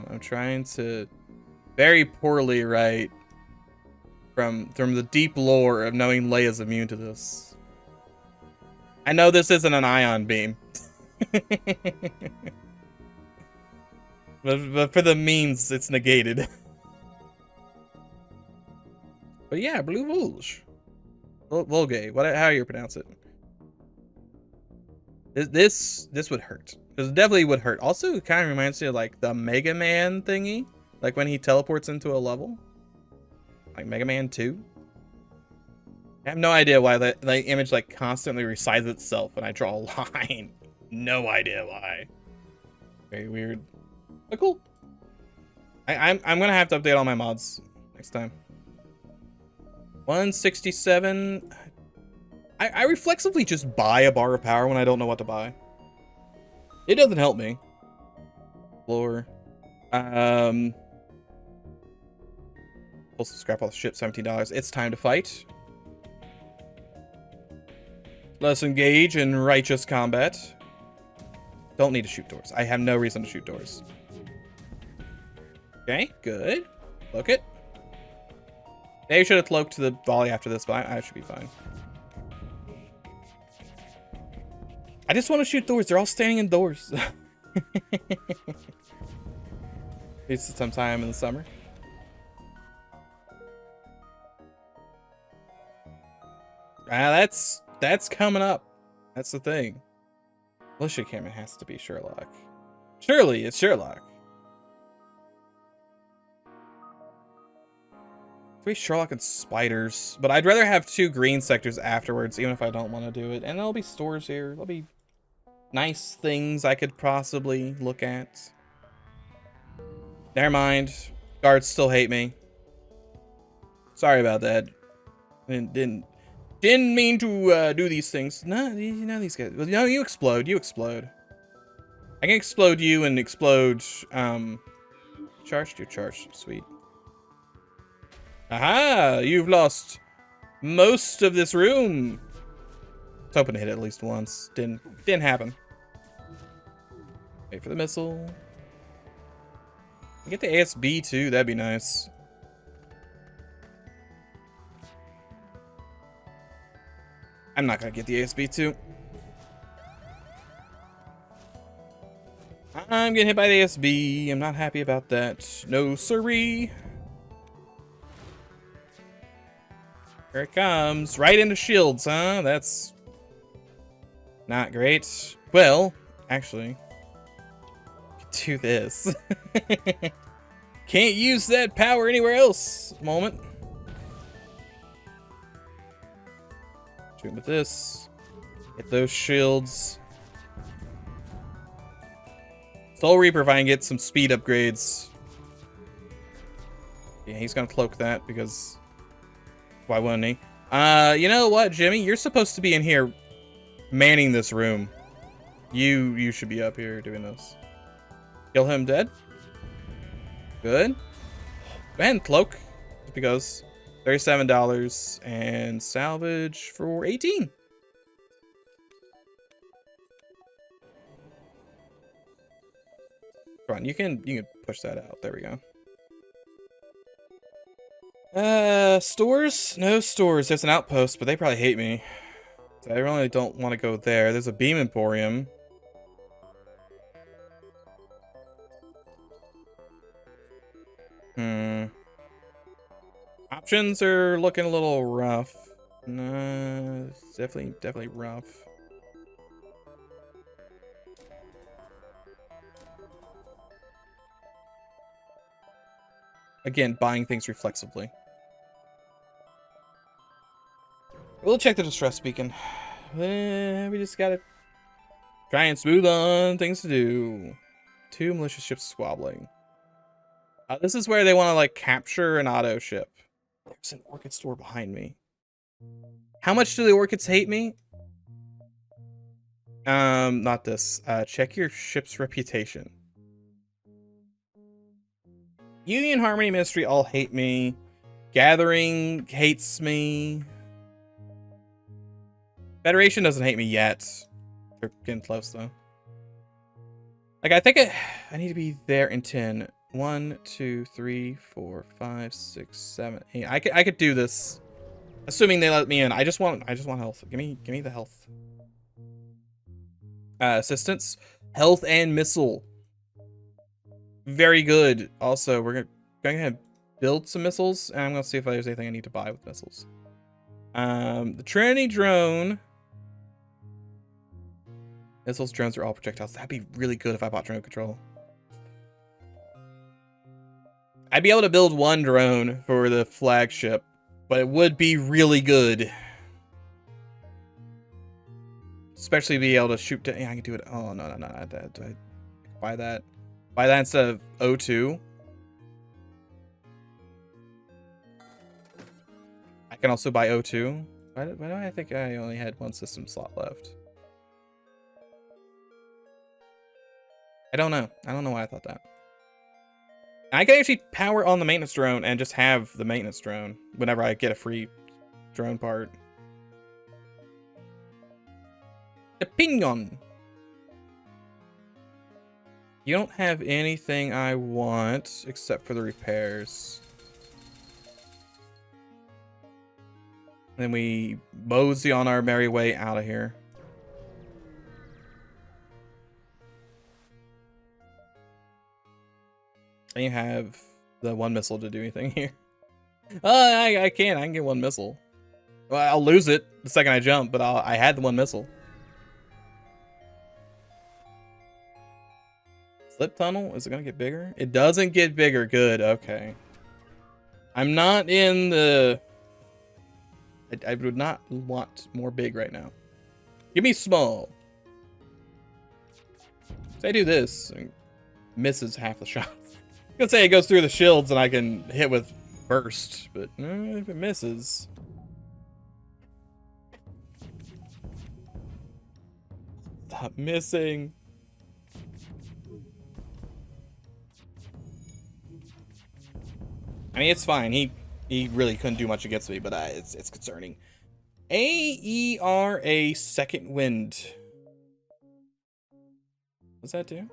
I'm trying to very poorly write from the deep lore of knowing Leia's immune to this. I know this isn't an ion beam. but for the memes, it's negated. But yeah, blue Volge. Volge. How you pronounce it? This would hurt. This definitely would hurt. Also, it kind of reminds me of like the Mega Man thingy, like when he teleports into a level, like Mega Man 2. I have no idea why that image like constantly resizes itself when I draw a line. No idea why. Very weird. But cool. I'm gonna have to update all my mods next time. 167. I reflexively just buy a bar of power when I don't know what to buy. It doesn't help me. Floor. Also scrap all the shit, $17. It's time to fight. Let's engage in righteous combat. Don't need to shoot doors. I have no reason to shoot doors. Okay, good. Cloak it. Maybe you should have cloaked the volley after this, but I should be fine. I just want to shoot doors. They're all standing in doors. It's sometime in the summer. That's coming up. That's the thing. Militia Cameron has to be Sherlock. Surely it's Sherlock. 3 Sherlock and spiders, but I'd rather have 2 green sectors afterwards, even if I don't want to do it. And there'll be stores here. There'll be nice things I could possibly look at. Never mind. Guards still hate me. Sorry about that. Didn't mean to do these things. No, these guys. No, you explode. You explode. I can explode you and explode. Charged. You're charged. Sweet. Aha! You've lost most of this room. I was hoping to hit it at least once. Didn't happen. Wait for the missile. Get the ASB too. That'd be nice. I'm not gonna get the ASB too. I'm getting hit by the ASB. I'm not happy about that. No siree. Here it comes. Right into shields, huh? That's not great. Well, actually, do this. Can't use that power anywhere else. Moment. Shoot with this. Hit those shields. Soul Reaper if I can get some speed upgrades. Yeah, he's gonna cloak that because why wouldn't he? You know what, Jimmy? You're supposed to be in here manning this room. You should be up here doing this. Kill him dead. Good. Go ahead and cloak. Just because. $37 and salvage for 18. Come on, you can push that out. There we go. Stores? No stores. There's an outpost, but they probably hate me. So I really don't want to go there. There's a beam emporium. Options are looking a little rough. No, it's definitely rough. Again, buying things reflexively. We'll check the distress beacon. We just gotta try and smooth on things to do. 2 malicious ships squabbling. This is where they want to like capture an auto ship. There's an orchid store behind me. How much do the orchids hate me? Not this. Check your ship's reputation. Union, Harmony, Ministry all hate me. Gathering hates me. Federation doesn't hate me yet. They're getting close though. Like I think I need to be there in 10. 1, 2, 3, 4, 5, 6, 7, 8. I could do this, assuming they let me in. I just want health. Give me the health. Assistance, health, and missile. Very good. Also, we're gonna build some missiles, and I'm gonna see if there's anything I need to buy with missiles. The Trinity drone. Missiles, drones, are all projectiles. That'd be really good if I bought drone control. I'd be able to build one drone for the flagship, but it would be really good. Especially be able to shoot down. Yeah, I can do it. Oh, no. Do I buy that? Buy that instead of O2? I can also buy O2. Why do I think I only had one system slot left? I don't know. I don't know why I thought that. I can actually power on the maintenance drone and just have the maintenance drone whenever I get a free drone part. Opinion. You don't have anything I want except for the repairs. Then we mosey on our merry way out of here. And you have the one missile to do anything here. I can get one missile. Well, I'll lose it the second I jump, but I had the one missile. Slip tunnel? Is it gonna get bigger? It doesn't get bigger. Good. Okay. I'm not in the... I would not want more big right now. Give me small. So I do this, and misses half the shots. I'm gonna say it goes through the shields and I can hit with burst, but if it misses... Stop missing. I mean, it's fine. He really couldn't do much against me, but it's concerning. AERA second wind. What's that do?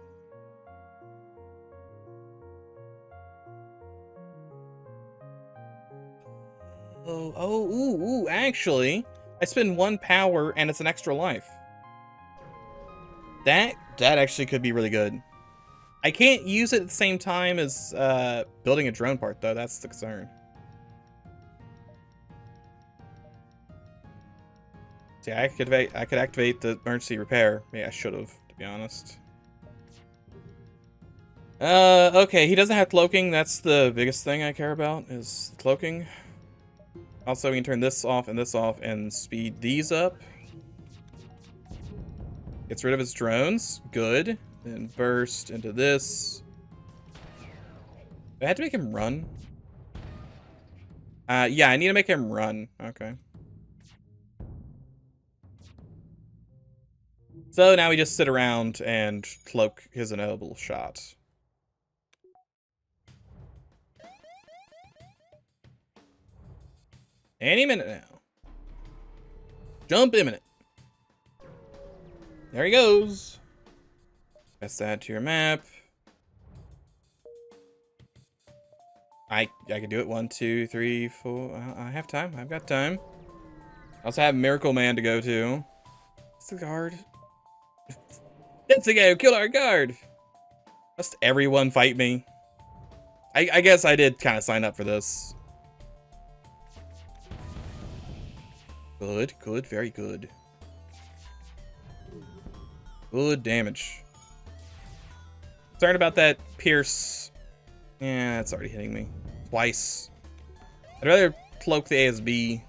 Ooh, actually, I spend 1 power and it's an extra life. That actually could be really good. I can't use it at the same time as building a drone part, though. That's the concern. See, I could activate the emergency repair. Maybe I should have, to be honest. Okay, he doesn't have cloaking. That's the biggest thing I care about, is cloaking. Also, we can turn this off and speed these up. Gets rid of his drones. Good. Then burst into this. I had to make him run. Yeah, I need to make him run. Okay. So now we just sit around and cloak his inevitable shot. Any minute now. Jump imminent. There he goes. Press that to your map. I can do it. 1, 2, 3, 4. I have time. I've got time. I also have Miracle Man to go to. It's the guard. That's the guy who killed our guard. Must everyone fight me? I guess I did kind of sign up for this. Good, good, very good. Good damage. Sorry about that Pierce. Yeah, that's already hitting me. Twice. I'd rather cloak the ASB.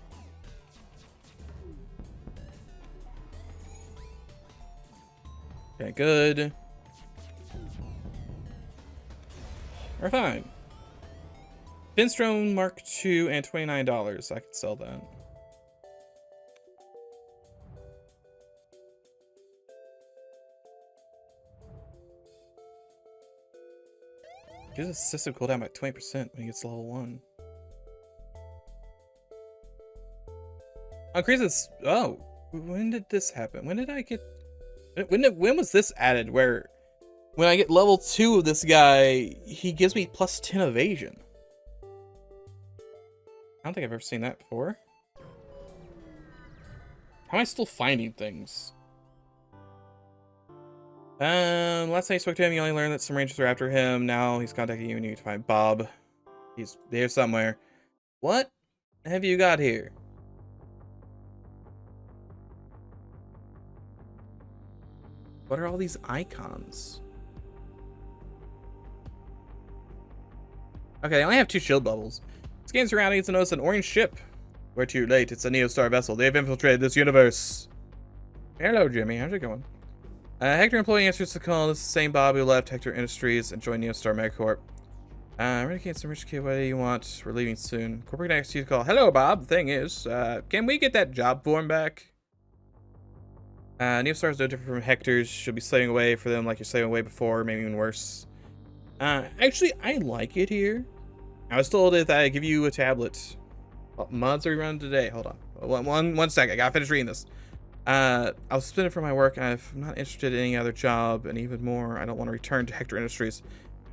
Okay, good. We're fine. Finstone Mark II and $29. I could sell that. Gives his system cooldown by 20% when he gets to level 1. Increases. Oh, when did this happen? When did I get? When was this added? Where when I get level 2 of this guy, he gives me plus 10 evasion. I don't think I've ever seen that before. How am I still finding things? Last time you spoke to him, you only learned that some rangers are after him. Now he's contacting you and you need to find Bob. He's here somewhere. What have you got here? What are all these icons? Okay, they only have 2 shield bubbles. Scan surroundings to notice an orange ship. We're too late. It's a Neostar vessel. They've infiltrated this universe. Hello, Jimmy. How's it going? Hector employee answers the call. This is the same Bob who left Hector Industries and joined Neostar Megacorp. Renegade some rich kid. What do you want? We're leaving soon. Corporate next to you call. Hello, Bob. The thing is, can we get that job form back? Neostar is no different from Hector's. She'll be slaving away for them like you're slaving away before, maybe even worse. Actually, I like it here. I was told that I give you a tablet. What mods are we running today? Hold on. One second. I gotta finish reading this. I was suspended from my work, and I'm not interested in any other job, and even more, I don't want to return to Hector Industries.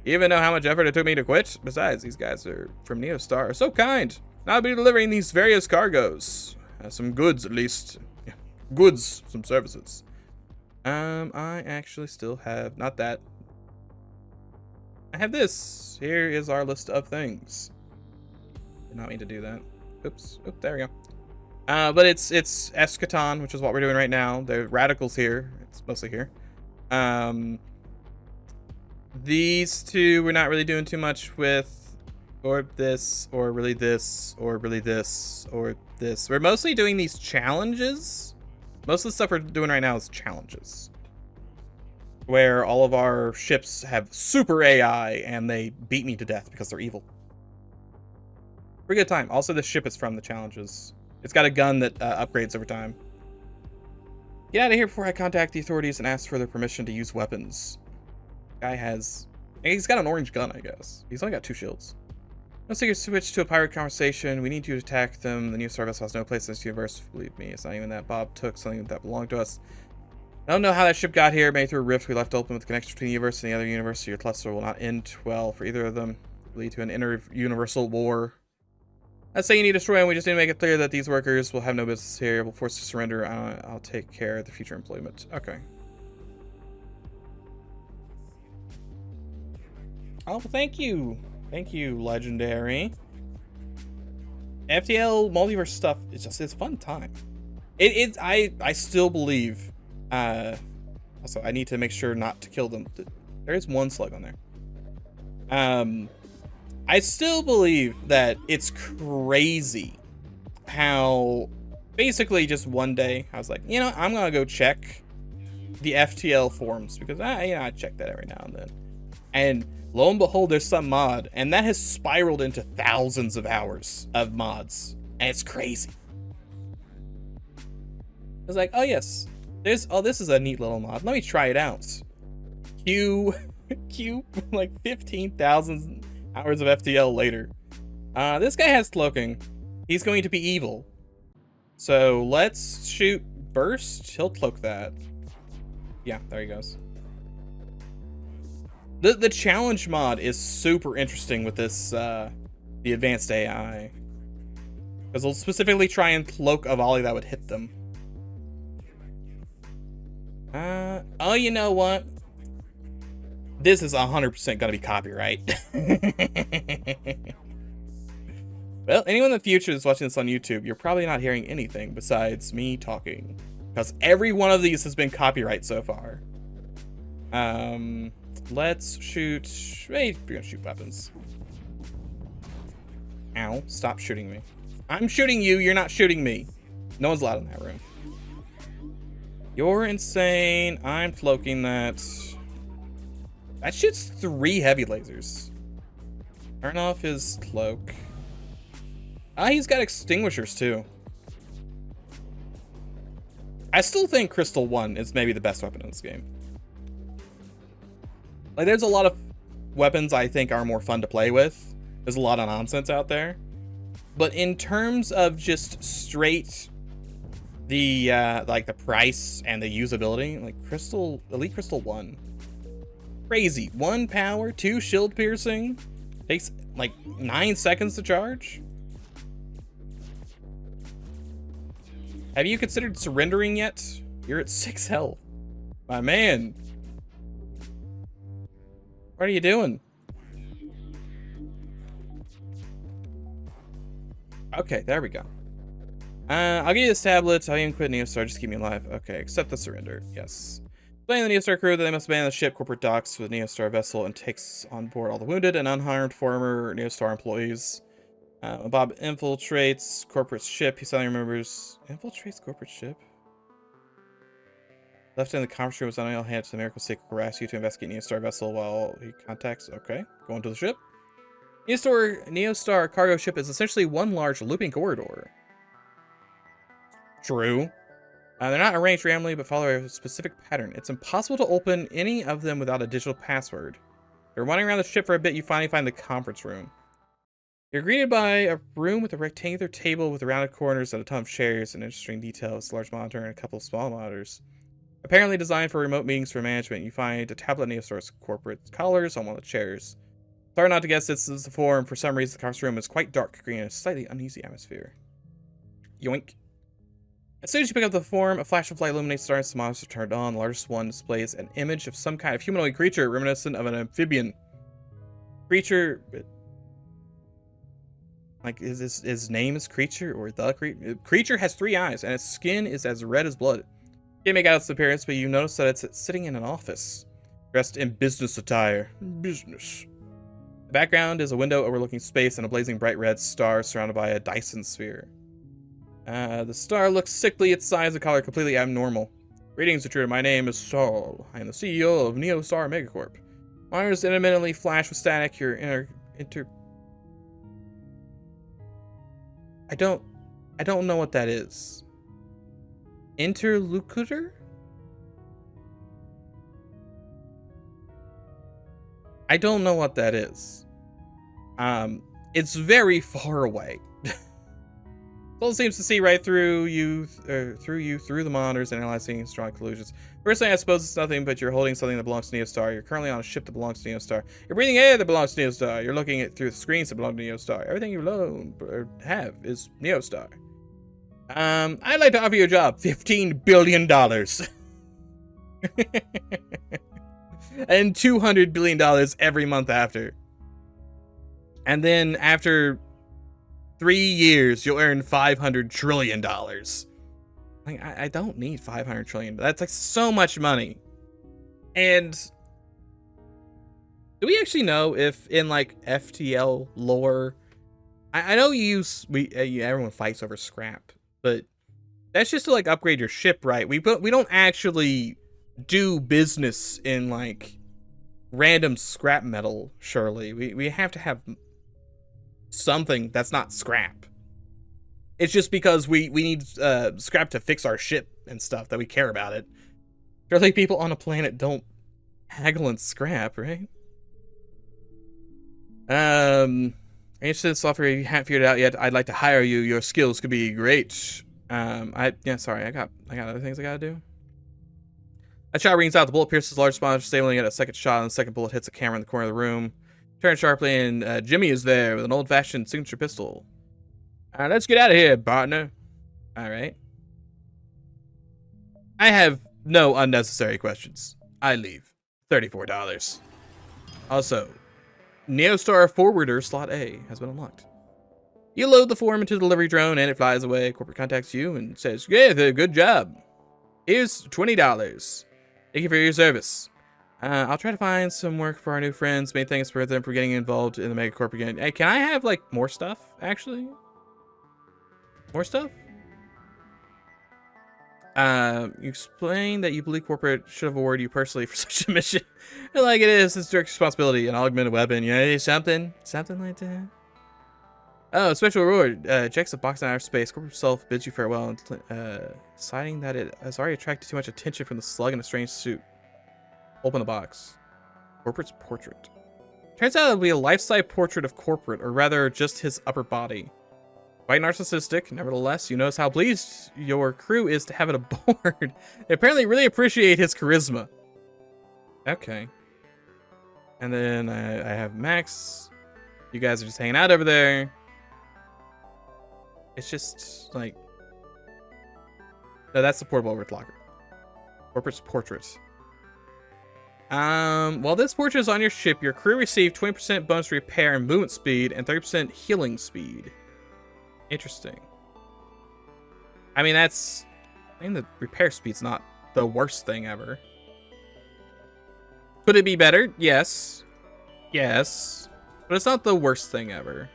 You even know how much effort it took me to quit? Besides, these guys are from Neostar. So kind. I'll be delivering these various cargoes. Some goods, at least. Yeah. Goods, some services. I actually still have, not that. I have this. Here is our list of things. Did not mean to do that. Oops. Oop, there we go. But it's eschaton, which is what we're doing right now. The radicals here. It's mostly here. These two we're not really doing too much with, or this, or really this, or really this, or this. We're mostly doing these challenges. Most of the stuff we're doing right now is challenges, where all of our ships have super AI and they beat me to death because they're evil. Pretty good time. Also, this ship is from the challenges. It's got a gun that upgrades over time. Get out of here before I contact the authorities and ask for their permission to use weapons. Guy he's got an orange gun, I guess. He's only got 2 shields. Let's take a switch to a pirate conversation. We need you to attack them. The Neostar vessel has no place in this universe. Believe me, it's not even that. Bob took something that belonged to us. I don't know how that ship got here. Maybe through a rift we left open with the connection between the universe and the other universe. So your cluster will not end well for either of them. It will lead to an inter-universal war. Let's say you need to destroy them. We just need to make it clear that these workers will have no business here. We'll force to surrender. I'll take care of the future employment. Okay. Oh, thank you. Thank you, Legendary. FTL multiverse stuff, it's fun time. I still believe, also I need to make sure not to kill them. There is 1 slug on there. I still believe that it's crazy how basically just one day I was like, you know, I'm gonna go check the FTL forums because I check that every now and then. And lo and behold, there's some mod, and that has spiraled into thousands of hours of mods, and it's crazy. I was like, oh yes, this is a neat little mod. Let me try it out. Q like 15,000 hours of FTL later. This guy has cloaking. He's going to be evil. So let's shoot burst. He'll cloak that. Yeah, there he goes. The challenge mod is super interesting with this, the advanced AI. Because they'll specifically try and cloak a volley that would hit them. Oh, you know what? This is 100% gonna be copyright. Well, anyone in the future that's watching this on YouTube, you're probably not hearing anything besides me talking. Because every one of these has been copyright so far. Let's shoot. Wait, we're gonna shoot weapons. Ow, stop shooting me. I'm shooting you, you're not shooting me. No one's allowed in that room. You're insane. I'm cloaking that. That shoots 3 heavy lasers. Turn off his cloak. He's got extinguishers too. I still think Crystal 1 is maybe the best weapon in this game. Like, there's a lot of weapons I think are more fun to play with. There's a lot of nonsense out there. But in terms of just straight the like the price and the usability, like Elite Crystal 1. Crazy. 1 power, 2 shield piercing. Takes like 9 seconds to charge. Have you considered surrendering yet? You're at 6 health. My man. What are you doing? Okay, there we go. I'll give you this tablet. I'll even quit Neostar. Just keep me alive. Okay, accept the surrender. Yes. Explaining the Neostar crew that they must abandon the ship, corporate docks with the Neostar vessel, and takes on board all the wounded and unharmed former Neostar employees. Bob infiltrates corporate ship. He suddenly remembers... Infiltrates corporate ship? Left in the conference room is unable to hand to the Miracle Seeker harass you to investigate Neostar vessel while he contacts... Okay, going to the ship. Neostar cargo ship is essentially one large looping corridor. True. They're not arranged randomly, but follow a specific pattern. It's impossible to open any of them without a digital password. You're wandering around the ship for a bit, you finally find the conference room. You're greeted by a room with a rectangular table with rounded corners and a ton of chairs and interesting details, a large monitor and a couple of small monitors. Apparently designed for remote meetings for management, you find a tablet Neostar's corporate collars on one of the chairs. It's hard not to guess this is the forum. For some reason, the conference room is quite dark, creating a slightly uneasy atmosphere. Yoink. As soon as you pick up the form, a flash of light illuminates the stars. The monitors are turned on. The largest one displays an image of some kind of humanoid creature reminiscent of an amphibian. Creature... Like, is his name is Creature or the Creature? Creature has 3 eyes, and its skin is as red as blood. You can't make out its appearance, but you notice that it's sitting in an office, dressed in business attire. Business. The background is a window overlooking space and a blazing bright red star surrounded by a Dyson sphere. The star looks sickly, its size and color completely abnormal. Greetings, intruder. My name is Saul. I am the CEO of Neostar Megacorp. Monitors intermittently flash with static. Your I don't know what that is. Interlocutor? I don't know what that is. It's very far away. Soul seems to see right through you, through the monitors, analyzing strong collusions. Personally, I suppose it's nothing, but you're holding something that belongs to Neostar. You're currently on a ship that belongs to Neostar. You're breathing air that belongs to Neostar. You're looking at through the screens that belong to Neostar. Everything you own or have is Neostar. I'd like to offer you a job. $15 billion. And $200 billion every month after. And then after 3 years, you'll earn $500 trillion. Like, I don't need $500 trillion. That's like so much money. And do we actually know if in like FTL lore, I know everyone fights over scrap, but that's just to like upgrade your ship, right? We don't actually do business in like random scrap metal. Surely we have to have something that's not scrap. It's just because we need scrap to fix our ship and stuff that we care about it. Surely people on a planet don't haggle and scrap, right? Interested in software you haven't figured it out yet? I'd like to hire you. Your skills could be great. Sorry, I got other things I gotta do. A shot rings out. The bullet pierces large spot, stabilizing at a second shot, and the second bullet hits a camera in the corner of the room. Turn sharply, and Jimmy is there with an old-fashioned signature pistol. Let's get out of here, partner. All right. I have no unnecessary questions. I leave. $34. Also, Neostar Forwarder Slot A has been unlocked. You load the form into the delivery drone, and it flies away. Corporate contacts you and says, "Yeah, good job. Here's $20. Thank you for your service. I'll try to find some work for our new friends. Main thing is for them for getting involved in the Megacorp again. Hey, can I have, like, more stuff, actually? More stuff? You explain that you believe corporate should have awarded you personally for such a mission. Like it is, it's direct responsibility, an augmented weapon, you know, something like that. Oh, special reward. Checks a box in outer space. Corporate self bids you farewell, deciding that it has already attracted too much attention from the slug in a strange suit. Open the box. Corporate's portrait. Turns out it'll be a life-size portrait of Corporate, or rather just his upper body. Quite narcissistic, nevertheless, you notice how pleased your crew is to have it aboard. They apparently really appreciate his charisma. Okay. And then I have Max. You guys are just hanging out over there. It's just like... No, that's the portable overlocker locker. Corporate's portrait. While this portrait is on your ship, your crew received 20% bonus repair and movement speed and 30% healing speed. Interesting. I mean, the repair speed's not the worst thing ever. Could it be better? Yes. Yes. But it's not the worst thing ever.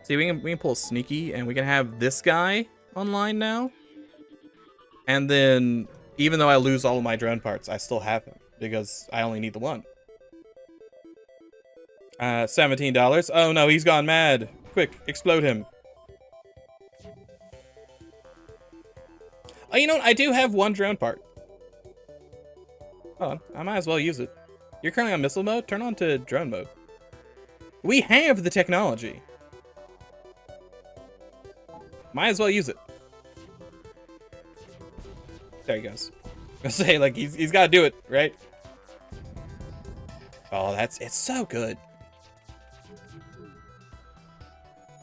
See, we can pull a sneaky, and we can have this guy online now. And then, even though I lose all of my drone parts, I still have him, because I only need the one. $17. Oh no, he's gone mad. Quick, explode him. Oh, you know what? I do have one drone part. Hold on, I might as well use it. You're currently on missile mode? Turn on to drone mode. We have the technology. Might as well use it. There he goes. I was gonna say, like, he's gotta do it, right? Oh, it's so good.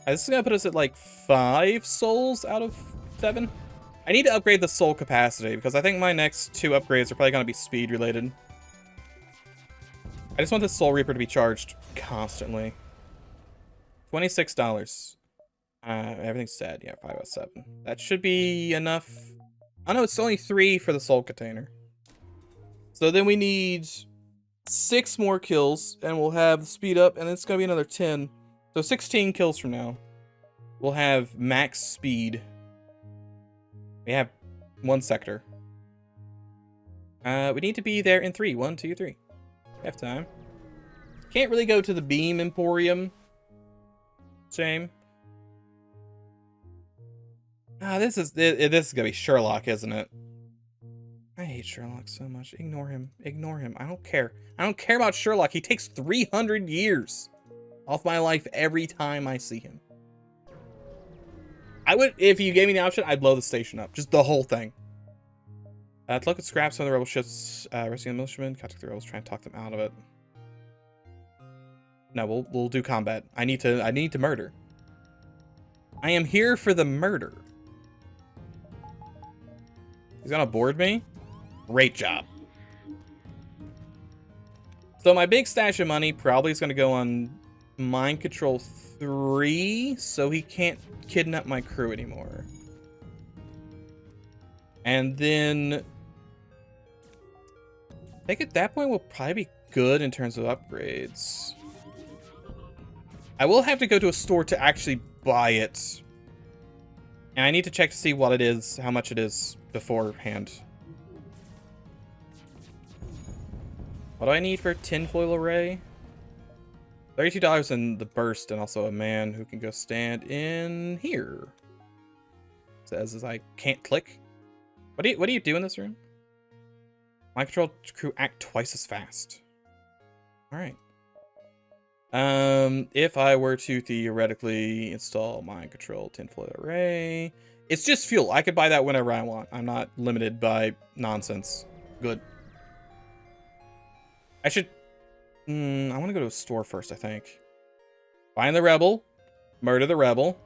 This is gonna put us at like 5 souls out of 7. I need to upgrade the soul capacity because I think my next 2 upgrades are probably gonna be speed related. I just want this Soul Reaper to be charged constantly. $26. Everything's sad. Yeah, 5 out of 7. That should be enough. Oh no, it's only 3 for the soul container. So then we need 6 more kills, and we'll have the speed up, and it's gonna be another 10. So 16 kills from now, we'll have max speed. We have 1 sector. We need to be there in 3. 1, 2, 3. We have time. Can't really go to the beam emporium. Shame. This is gonna be Sherlock, isn't it? I hate Sherlock so much. Ignore him. Ignore him. I don't care. I don't care about Sherlock. He takes 300 years off my life every time I see him. I would, if you gave me the option, I'd blow the station up. Just the whole thing. To look at scraps on the rebel ships, rescue the militiamen, contact the rebels, try and talk them out of it. No, we'll do combat. I need to murder. I am here for the murder. He's gonna board me? Great job. So my big stash of money probably is gonna go on Mind Control 3, so he can't kidnap my crew anymore. And then I think at that point we'll probably be good in terms of upgrades. I will have to go to a store to actually buy it. And I need to check to see what it is, how much it is beforehand. What do I need for tinfoil array? $32 in the burst, and also a man who can go stand in here. Says as I can't click. What do you do in this room? Mind control crew act twice as fast. All right. If I were to theoretically install mind control tinfoil array, it's just fuel. I could buy that whenever I want. I'm not limited by nonsense. Good. I should. I want to go to a store first, I think. Find the rebel. Murder the rebel.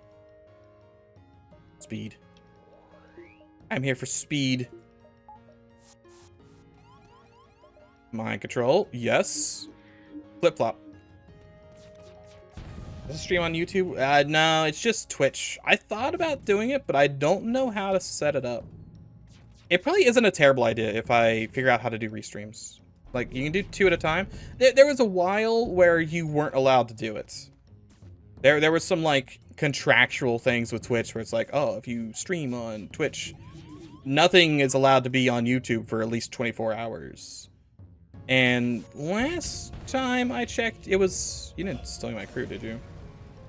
Speed. I'm here for speed. Mind control. Yes. Flip-flop. Is this stream on YouTube? No, it's just Twitch. I thought about doing it, but I don't know how to set it up. It probably isn't a terrible idea if I figure out how to do restreams. Like, you can do 2 at a time. There was a while where you weren't allowed to do it. There was some, like, contractual things with Twitch where it's like, oh, if you stream on Twitch, nothing is allowed to be on YouTube for at least 24 hours. And last time I checked, it was... You didn't steal my crew, did you?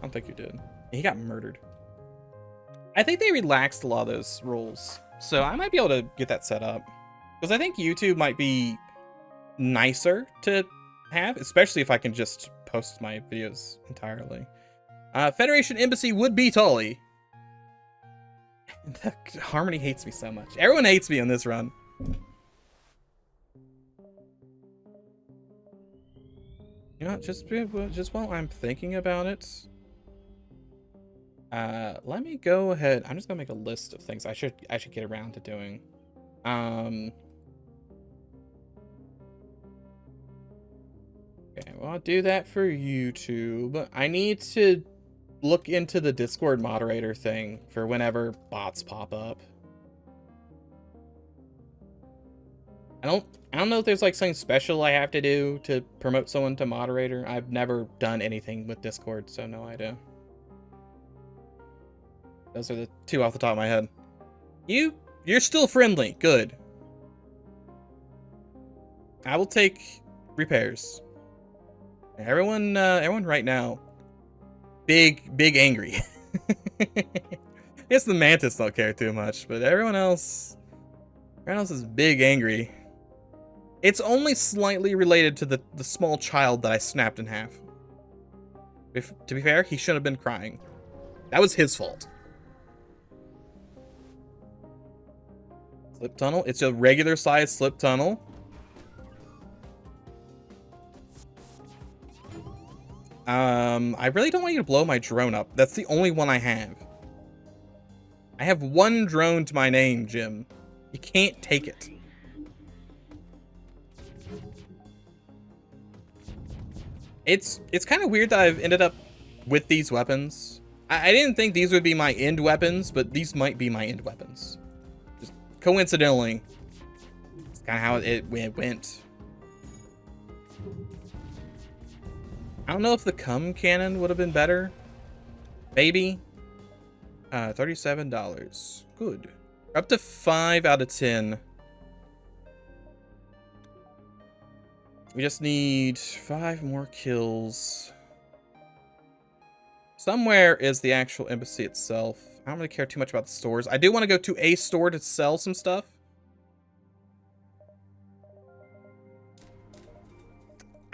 I don't think you did. He got murdered. I think they relaxed a lot of those rules. So I might be able to get that set up. Because I think YouTube might be nicer to have, especially if I can just post my videos entirely. Federation Embassy would be Tully. Harmony hates me so much. Everyone hates me on this run. You know, just while I'm thinking about it, let me go ahead. I'm just gonna make a list of things I should get around to doing. Okay, well, I'll do that for YouTube. I need to look into the Discord moderator thing for whenever bots pop up. I don't know if there's like something special I have to do to promote someone to moderator. I've never done anything with Discord, so no idea. Those are the two off the top of my head. You're still friendly. Good. I will take repairs. Everyone right now, big angry. I guess the mantis don't care too much, but everyone else is big angry. It's only slightly related to the small child that I snapped in half. To be fair, he shouldn't have been crying. That was his fault. Slip tunnel. It's a regular size slip tunnel. I really don't want you to blow my drone up. That's the only one I have. I have one drone to my name, Jim. You can't take it. It's kind of weird that I've ended up with these weapons. I didn't think these would be my end weapons, but these might be my end weapons. Just coincidentally. It's kind of how it went. I don't know if the cum cannon would have been better. Maybe. $37. Good. Up to 5 out of 10. We just need 5 more kills. Somewhere is the actual embassy itself. I don't really care too much about the stores. I do want to go to a store to sell some stuff.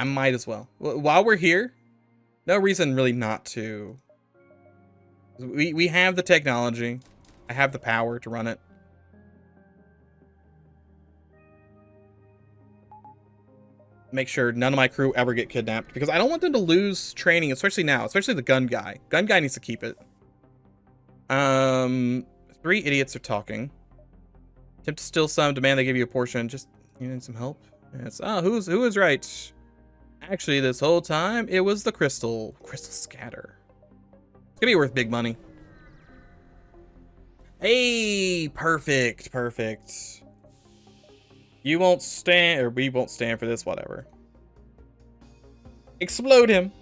I might as well. While we're here, no reason really not to. We have the technology. I have the power to run it. Make sure none of my crew ever get kidnapped, because I don't want them to lose training, especially now, especially the gun guy. Gun guy needs to keep it. 3 idiots are talking. Attempt to steal some, demand they give you a portion. Just, you need some help? Yes. Oh, who is right? Actually, this whole time, it was the crystal scatter. It's gonna be worth big money. Hey, perfect. You won't stand, or we won't stand for this, whatever. Explode him.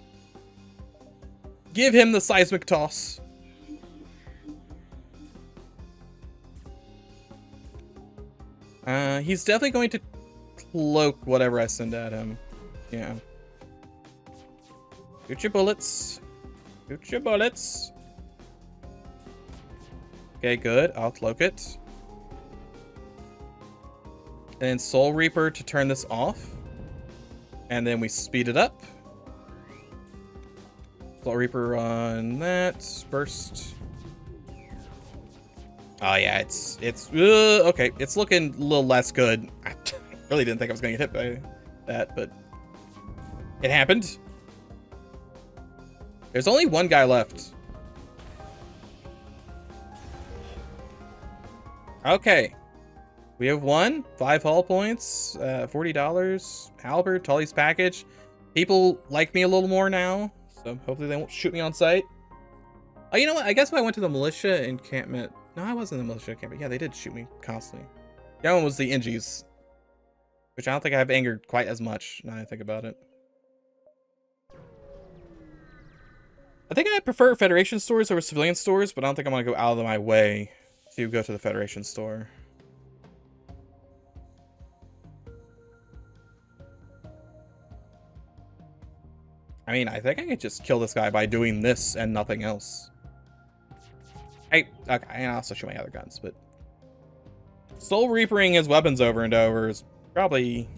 Give him the seismic toss. He's definitely going to cloak whatever I send at him. Yeah. Shoot your bullets. Shoot your bullets. Okay, good. I'll cloak it. And then Soul Reaper to turn this off. And then we speed it up. Soul Reaper on that. Burst. Oh yeah, it's okay. It's looking a little less good. I really didn't think I was going to get hit by that, but it happened. There's only one guy left. Okay. We have won. 5 haul points. $40. Halberd, Tully's package. People like me a little more now, so hopefully they won't shoot me on sight. Oh, you know what? I guess if I went to the militia encampment... No, I wasn't in the militia encampment. Yeah, they did shoot me constantly. The other one was the Ingies, which I don't think I have angered quite as much now that I think about it. I think I prefer Federation stores over civilian stores, but I don't think I'm going to go out of my way to go to the Federation store. I mean, I think I could just kill this guy by doing this and nothing else. Okay, and I'll also show my other guns, but Soul Reapering his weapons over and over is probably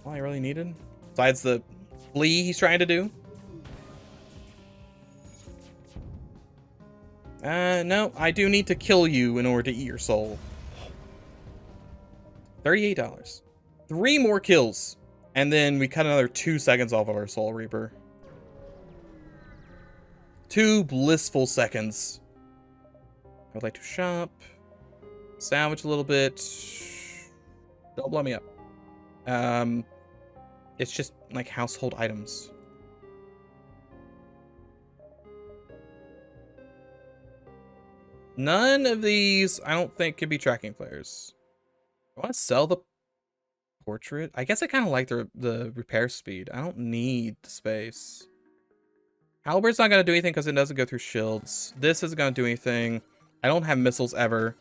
all I really needed. Besides the flee he's trying to do. No, I do need to kill you in order to eat your soul. $38. 3 more kills, and then we cut another 2 seconds off of our Soul Reaper. 2 blissful seconds. I would like to shop, salvage a little bit. Don't blow me up. It's just like household items. None of these, I don't think, can be tracking flares. I want to sell the portrait. I guess I kind of like the repair speed. I don't need the space. Halbert's not going to do anything because it doesn't go through shields. This isn't going to do anything. I don't have missiles ever.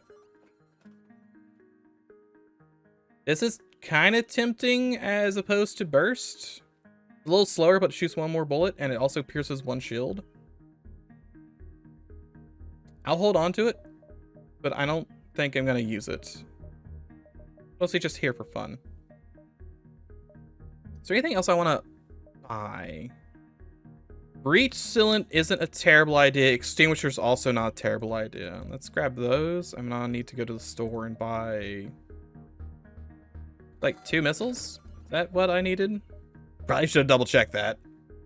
This is kind of tempting as opposed to burst. A little slower, but it shoots one more bullet, and it also pierces one shield. I'll hold on to it, but I don't think I'm going to use it. Mostly just here for fun. Is there anything else I want to buy? Breach sealant isn't a terrible idea. Extinguisher's also not a terrible idea. Let's grab those. I'm gonna need to go to the store and buy like 2 missiles. Is that what I needed? Probably should have double checked that.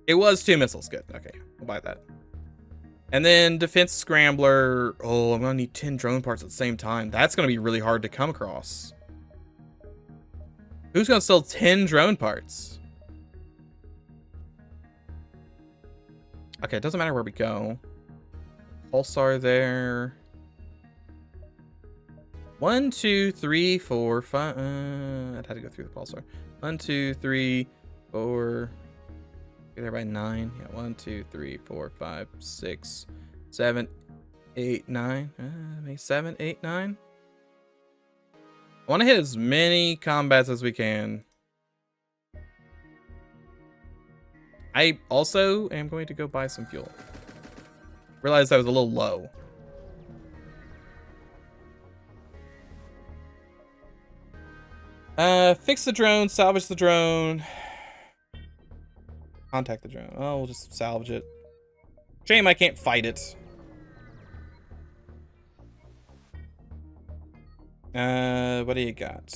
It was 2 missiles. Good. Okay, we'll buy that. And then defense scrambler. Oh, I'm gonna need 10 drone parts at the same time. That's gonna be really hard to come across. Who's gonna sell 10 drone parts? Okay, it doesn't matter where we go. Pulsar there. 1, 2, 3, 4, 5. I'd have to go through the pulsar. 1, 2, 3, 4. Get there by 9. Yeah, 1, 2, 3, 4, 5, 6, 7, 8, 9. Maybe 7, 8, 9. I want to hit as many combats as we can. I also am going to go buy some fuel. Realized I was a little low. Fix the drone, salvage the drone. Contact the drone. Oh, we'll just salvage it. Shame I can't fight it. What do you got?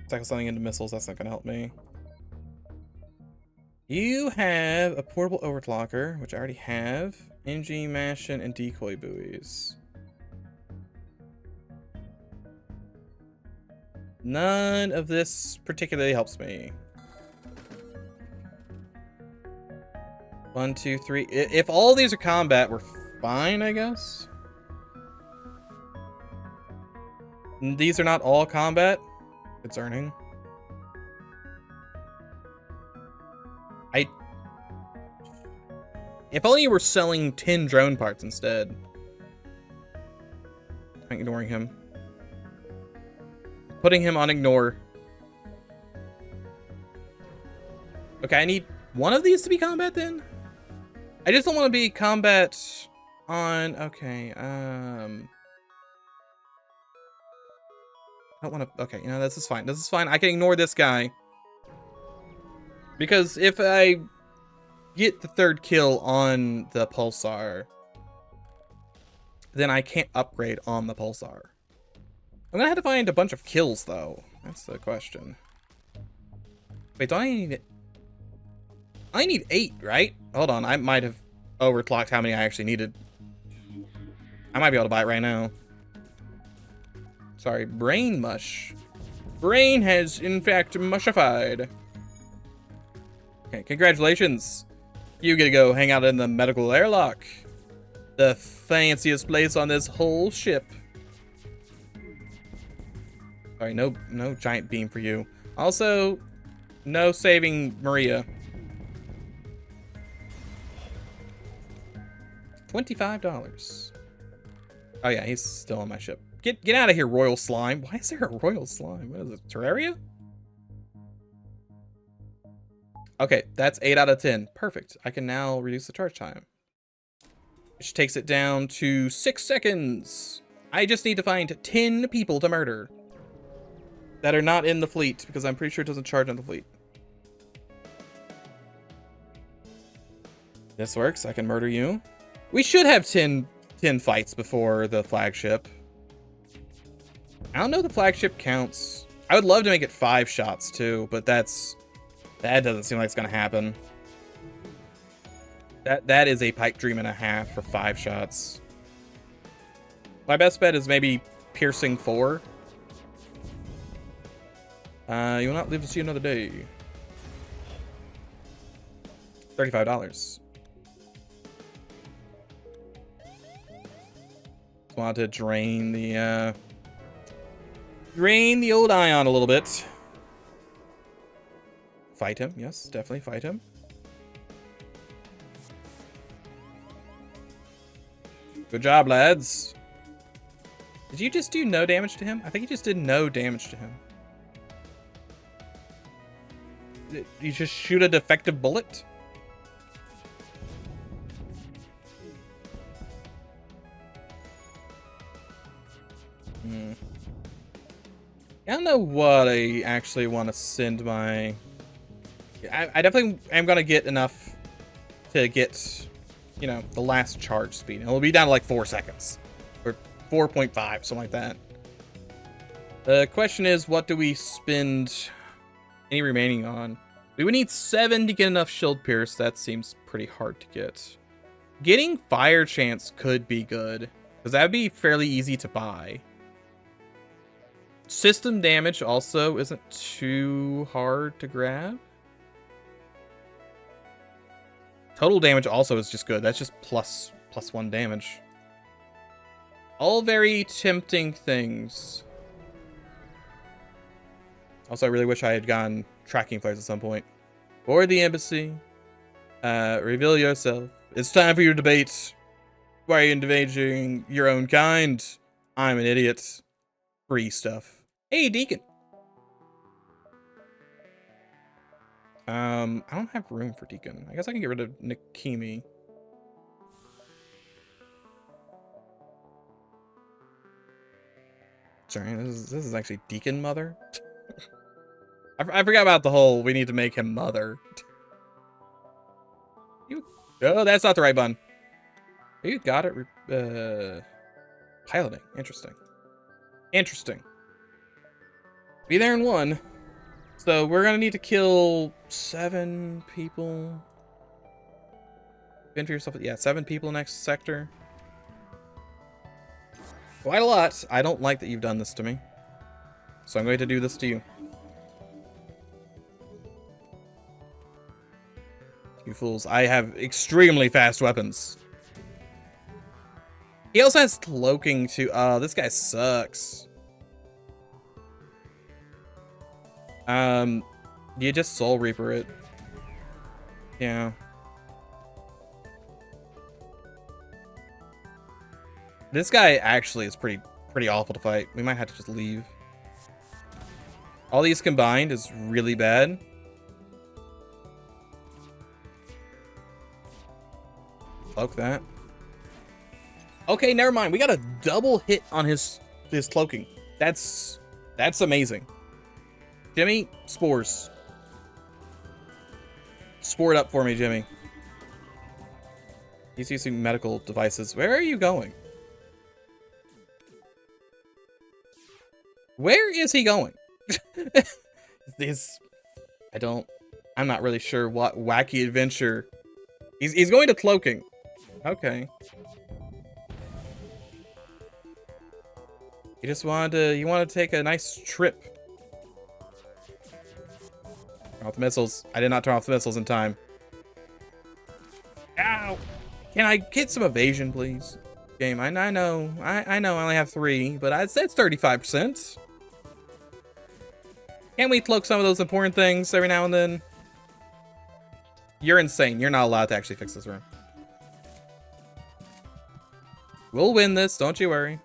Tackle something into missiles, that's not gonna help me. You have a portable overclocker, which I already have. NG, Mashin, and decoy buoys. None of this particularly helps me. 1, 2, 3. If all these are combat, we're fine, I guess. These are not all combat. Concerning. If only you were selling 10 drone parts instead. I'm ignoring him. Putting him on ignore. Okay, I need one of these to be combat then? I just don't want to be combat on... Okay, I don't want to... Okay, you know, this is fine. This is fine. I can ignore this guy. Because if I get the 3rd kill on the pulsar, then I can't upgrade on the pulsar. I'm gonna have to find a bunch of kills though. That's the question. Wait, do I need it? I need 8, right? Hold on, I might have overclocked how many I actually needed. I might be able to buy it right now. Sorry, brain mush. Brain has in fact mushified. Okay, congratulations. You get to go hang out in the medical airlock. The fanciest place on this whole ship. Sorry, no giant beam for you. Also, no saving Maria. $25. Oh yeah, he's still on my ship. Get out of here, Royal Slime. Why is there a Royal Slime? What is it, Terraria? Okay, that's 8 out of 10. Perfect. I can now reduce the charge time, which takes it down to 6 seconds. I just need to find 10 people to murder that are not in the fleet, because I'm pretty sure it doesn't charge on the fleet. This works. I can murder you. We should have 10 fights before the flagship. I don't know if the flagship counts. I would love to make it 5 shots too, but that doesn't seem like it's gonna happen. That is a pipe dream and a half for 5 shots. My best bet is maybe piercing 4. You will not live to see another day. $35. Just wanted to drain the old ion a little bit. Fight him. Yes, definitely fight him. Good job, lads. Did you just do no damage to him? I think you just did no damage to him. Did you just shoot a defective bullet? I don't know what I actually want to send my... I definitely am going to get enough to get, you know, the last charge speed. It'll be down to like 4 seconds. Or 4.5, something like that. The question is, what do we spend any remaining on? We would need 7 to get enough shield pierce. That seems pretty hard to get. Getting fire chance could be good, because that would be fairly easy to buy. System damage also isn't too hard to grab. Total damage also is just good. That's just plus 1 damage. All very tempting things. Also, I really wish I had gotten tracking flares at some point. Board the embassy. Reveal yourself. It's time for you to debate. Why are you invading your own kind? I'm an idiot. Free stuff. Hey, Deacon. I don't have room for Deacon. I guess I can get rid of Nikimi. Sorry, this is actually Deacon Mother. I forgot about the whole we need to make him Mother. Oh, that's not the right button. You got it. Piloting. Interesting. Interesting. Be there in 1. So we're gonna need to kill 7 people. Fend for yourself. Yeah, 7 people next sector. Quite a lot. I don't like that you've done this to me. So I'm going to do this to you. You fools. I have extremely fast weapons. He also has cloaking too. Oh, this guy sucks. You just Soul Reaper it. Yeah. This guy actually is pretty awful to fight. We might have to just leave. All these combined is really bad. Cloak that. Okay, never mind. We got a double hit on his cloaking. That's amazing. Jimmy, spores. Spore it up for me, Jimmy. He's using medical devices. Where are you going? Where is he going? I'm not really sure what wacky adventure. He's going to cloaking. Okay. You want to take a nice trip. Turn off the missiles. I did not turn off the missiles in time. Ow! Can I get some evasion, please? Game, I know I only have 3, but it's 35%. Can't we cloak some of those important things every now and then? You're insane. You're not allowed to actually fix this room. We'll win this, don't you worry.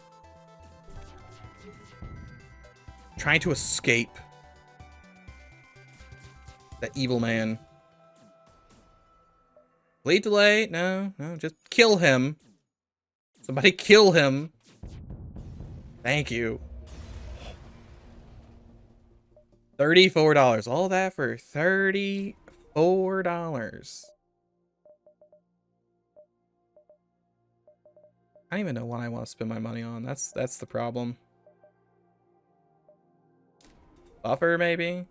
Trying to escape. That evil man. Bleed delay? No, just kill him. Somebody kill him. Thank you. $34. All that for $34. I don't even know what I want to spend my money on. That's the problem. Buffer, maybe?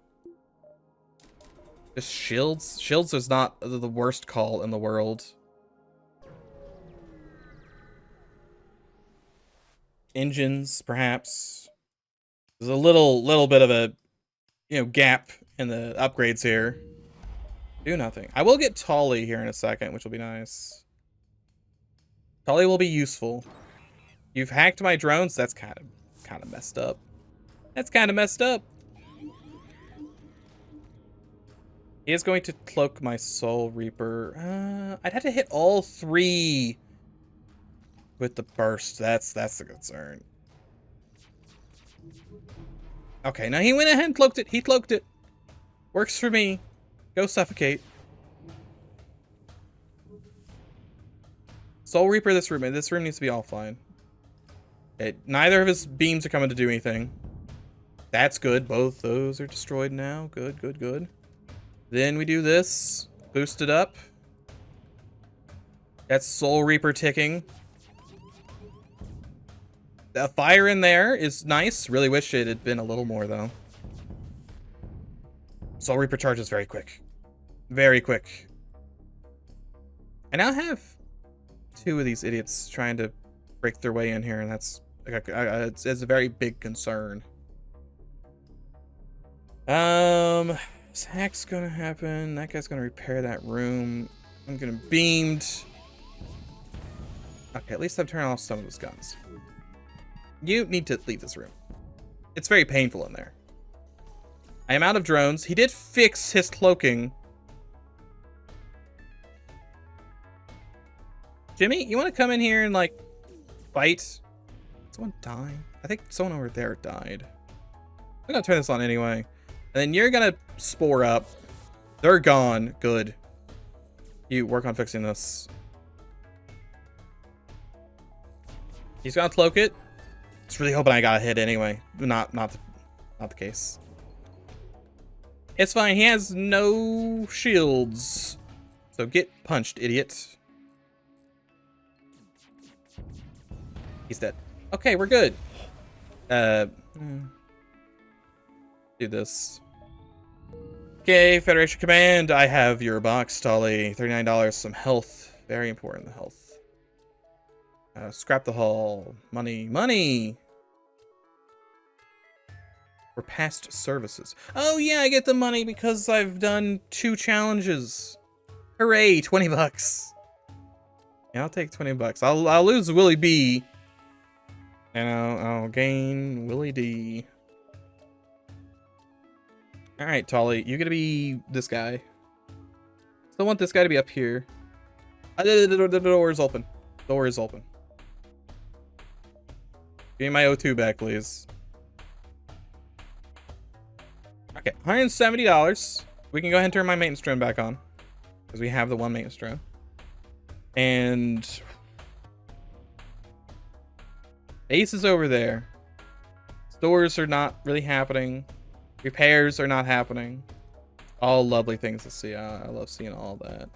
Just shields? Shields is not the worst call in the world. Engines, perhaps. There's a little bit of a, gap in the upgrades here. Do nothing. I will get Tolly here in a second, which will be nice. Tolly will be useful. You've hacked my drones? That's kind of messed up. That's kind of messed up. He is going to cloak my Soul Reaper. I'd have to hit all 3 with the burst. That's the concern. Okay, now he went ahead and cloaked it. He cloaked it. Works for me. Go suffocate. Soul Reaper this room. This room needs to be offline. Okay, neither of his beams are coming to do anything. That's good. Both those are destroyed now. Good, good, good. Then we do this. Boost it up. That's Soul Reaper ticking. The fire in there is nice. Really wish it had been a little more, though. Soul Reaper charges very quick. Very quick. I now have 2 of these idiots trying to break their way in here, and that's it's a very big concern. This hack's gonna happen. That guy's gonna repair that room. I'm gonna beamed. Okay, at least I've turned off some of his guns. You need to leave this room. It's very painful in there. I am out of drones. He did fix his cloaking. Jimmy, you want to come in here and, like, fight? Someone die? I think someone over there died. I'm gonna turn this on anyway. And then you're gonna spore up. They're gone. Good. You work on fixing this. He's gonna cloak it. Just really hoping I got a hit anyway. Not the case. It's fine. He has no shields. So get punched, idiot. He's dead. Okay, we're good. Do this. Okay, Federation Command. I have your box, Tolly. $39. Some health. Very important, the health. Scrap the hull. Money. Money! For past services. Oh, yeah, I get the money because I've done 2 challenges. Hooray, 20 bucks. Yeah, I'll take 20 bucks. I'll lose Willie B. And I'll gain Willie D. Alright, Tolly, you're gonna be this guy. Still want this guy to be up here. The door is open. Door is open. Give me my O2 back, please. Okay, $170. We can go ahead and turn my maintenance drone back on. Because we have the 1 maintenance drone. And Ace is over there. Stores are not really happening. Repairs are not happening. All lovely things to see. I love seeing all that.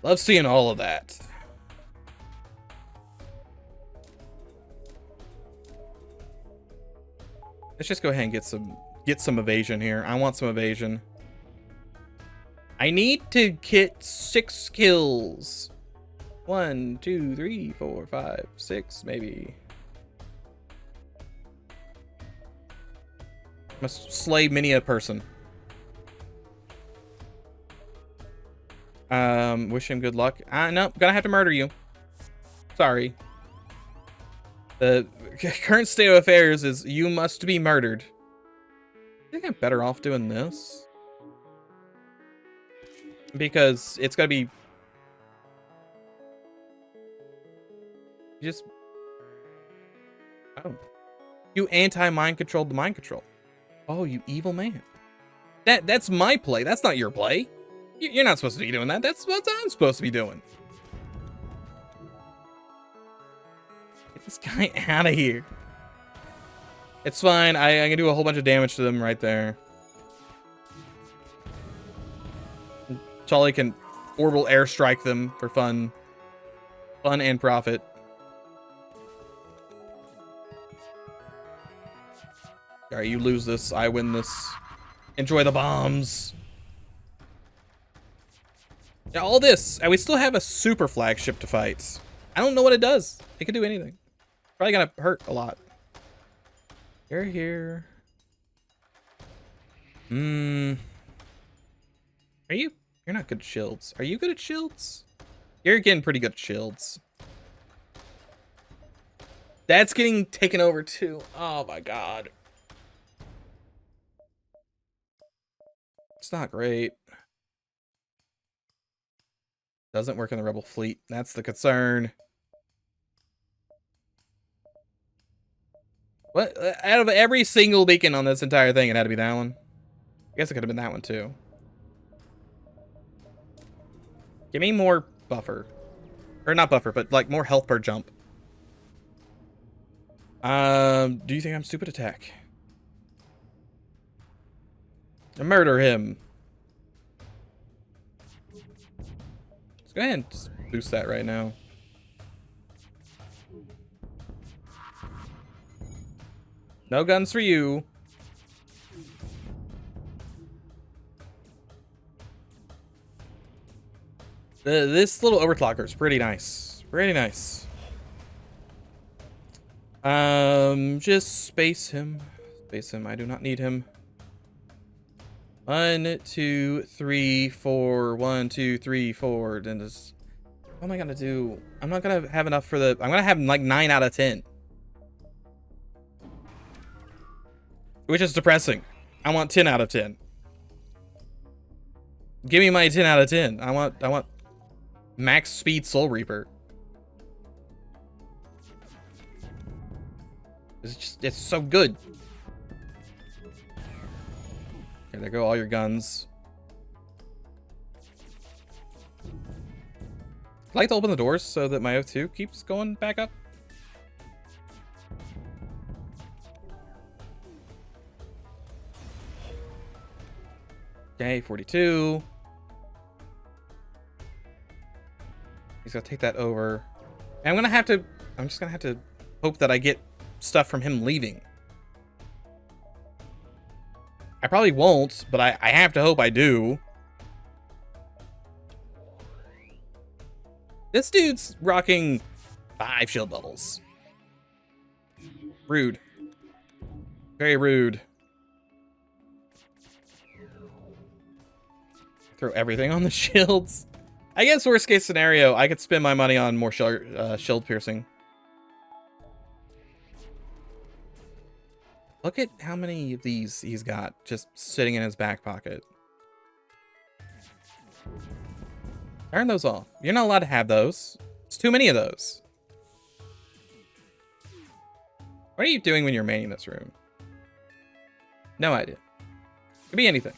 Love seeing all of that. Let's just go ahead and get some evasion here. I want some evasion. I need to get 6 kills. 1, 2, 3, 4, 5, 6, maybe. Must slay many a person. Wish him good luck. Nope, gonna have to murder you. Sorry. The current state of affairs is you must be murdered. I think I'm better off doing this. Because it's gotta be... Just... Oh. You anti-mind controlled the mind control. Oh, you evil man. That's my play. That's not your play. You're not supposed to be doing that. That's what I'm supposed to be doing. Get this guy out of here. It's fine. I can do a whole bunch of damage to them right there. Charlie can orbital airstrike them for fun. Fun and profit. Alright, you lose this. I win this. Enjoy the bombs. Yeah, all this. And we still have a super flagship to fight. I don't know what it does. It could do anything. Probably gonna hurt a lot. You're here. Are you? You're not good at shields. Are you good at shields? You're getting pretty good at shields. That's getting taken over too. Oh my god. It's not great. Doesn't work in the rebel fleet. That's the concern. What? Out of every single beacon on this entire thing, it had to be that one? I guess it could have been that one, too. Give me more buffer. Or not buffer, but like more health per jump. Do you think I'm stupid? Attack. Murder him. Let's go ahead and just boost that right now. No guns for you. This little overclocker is pretty nice. Pretty nice. Just space him. Space him. I do not need him. 1, 2, 3, 4. 1, 2, 3, 4. Then just. What am I gonna do? I'm not gonna have enough for the. I'm gonna have like 9 out of 10. Which is depressing. I want 10 out of 10. Give me my 10 out of 10. I want max speed Soul Reaper. It's so good. Okay, there go all your guns. I'd like to open the doors so that my O2 keeps going back up. Okay, 42. He's gonna take that over. And I'm just gonna have to hope that I get stuff from him leaving. I probably won't, but I have to hope I do. This dude's rocking 5 shield bubbles. Rude. Very rude. Throw everything on the shields. I guess worst case scenario, I could spend my money on more shield piercing. Look at how many of these he's got just sitting in his back pocket. Turn those off. You're not allowed to have those. It's too many of those. What are you doing when you're manning this room? No idea. Could be anything.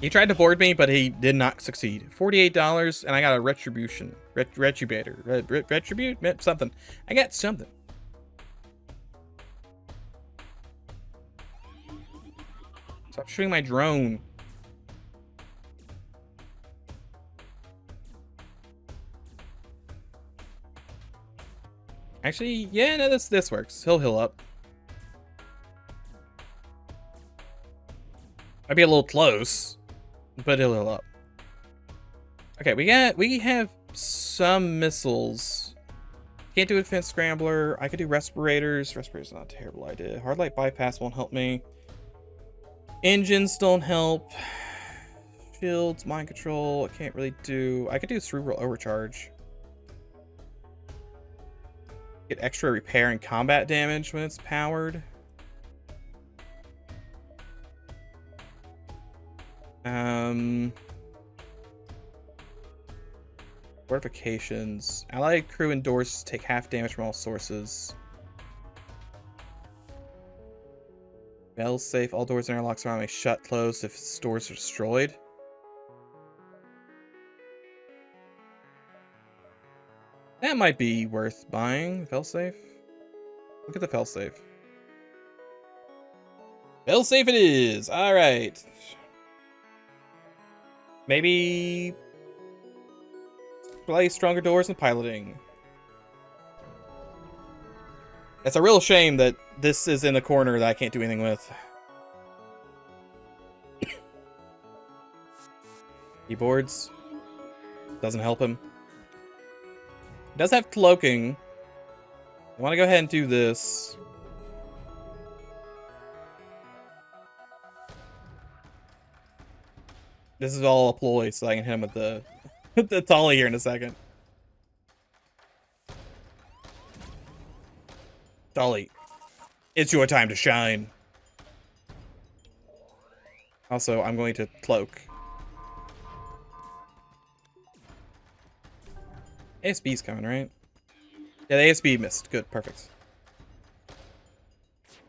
He tried to board me, but he did not succeed. $48, and I got a retribution. Retributor. Retribute? Something. I got something. Stop shooting my drone. Actually, yeah, no, this works. He'll heal up. Might be a little close, but he'll heal up. Okay, we have some missiles. Can't do a defense scrambler. I could do respirators. Respirators not a terrible idea. Hard light bypass won't help me. Engines don't help. Shields, mind control. I can't really do. I could do cerebral overcharge. Get extra repair and combat damage when it's powered. Fortifications. Allied crew and doors take half damage from all sources. Bell safe. All doors and airlocks around me shut closed if doors are destroyed. That might be worth buying. Failsafe. Look at the failsafe. Failsafe it is. All right. Maybe play stronger doors and piloting. It's a real shame that this is in a corner that I can't do anything with. Keyboards. Doesn't help him. He does have cloaking. I want to go ahead and do this. This is all a ploy so I can hit him with the the Tolly here in a second. Tolly. It's your time to shine. Also, I'm going to cloak. ASB's coming, right? Yeah, the ASB missed. Good, perfect.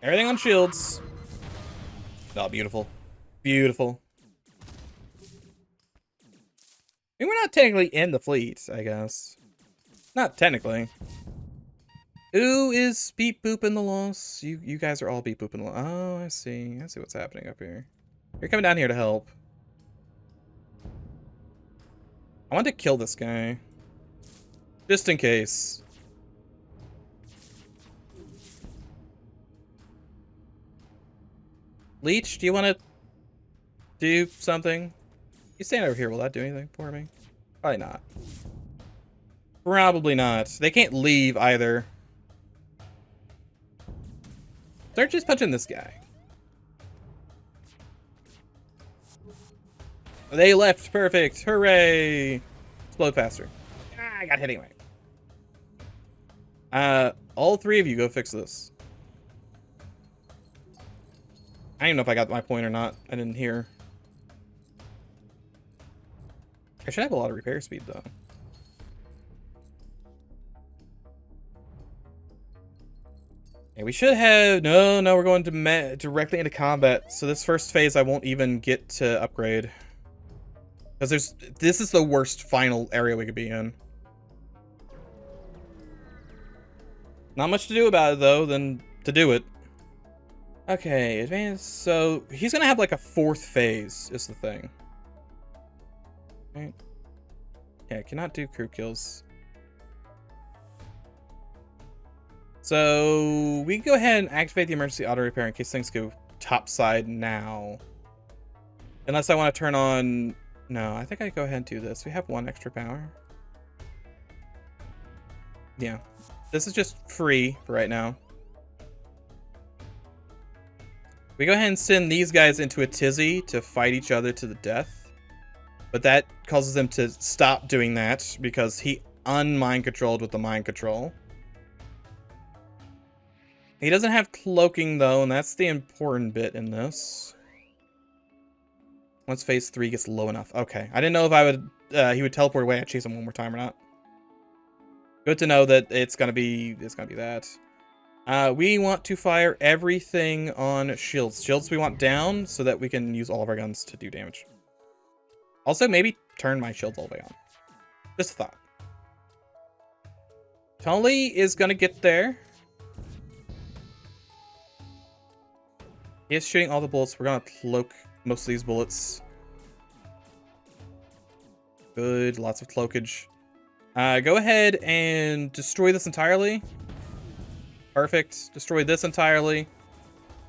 Everything on shields. Oh, beautiful. Beautiful. I mean, we're not technically in the fleet, I guess. Not technically. Who is beep booping the loss? You guys are all beep booping the loss. Oh, I see. I see what's happening up here. You're coming down here to help. I want to kill this guy. Just in case. Leech, do you want to do something? You stand over here. Will that do anything for me? Probably not. Probably not. They can't leave either. Start just punching this guy. They left. Perfect. Hooray. Explode faster. Ah, I got hit anyway. All three of you go fix this. I don't even know if I got my point or not. I didn't hear. I should have a lot of repair speed, though. Yeah, we should have... No, we're going to directly into combat. So this first phase, I won't even get to upgrade. Because this is the worst final area we could be in. Not much to do about it, though, than to do it. Okay, advance. So he's gonna have like a fourth phase, is the thing. Right. Yeah, I cannot do crew kills. So we can go ahead and activate the emergency auto repair in case things go topside now. Unless I want to turn on... No, I think I go ahead and do this. We have one extra power. Yeah. This is just free for right now. We go ahead and send these guys into a tizzy to fight each other to the death. But that causes them to stop doing that because he unmind controlled with the mind control. He doesn't have cloaking though, and that's the important bit in this. Once phase 3 gets low enough. Okay, I didn't know if I would he would teleport away and chase him one more time or not. Good to know that it's gonna be that. We want to fire everything on shields. Shields we want down so that we can use all of our guns to do damage. Also, maybe turn my shields all the way on. Just a thought. Tully is gonna get there. He is shooting all the bullets. We're gonna cloak most of these bullets. Good, lots of cloakage. Go ahead and destroy this entirely. Perfect. Destroy this entirely.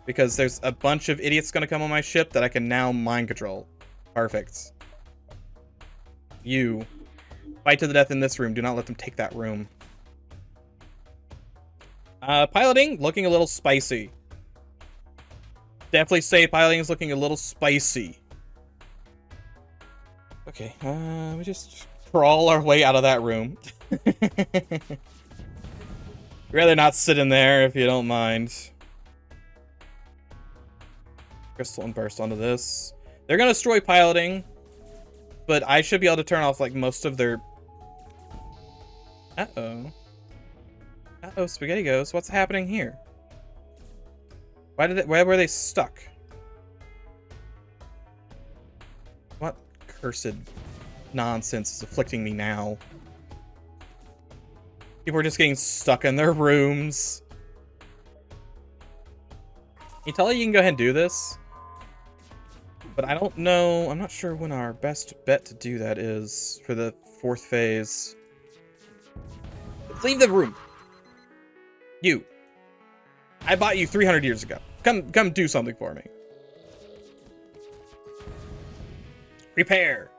Because there's a bunch of idiots gonna come on my ship that I can now mind control. Perfect. You. Fight to the death in this room. Do not let them take that room. Piloting, looking a little spicy. Definitely say piloting is looking a little spicy. Okay, we just crawl our way out of that room. Rather not sit in there if you don't mind. Crystal and burst onto this. They're gonna destroy piloting, but I should be able to turn off like most of their... Uh-oh, Spaghetti Ghost, what's happening here? Why were they stuck? What cursed nonsense is afflicting me now? People are just getting stuck in their rooms. You tell you can go ahead and do this, but I don't know. I'm not sure when our best bet to do that is for the fourth phase. Let's leave the room. You. I bought you 300 years ago. Come do something for me. Repair.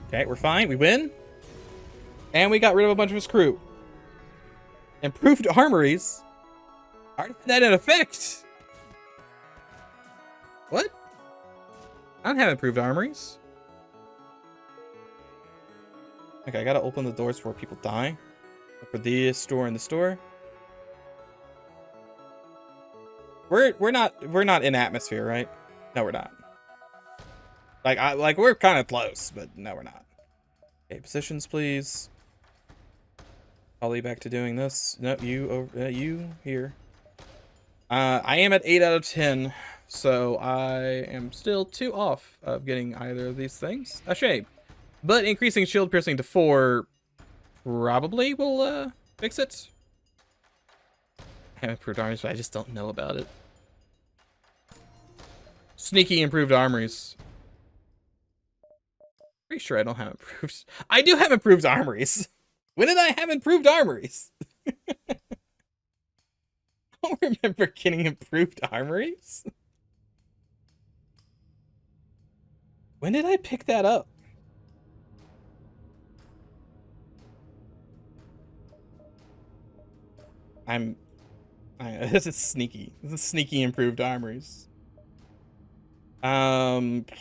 Okay, we're fine. We win. And we got rid of a bunch of his crew. Improved armories? Already put that in effect. What? I don't have improved armories. Okay, I gotta open the doors before people die. For this store and the store. We're not in atmosphere, right? No, we're not. Like we're kind of close, but no, we're not. Okay, positions, please. Ollie back to doing this. No, you over, you here. I am at 8 out of 10, so I am still 2 off of getting either of these things. A shame, but increasing shield piercing to 4 probably will fix it. I have improved armies, but I just don't know about it. Sneaky improved armories. Pretty sure I don't have improved. I do have improved armories. When did I have improved armories? I don't remember getting improved armories. When did I pick that up? This is sneaky. This is sneaky improved armories. And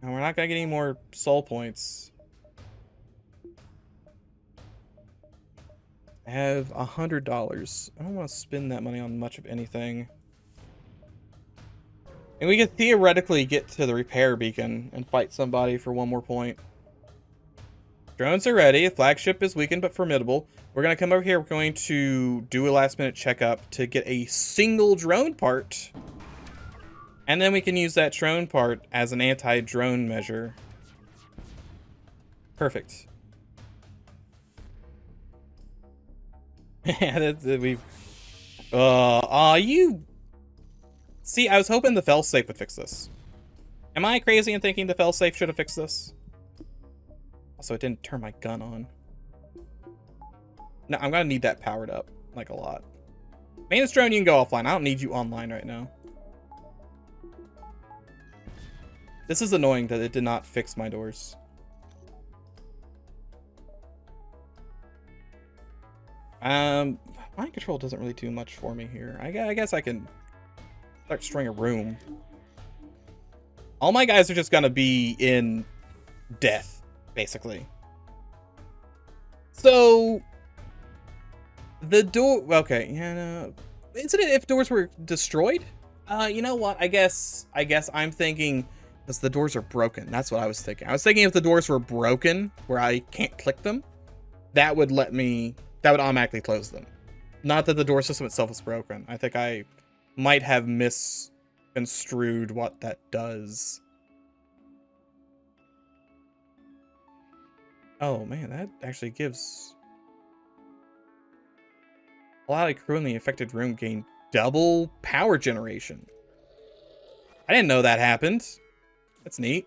we're not gonna get any more soul points. I have $100. I don't want to spend that money on much of anything. And we could theoretically get to the repair beacon and fight somebody for 1 more point. Drones are ready. The flagship is weakened but formidable. We're going to come over here. We're going to do a last-minute checkup to get a single drone part. And then we can use that drone part as an anti-drone measure. Perfect. Yeah, we've... you... See, I was hoping the failsafe would fix this. Am I crazy in thinking the failsafe should have fixed this? Also, it didn't turn my gun on. No, I'm gonna need that powered up, like, a lot. Maintenance drone, you can go offline. I don't need you online right now. This is annoying that it did not fix my doors. Mind control doesn't really do much for me here. I guess I can start destroying a room. All my guys are just gonna be in death, basically. So the door, okay, yeah, no. Isn't it if doors were destroyed? You know what? I guess I'm thinking because the doors are broken. That's what I was thinking. I was thinking if the doors were broken, where I can't click them, that would automatically close them. Not that the door system itself is broken. I think I might have misconstrued what that does. Oh man, that actually gives a lot of crew in the affected room gain double power generation. I didn't know that happened. That's neat.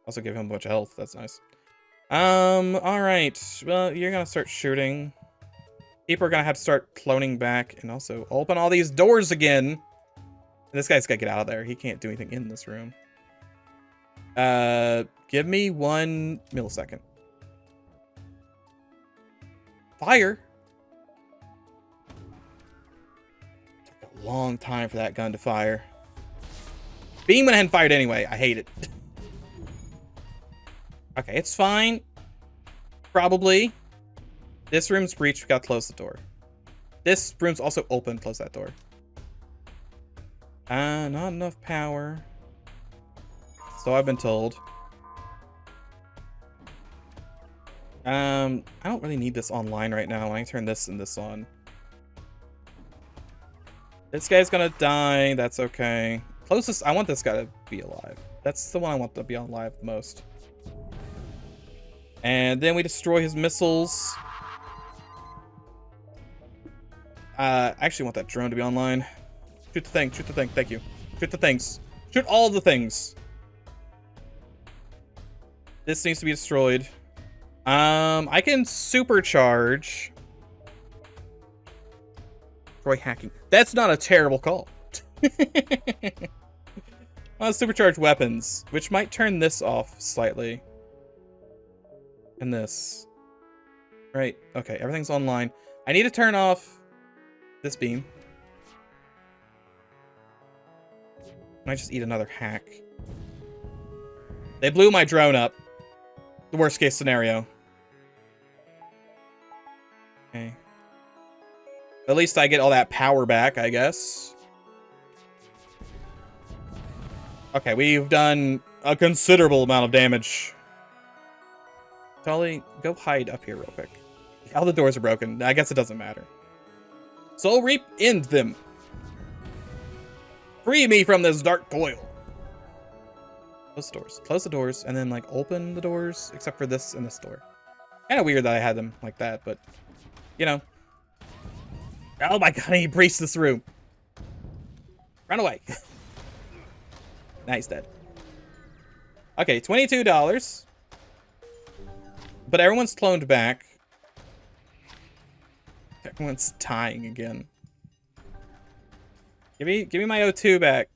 Also give him a bunch of health. That's nice. All right. Well, you're gonna start shooting. People are gonna have to start cloning back and also open all these doors again. And this guy's gotta get out of there. He can't do anything in this room. Give me 1 millisecond. Fire. Took a long time for that gun to fire. Beam went ahead and fired anyway. I hate it. Okay, it's fine. Probably. This room's breached. We gotta close the door. This room's also open. Close that door. Not enough power. So I've been told. I don't really need this online right now. When I turn this and this on. This guy's gonna die. That's okay. Closest, I want this guy to be alive. That's the one I want to be alive the most. And then we destroy his missiles. I actually want that drone to be online. Shoot the thing, shoot the thing, thank you. Shoot the things. Shoot all the things. This needs to be destroyed. I can supercharge. Destroy hacking. That's not a terrible call. Supercharged weapons, which might turn this off slightly. And this. Right, okay, everything's online. I need to turn off this beam. I might just eat another hack. They blew my drone up. The worst case scenario. At least I get all that power back, I guess. Okay, we've done a considerable amount of damage. Tully, go hide up here real quick. All the doors are broken. I guess it doesn't matter. Soul Reap, end them. Free me from this dark coil. Close the doors. Close the doors, and then, like, open the doors, except for this and this door. Kind of weird that I had them like that, but, you know. Oh my god, he breached this room. Run away. Nice, dead. Okay, $22. But everyone's cloned back. Everyone's dying again. Give me my O2 back.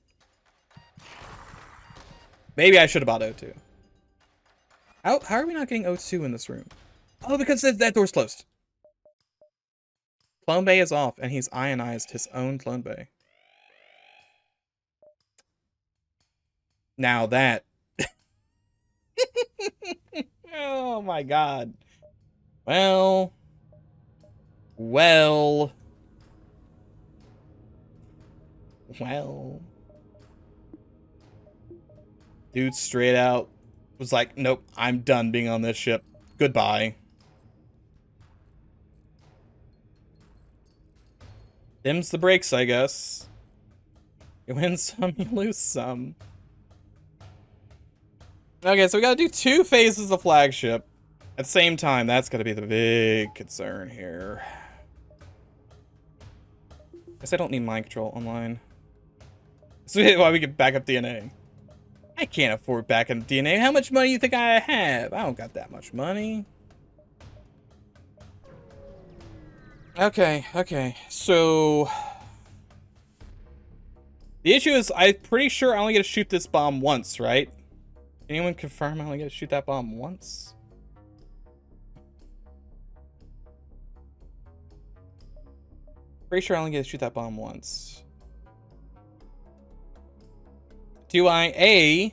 Maybe I should have bought O2. How are we not getting O2 in this room? Oh, because that door's closed. Clone Bay is off, and he's ionized his own Clone Bay. Now that... Oh my god. Well... Dude straight out was like, nope, I'm done being on this ship. Goodbye. Them's the breaks, I guess. You win some, you lose some. Okay, so we gotta do 2 phases of flagship. At the same time, that's gonna be the big concern here. Guess I don't need mind control online. That's why we get backup DNA. I can't afford backup DNA. How much money do you think I have? I don't got that much money. Okay, so... The issue is, I'm pretty sure I only get to shoot this bomb once, right? Anyone confirm I only get to shoot that bomb once? Pretty sure I only get to shoot that bomb once. Do I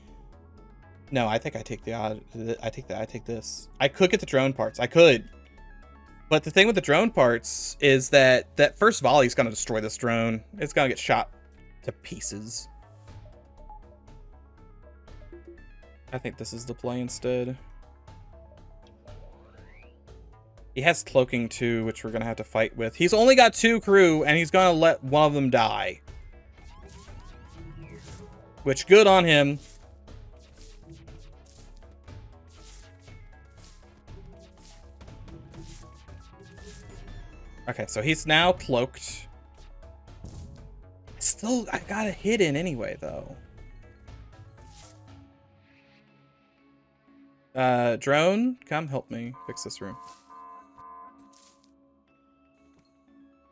No, I think I take the odd. I take this. I could get the drone parts. I could. But the thing with the drone parts is that that first volley is going to destroy this drone. It's going to get shot to pieces. I think this is the play instead. He has cloaking too, which we're going to have to fight with. He's only got 2 crew, and he's going to let one of them die. Which, good on him. Okay, so he's now cloaked. Still, I got a hit in anyway, though. Drone, come help me fix this room.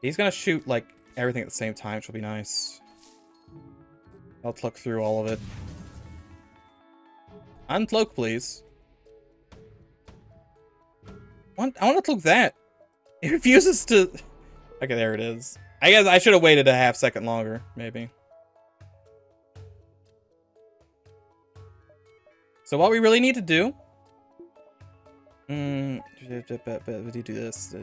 He's gonna shoot, like, everything at the same time, which will be nice. I'll cloak through all of it. Uncloak, please. I want to cloak that. It refuses to... Okay, there it is. I guess I should have waited a half second longer, maybe. So what we really need to do... do this. I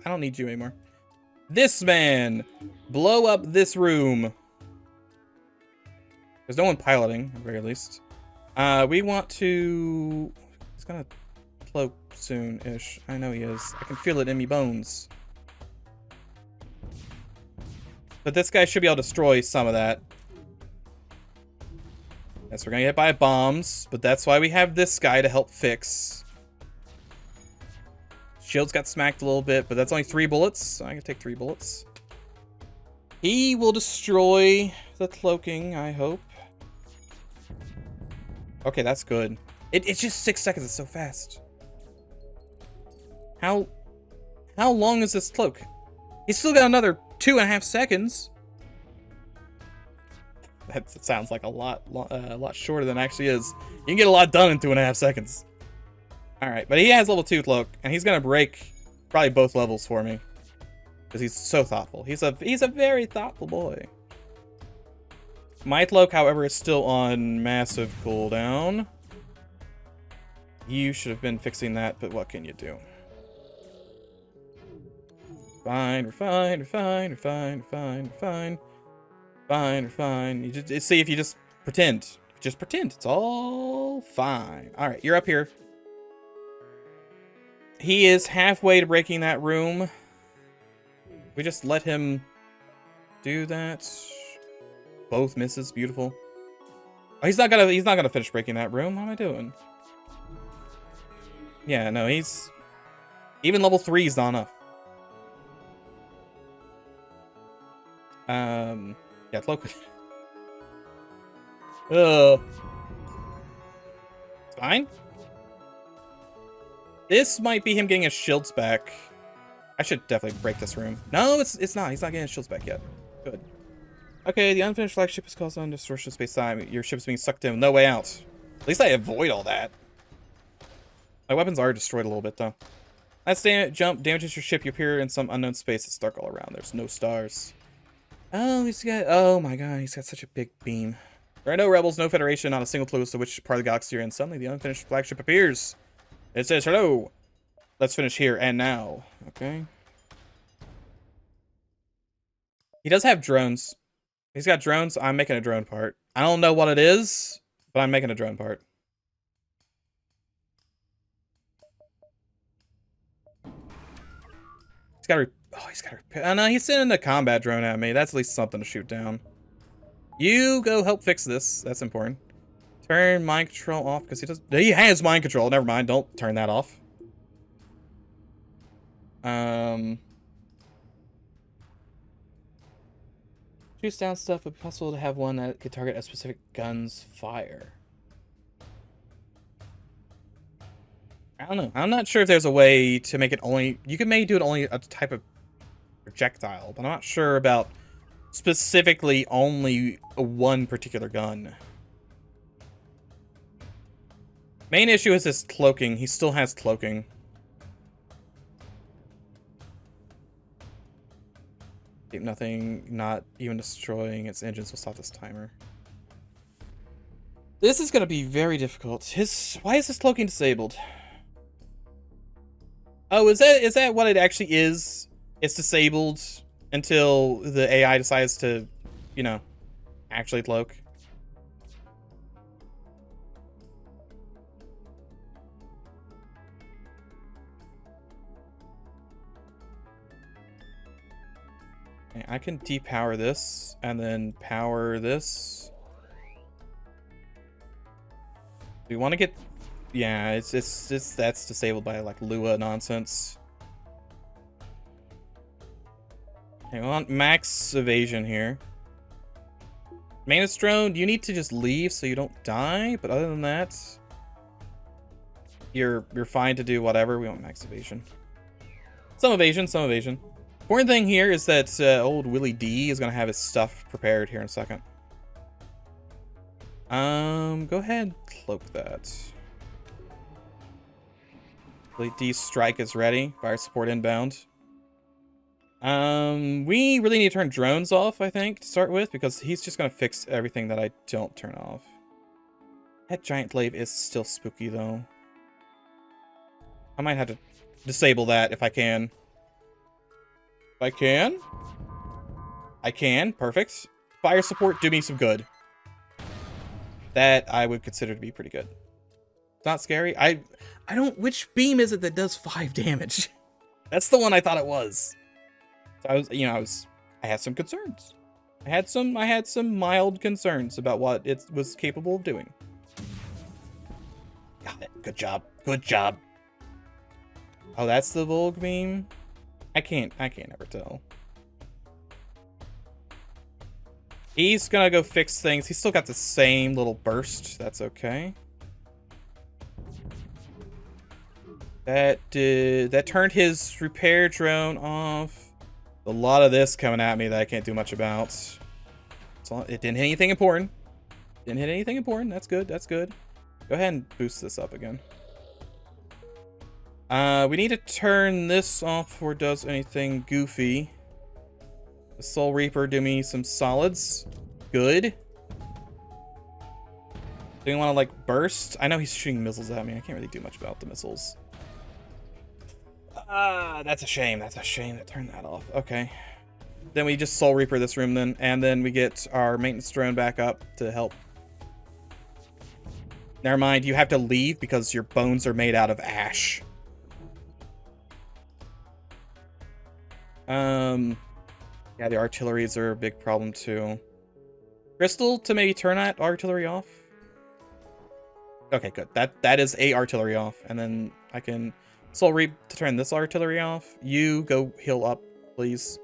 don't need you anymore. This man! Blow up this room. There's no one piloting, at the very least. We want to... He's gonna cloak soon-ish. I know he is. I can feel it in me bones. But this guy should be able to destroy some of that. Yes, we're gonna get hit by bombs, but that's why we have this guy to help fix. Shield's got smacked a little bit, but that's only 3 bullets, so I can take 3 bullets. He will destroy the cloaking, I hope. Okay, that's good. It's just 6 seconds, it's so fast. How long is this cloak? He's still got another 2.5 seconds. That sounds like a lot shorter than it actually is. You can get a lot done in 2.5 seconds. Alright, but he has level 2 cloak, and he's gonna break probably both levels for me. Because he's so thoughtful. He's a very thoughtful boy. My cloak, however, is still on massive cooldown. You should have been fixing that, but what can you do? Fine, we're fine, we're fine, we're fine, we're fine, we're fine. Fine, we're fine. You just see if you just pretend. Just pretend. It's all fine. Alright, you're up here. He is halfway to breaking that room. We just let him do that. Both misses. Beautiful. Oh, he's not gonna finish breaking that room. What am I doing? Yeah, no, he's even level 3 is not enough. Yeah, cloak. It's fine. This might be him getting his shields back. I should definitely break this room. No, it's not. He's not getting his shields back yet. Good. Okay, the unfinished flagship is caused on distortion of space-time. Your ship's being sucked in. No way out. At least I avoid all that. My weapons are destroyed a little bit, though. Last jump damages your ship. You appear in some unknown space. It's dark all around. There's no stars. Oh, he's got... Oh, my God. He's got such a big beam. There are no rebels, no federation, not a single clue as to which part of the galaxy you're in. Suddenly, the unfinished flagship appears. It says, hello. Let's finish here and now. Okay. He does have drones. He's got drones. I'm making a drone part. I don't know what it is, but I'm making a drone part. He's got to... Oh, he's got to... Oh, no, he's sending a combat drone at me. That's at least something to shoot down. You go help fix this. That's important. Turn mind control off because he has mind control. Never mind. Don't turn that off. Shoots down stuff, but possible to have one that could target a specific gun's fire. I don't know. I'm not sure if there's a way to make it only... You can maybe do it only a type of projectile, but I'm not sure about specifically only one particular gun. Main issue is his cloaking. He still has cloaking. Nothing, not even destroying its engines will stop this timer. This is going to be very difficult. Why is his cloaking disabled? Oh, is that what it actually is? It's disabled until the AI decides to, you know, actually cloak. Okay, I can depower this and then power this. We want to get... Yeah, it's that's disabled by like Lua nonsense. Okay, we want max evasion here. Manus drone, you need to just leave so you don't die, but other than that, you're fine to do whatever. We want max evasion. Some evasion, some evasion. Important thing here is that old Willie D is gonna have his stuff prepared here in a second. Go ahead, cloak that. Willie D strike is ready. Fire support inbound. We really need to turn drones off, I think, to start with, because he's just gonna fix everything that I don't turn off. That giant glaive is still spooky though. I might have to disable that if I can. If I can? I can. Perfect. Fire support, do me some good. That I would consider to be pretty good. It's not scary. I don't... Which beam is it that does 5 damage? That's the one I thought it was. So I was, you know, I had some concerns. I had some mild concerns about what it was capable of doing. Got it. Good job. Good job. Oh, that's the Volg beam? I can't ever tell. He's gonna go fix things. He's still got the same little burst. That's okay. That turned his repair drone off. A lot of this coming at me that I can't do much about. So it didn't hit anything important. Didn't hit anything important. That's good. That's good. Go ahead and boost this up again. We need to turn this off before it does anything goofy. The Soul Reaper do me some solids. Good. Do you want to like burst? I know he's shooting missiles at me. I can't really do much about the missiles. That's a shame. That's a shame to turn that off. Okay. Then we just Soul Reaper this room then, and then we get our maintenance drone back up to help. Never mind, you have to leave because your bones are made out of ash. Yeah, the artilleries are a big problem too. Crystal to maybe turn that artillery off. Okay, good. That is a artillery off, and then I can Soul Reap to turn this artillery off. You go heal up, please.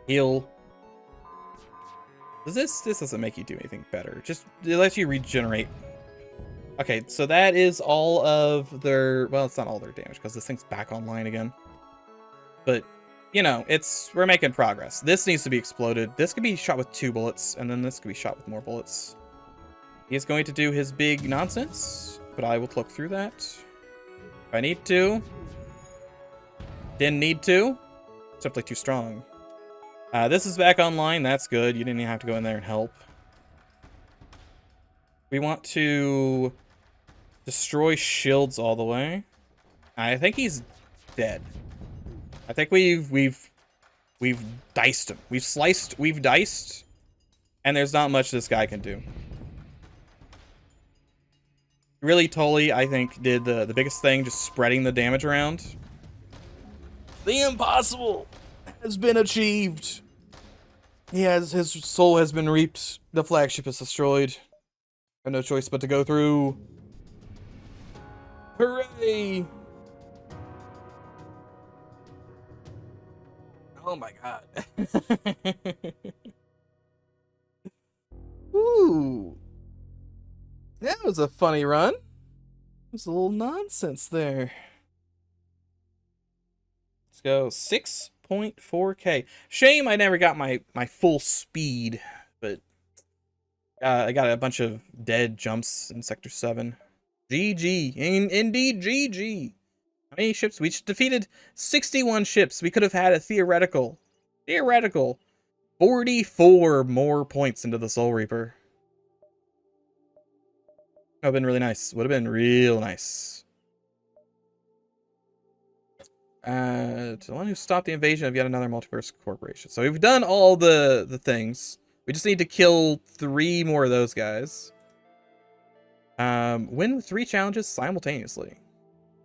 Heal. This doesn't make you do anything better. Just it lets you regenerate. Okay, so that is all of their, well, it's not all their damage because this thing's back online again. But you know, we're making progress. This needs to be exploded. This could be shot with 2 bullets, and then this could be shot with more bullets. He's going to do his big nonsense, but I will look through that. If I need to. Didn't need to. Simply too strong. This is back online. That's good. You didn't even have to go in there and help. We want to destroy shields all the way. I think he's dead. I think we've diced him. We've sliced, we've diced, and there's not much this guy can do. Really, Tully, I think, did the biggest thing, just spreading the damage around. The impossible has been achieved. His soul has been reaped. The flagship is destroyed. I have no choice but to go through. Hooray! Oh my god. Ooh. That was a funny run. There's a little nonsense there. Let's go 6.4K. Shame I never got my full speed, but I got a bunch of dead jumps in Sector 7. GG. Indeed, GG. How many ships? We defeated 61 ships. We could have had a theoretical 44 more points into the Soul Reaper. That would have been really nice. Would have been real nice. To the one who stopped the invasion of yet another multiverse corporation. So we've done all the things. We just need to kill 3 more of those guys. Win 3 challenges simultaneously.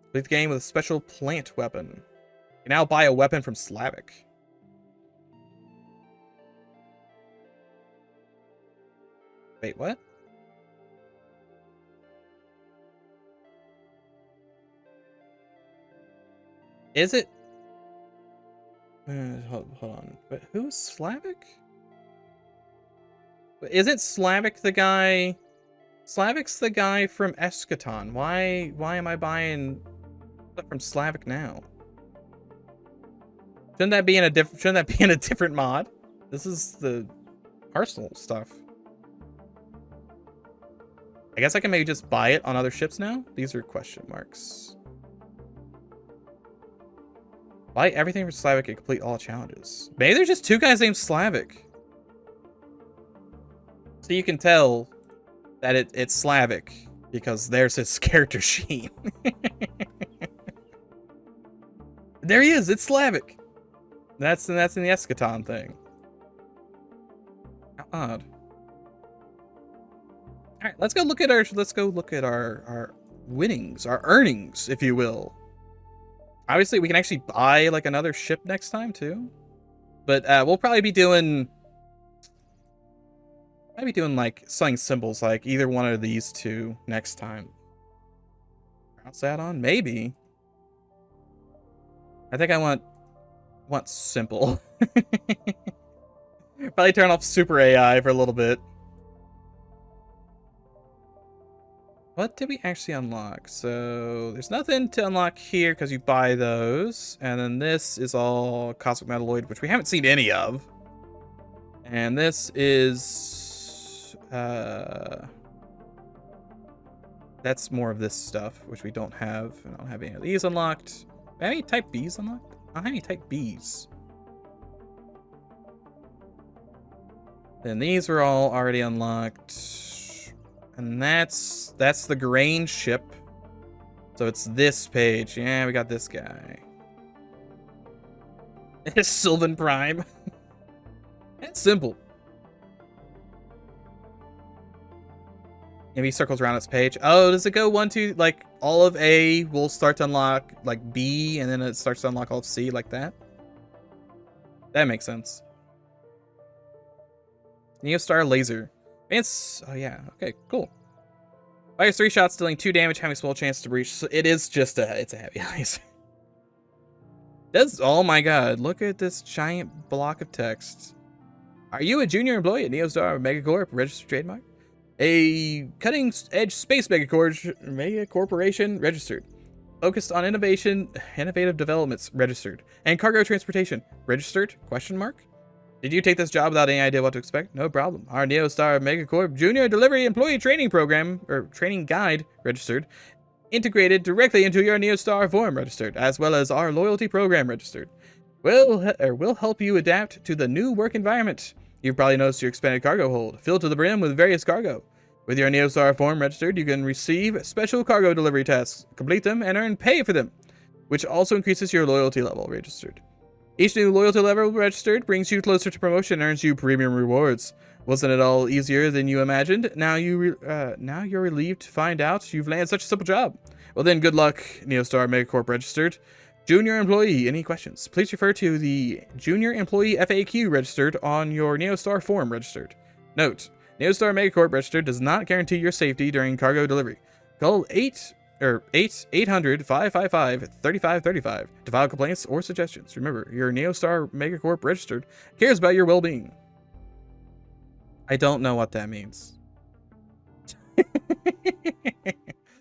Complete the game with a special plant weapon. You can now buy a weapon from Slavic. Wait, what? Is it? Hold on. But who's Slavic? Isn't Slavic the guy? Slavic's the guy from Eschaton. Why am I buying stuff from Slavic now? Shouldn't that be in a different mod? This is the Arsenal stuff. I guess I can maybe just buy it on other ships now. These are question marks. Buy everything from Slavic and complete all challenges. Maybe there's just 2 guys named Slavic. So you can tell that it's Slavic because there's his character sheet. There he is. It's Slavic. That's in the eschaton thing. How odd. All right, let's go look at our winnings, our earnings, if you will. Obviously, we can actually buy like another ship next time too, but we'll probably be doing like selling symbols, like either one of these 2 next time. How's that on? Maybe. I think I want simple. Probably turn off super AI for a little bit. What did we actually unlock? So there's nothing to unlock here because you buy those. And then this is all Cosmic Metalloid, which we haven't seen any of. And this is... that's more of this stuff, which we don't have. I don't have any of these unlocked. Any type Bs unlocked? I don't have any type Bs. Then these were all already unlocked. And that's the grain ship. So it's this page. Yeah, we got this guy. It's Sylvan Prime. It's simple. Maybe circles around its page. Oh, does it go 1, 2, like all of A will start to unlock like B, and then it starts to unlock all of C like that? That makes sense. Neostar laser. It's, oh yeah, okay, cool. Fires 3 shots, dealing 2 damage, having a small chance to breach. So it is just it's a heavy laser. Oh my god, look at this giant block of text. Are you a junior employee at Neostar Megacorp, registered trademark? A cutting-edge space megacorporation, registered. Focused on innovative developments, registered. And cargo transportation, registered? Question mark? Did you take this job without any idea what to expect? No problem. Our Neostar Megacorp Junior Delivery Employee Training Program, or Training Guide, registered. Integrated directly into your Neostar form, registered, as well as our loyalty program, registered. Will help you adapt to the new work environment. You've probably noticed your expanded cargo hold, filled to the brim with various cargo. With your Neostar form registered, you can receive special cargo delivery tasks, complete them, and earn pay for them, which also increases your loyalty level, registered. Each new loyalty level registered brings you closer to promotion and earns you premium rewards. Wasn't it all easier than you imagined? Now you're relieved to find out you've landed such a simple job. Well then, good luck, Neostar Megacorp registered. Junior employee, any questions? Please refer to the Junior Employee FAQ registered on your Neostar form registered. Note, Neostar Megacorp registered does not guarantee your safety during cargo delivery. Call 800-555-3535 to file complaints or suggestions. Remember, your Neostar Megacorp registered cares about your well-being. I don't know what that means.